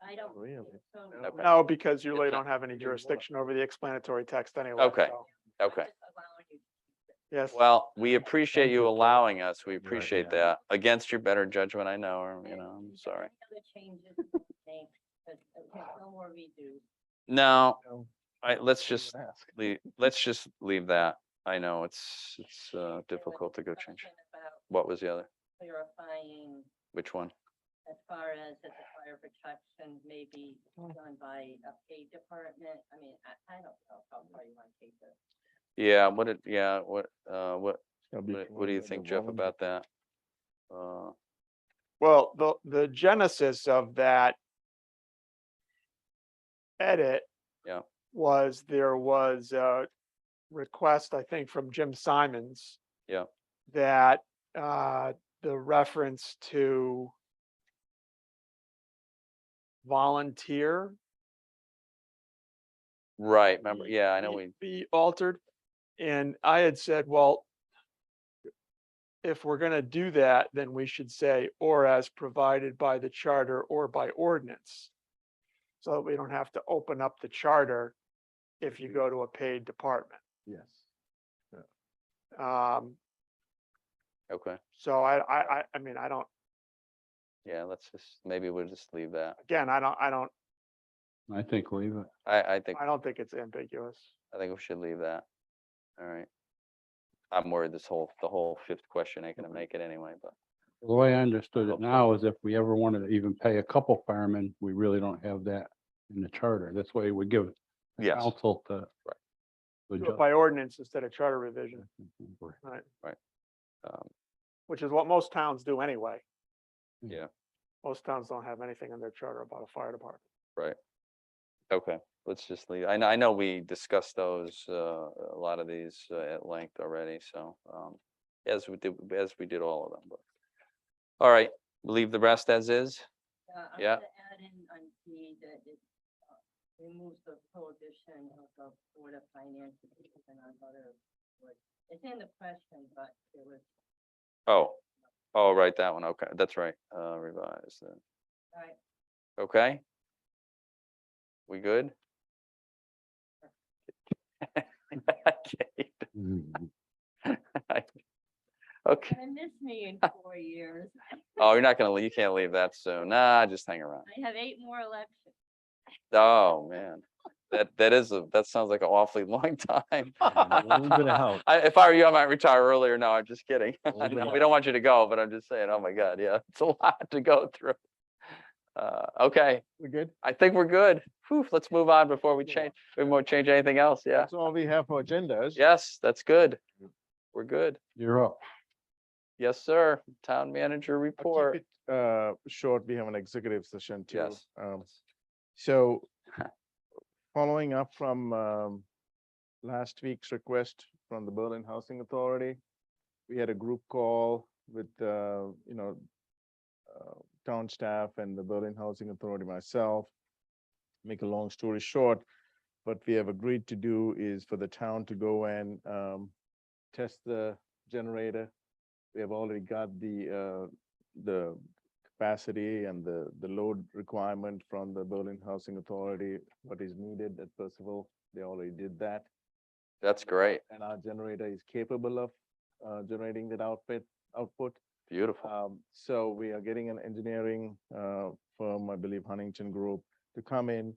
I don't. Oh, yeah. think so. Okay. No, because you really It's not- don't have any jurisdiction over the explanatory text anyway. Okay. so, Okay. Just allowing you to keep it. Yes. Well, we appreciate you allowing us. We Right, appreciate yeah. that. Against your better judgment, I know, or, I'm If sorry. any other changes, thanks, but no more redo. No, No. let's just leave that. I know it's difficult to go change. What was the other? Clarifying Which one? as far as that the fire protection may be done by a paid department, I mean, I don't know how far you want to take this. Yeah, what It'll be what do you provided by think, the Jeff, volunteer. about that? Uh, Well, the genesis of that edit Yeah. was there was a request, I think, from Jim Simons Yeah, that the reference to volunteer right, remember, yeah, I know be altered. And I had said, well, if we're gonna do that, then we should say, or as provided by the charter or by ordinance. So that we don't have to open up the charter if you go to a paid department. Yes. okay, So I mean, I don't, yeah, let's just, maybe we'll just leave that. again, I don't I think leave it. I think it's ambiguous. think we should leave that. All right. I'm worried the whole fifth question ain't gonna make it anyway, but The way I understood it Hopefully. now is if we ever wanted to even pay a couple firemen, we really don't have that in the charter. That's why we give yes, council to. Right. to Do it adjust. by ordinance instead of charter revision, right? um, Which is what most towns do anyway. yeah, Most towns don't have anything in their charter about a fire department. right. Okay, let's just leave. I know we discussed those, a lot of these at length already, so, as we did all of them, but. All right, leave the rest as is. I'm Yeah. gonna add in on D that it removes the prohibition of the Board of Finance and on other boards. It's in the question, but it was, Oh, right, that one, okay, that's right, revised, all right, okay? We good? Okay. Mhm. Okay, gonna miss me in 4 years. oh, you're not gonna leave, you can't leave that soon, nah, just hang around. I have 8 more elections. Oh, man, that sounds like an awfully long time. A little bit of help. If I were you, I might retire earlier, no, I'm just kidding. little I bit know, of we don't want you to go, but I'm just saying, oh my God, yeah, it's a lot to go through. Okay, We good? I think we're good. Whew, let's move on before we won't change anything else, yeah. That's all we have for agendas. Yes, that's good. We're good. You're up. Yes, sir. Town manager I'll report. keep it short. We have an executive session too. Yes. So following up from last week's request from the Berlin Housing Authority, we had a group call with town staff and the Berlin Housing Authority, myself. Make a long story short, what we have agreed to do is for the town to go and test the generator. We have already got the capacity and the load requirement from the Berlin Housing Authority, what is needed at Percival. They already did that. That's great. And our generator is capable of generating that output. Beautiful. So we are getting an engineering firm, I believe Huntington Group, to come in,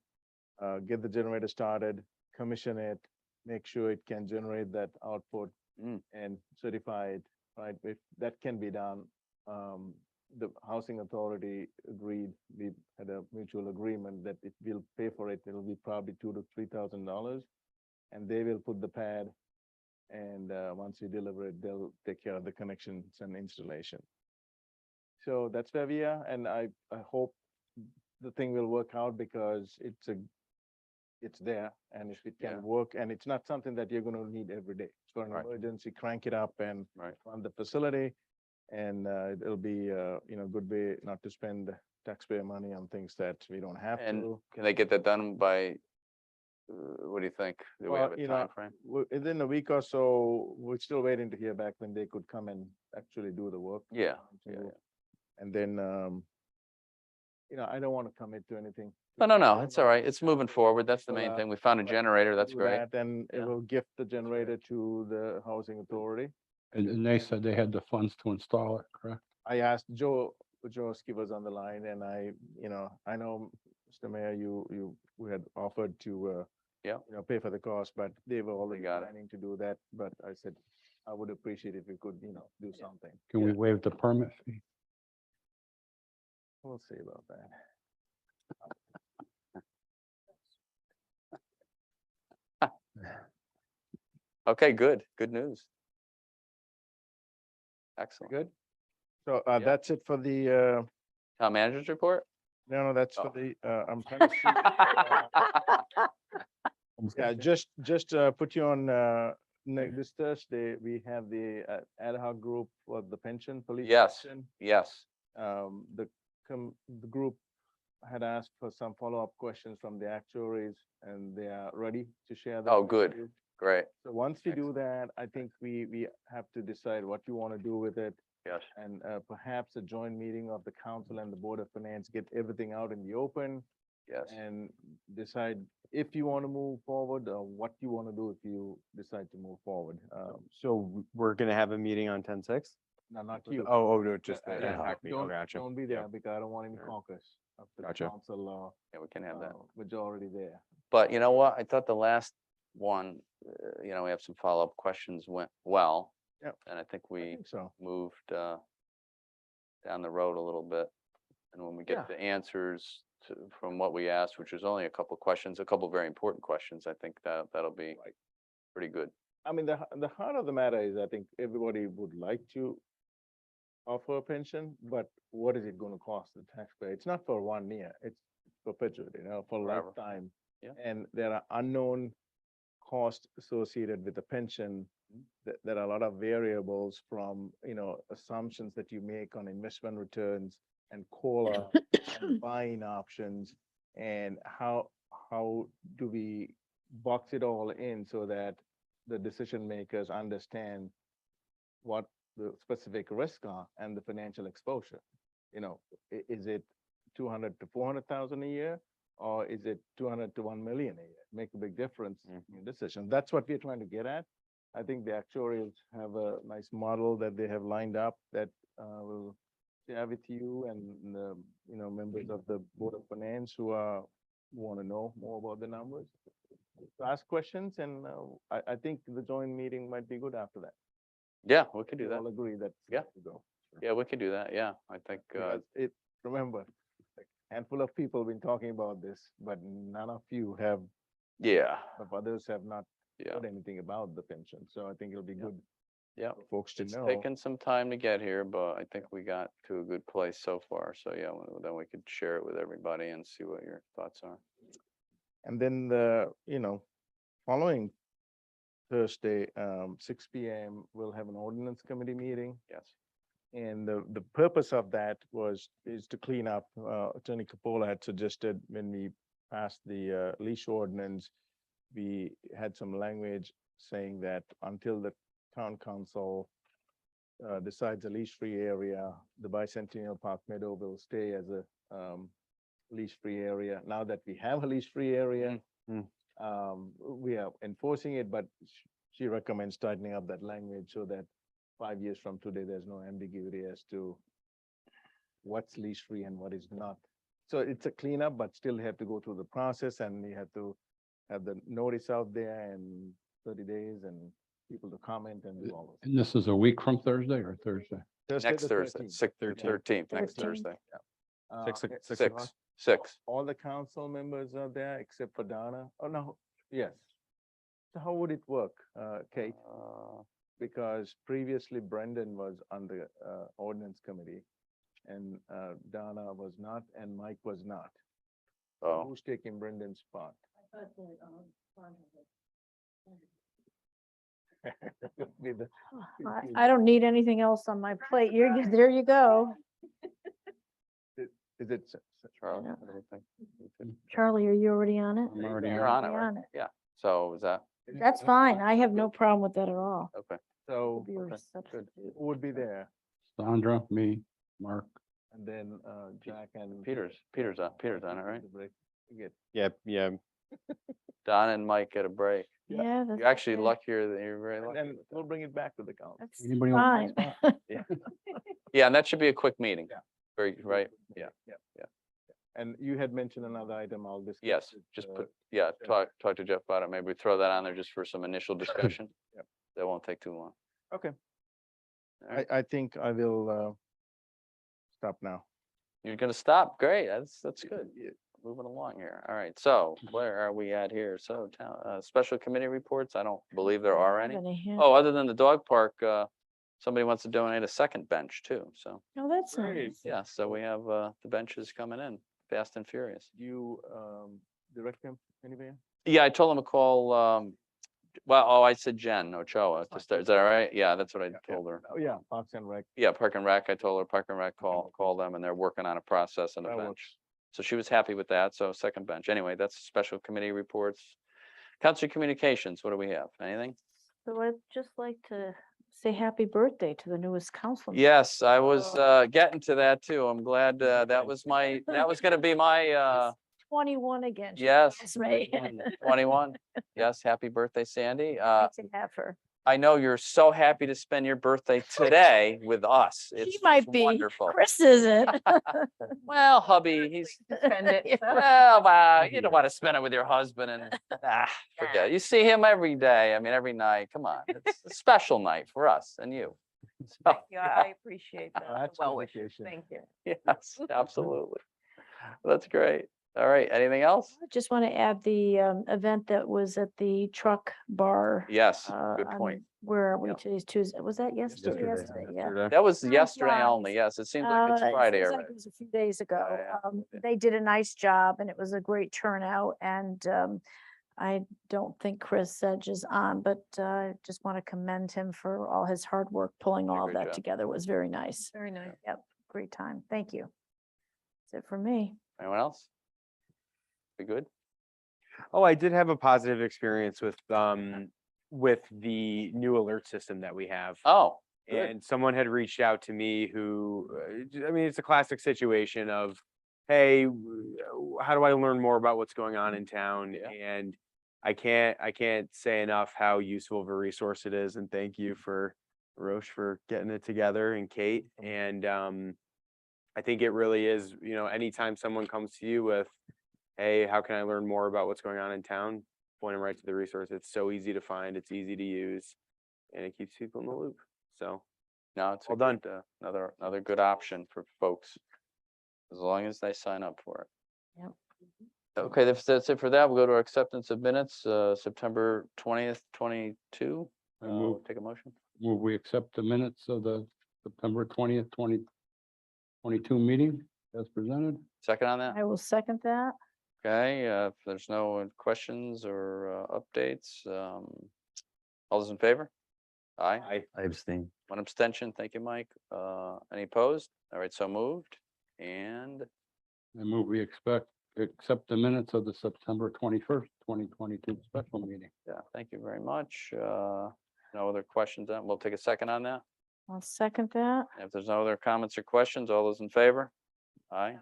get the generator started, commission it, make sure it can generate that output and certify it, right? If that can be done, the housing authority agreed, we had a mutual agreement that if we'll pay for it, it'll be probably $2,000 to $3,000. And they will put the pad, and once we deliver it, they'll take care of the connections and installation. So that's where we are, and I hope the thing will work out because it's there, and if it Yeah. can work, and it's not something that you're gonna need every day. For an Right. emergency, crank it up and Right. run the facility, and it'll be good way not to spend taxpayer money on things that we don't have And to. can they get that done by, what do you think? Do we Well, have a time frame? Within a week or so, we're still waiting to hear back when they could come and actually do the work. Yeah, to- yeah, yeah. And then, I don't want to commit to anything. No, it's all right. It's moving forward. That's the main thing. We found a generator. That's Do great. that, And it Yeah. will gift the generator to the housing authority. And they said they had the funds to install it, correct? I asked Joe Jaworski was on the line, and I know, Mr. Mayor, we had offered to, Yeah. pay for the cost, but they were already got it. planning to do that. But I said, I would appreciate if we could, do something. Can we waive the permit fee? We'll see about that. Okay, good, good news. Excellent. Good. So Yeah. that's it for the, Town managers report? no, that's Oh. for the, I'm trying to see. Yeah, just put you on, this Thursday, we have the ad hoc group for the pension, police. Yes. pension. Yes, The group had asked for some follow-up questions from the actuaries, and they are ready to share that. Oh, with good. you. great, So once we do that, I think we have to decide what you want to do with it. yes. And perhaps a joint meeting of the council and the Board of Finance, get everything out in the open Yes, and decide if you want to move forward or what you want to do if you decide to move forward. So we're gonna have a meeting on 10/6? No, not Oh, you. no, just the Uh, ad hoc meeting. Oh, Don't, gotcha. don't be Yeah. there because I don't want any Alright. caucus of the Gotcha. council yeah, we can have that. majority there. But you know what? I thought the last one, you know, we have some follow-up questions went well. Yep. And I think I we think so. moved down the road a little bit. And when we Yeah. get the answers from what we asked, which was only a couple of questions, a couple of very important questions, I think that'll be pretty good. I mean, the heart of the matter is, I think everybody would like to offer a pension, but what is it gonna cost the taxpayer? It's not for 1 year, it's perpetuity, for Forever. lifetime. Yeah. And there are unknown costs associated with the pension. There are a lot of variables from, assumptions that you make on investment returns and COLA and buying options. And how do we box it all in so that the decision makers understand what the specific risks are and the financial exposure? Is it 200 to 400,000 a year? Or is it 200 to 1 million a year? Make a big difference in decision. That's what we're trying to get at. I think the actuaries have a nice model that they have lined up that will share with you and the, members of the Board of Finance who want to know more about the numbers. So ask questions, and I think the joint meeting might be good after that. Yeah, we could do We that. all agree that. Yeah. to go. Yeah, we could do that. Yeah, I think, Because remember, a handful of people have been talking about this, but none of you have, yeah, of others have not yeah, heard anything about the pension. So I think it'll be good yeah. for folks to It's know. taken some time to get here, but I think we got to a good place so far. So yeah, then we could share it with everybody and see what your thoughts are. And then following Thursday, 6 PM, we'll have an ordinance committee meeting. Yes. And the purpose of that is to clean up, Attorney Capola had suggested when we passed the leash ordinance, we had some language saying that until the town council decides a leash-free area, the Bicentennial Park Meadow will stay as a leash-free area. Now that we have a leash-free area, we are enforcing it, but she recommends tightening up that language so that 5 years from today, there's no ambiguity as to what's leash-free and what is not. So it's a cleanup, but still have to go through the process, and we have to have the notice out there in 30 days and people to comment and do all those. And this is a week from Thursday or Thursday? Next the Thursday, 13th. 13th, next 13th. Thursday. Uh, 6. all the council members are there except for Donna. Oh, no, yes. So how would it work, Kate? Because previously Brendan was on the ordinance committee and Donna was not and Mike was not. So Oh, who's taking Brendan's spot? Be the- I don't need anything else on my plate. There you go. Is it? Charlie, Yeah. what do you think? Charlie, are you already on it? I'm already You're on. on it, Already right? on it. Yeah. So is that, That's fine. I have no problem with that at all. okay. So Be your okay, substitute. who would be there? Sandra, me, Mark. And then Jack and. Peter's on it, right? The break. You get- Yeah. Don and Mike get a break. Yeah. Yeah, that's. You're actually okay. luckier than you're very And lucky. then we'll bring it back to the council. That's Anybody want fine. my Yeah, and that should be a quick meeting. Yeah. Very, right? Yeah. Yeah. Yeah. And you had mentioned another item, I'll discuss. Yes, it, just uh, put, yeah, Jeff. talk to Jeff about it. Maybe we throw that on there just for some initial discussion. Yep. That won't take too long. Okay, All right. I think I will stop now. You're gonna stop? Great, that's good. Moving along here. All right, so where are we at here? So town, special committee reports, I don't believe there are any. Oh, other than the dog park, somebody wants to donate a second bench too, so, Oh, that's nice. yeah, so we have, the benches coming in, fast and furious. You, direct him, anybody? Yeah, I told him to call, I said Jen Ochoa to start, is that all right? Yeah, that's what I told her. Oh, yeah, Parks and Rec. Yeah, Park and Rec, I told her Park and Rec, call them, and they're working on a process and a That bench. works. So she was happy with that, so second bench. Anyway, that's special committee reports. Council communications, what do we have? Anything? So I'd just like to say happy birthday to the newest councilman. Yes, I was getting to that too. I'm glad that was gonna be my 21 again. she yes, tells me. 21. Yes, happy birthday, Sandy. Great to have her. I know you're so happy to spend your birthday today with us. She It's might be. wonderful. Chris isn't. Well, hubby, he's Spend it. well, wow, you don't want to spend it with your husband and forget it. You see him every day. I mean, every night. Come on, it's a special night for us and you. So, Yeah, I appreciate that. That's Well wishes. communication. Thank you. yes, absolutely. That's great. All right. Anything else? I just want to add the event that was at the truck bar. Yes. Good on- point. Where are we? Yep. Today's Tuesday. Was that yesterday? Yesterday. Yeah. That was Time yesterday flies. only. Yes, it seems like it's It Friday feels like already. It was a few days ago. yeah. They did a nice job and it was a great turnout and I don't think Chris Sedge is on, but just want to commend him for all his hard work pulling all of great that job. together. It was very nice. Very nice. Yep, great time. Thank you. That's it for me. Anyone else? We good? Oh, I did have a positive experience with the new alert system that we have. Oh, good. And someone had reached out to me who, I mean, it's a classic situation of, hey, how do I learn more about what's going on in town? Yeah. And I can't say enough how useful of a resource it is. And thank you for Roche for getting it together and Kate. And I think it really is, anytime someone comes to you with, hey, how can I learn more about what's going on in town? Point them right to the resource. It's so easy to find, it's easy to use, and it keeps people in the loop. So No, it's a Well done. good, another good option for folks. As long as they sign up for it. Yep. Okay, that's it for that. We'll go to our acceptance of minutes, September 20th, 22. I move, Take a motion. we accept the minutes of the September 20th, 2022 meeting as presented. Second on that? I will second that. Okay, if there's no questions or updates, all those in favor? Aye. I abstain. One abstention. Thank you, Mike. Any opposed? All right, so moved. And I move we accept the minutes of the September 21st, 2022 special meeting. yeah, thank you very much. No other questions, then we'll take a second on that. I'll second that. If there's no other comments or questions, all those in favor? Aye.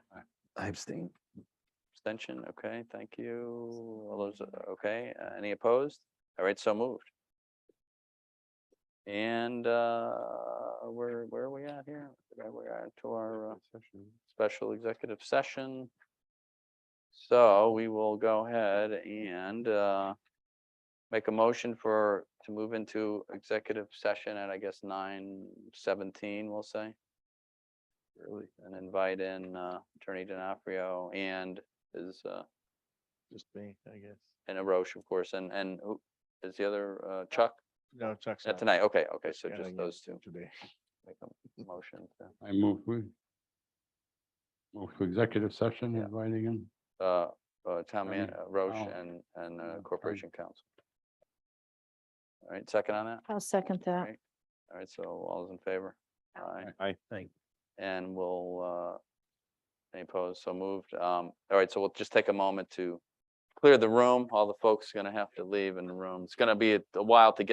I abstain. Abstention, okay, thank you. All those, okay, any opposed? All right, so moved. And where are we at here? We are to our special executive session. So we will go ahead and make a motion to move into executive session at, I guess, 9:17, we'll say. Really, and invite in Attorney D'Onofrio and is Just me, I guess. and Arosh, of course, and who is the other Chuck? No, Chuck's Not not. tonight. Okay, so Yeah, just yeah, those two. Today. Make a motion to I move to executive session, Yeah. inviting him. town man, Attorney. Roche Oh. and Attorney. Corporation Counsel. All right, second on that? I'll second that. Right. All right, so all those in favor? Aye. Thank And we'll, any opposed? So moved. All right, so we'll just take a moment to clear the room. All the folks are gonna have to leave in the room. It's gonna be a while to get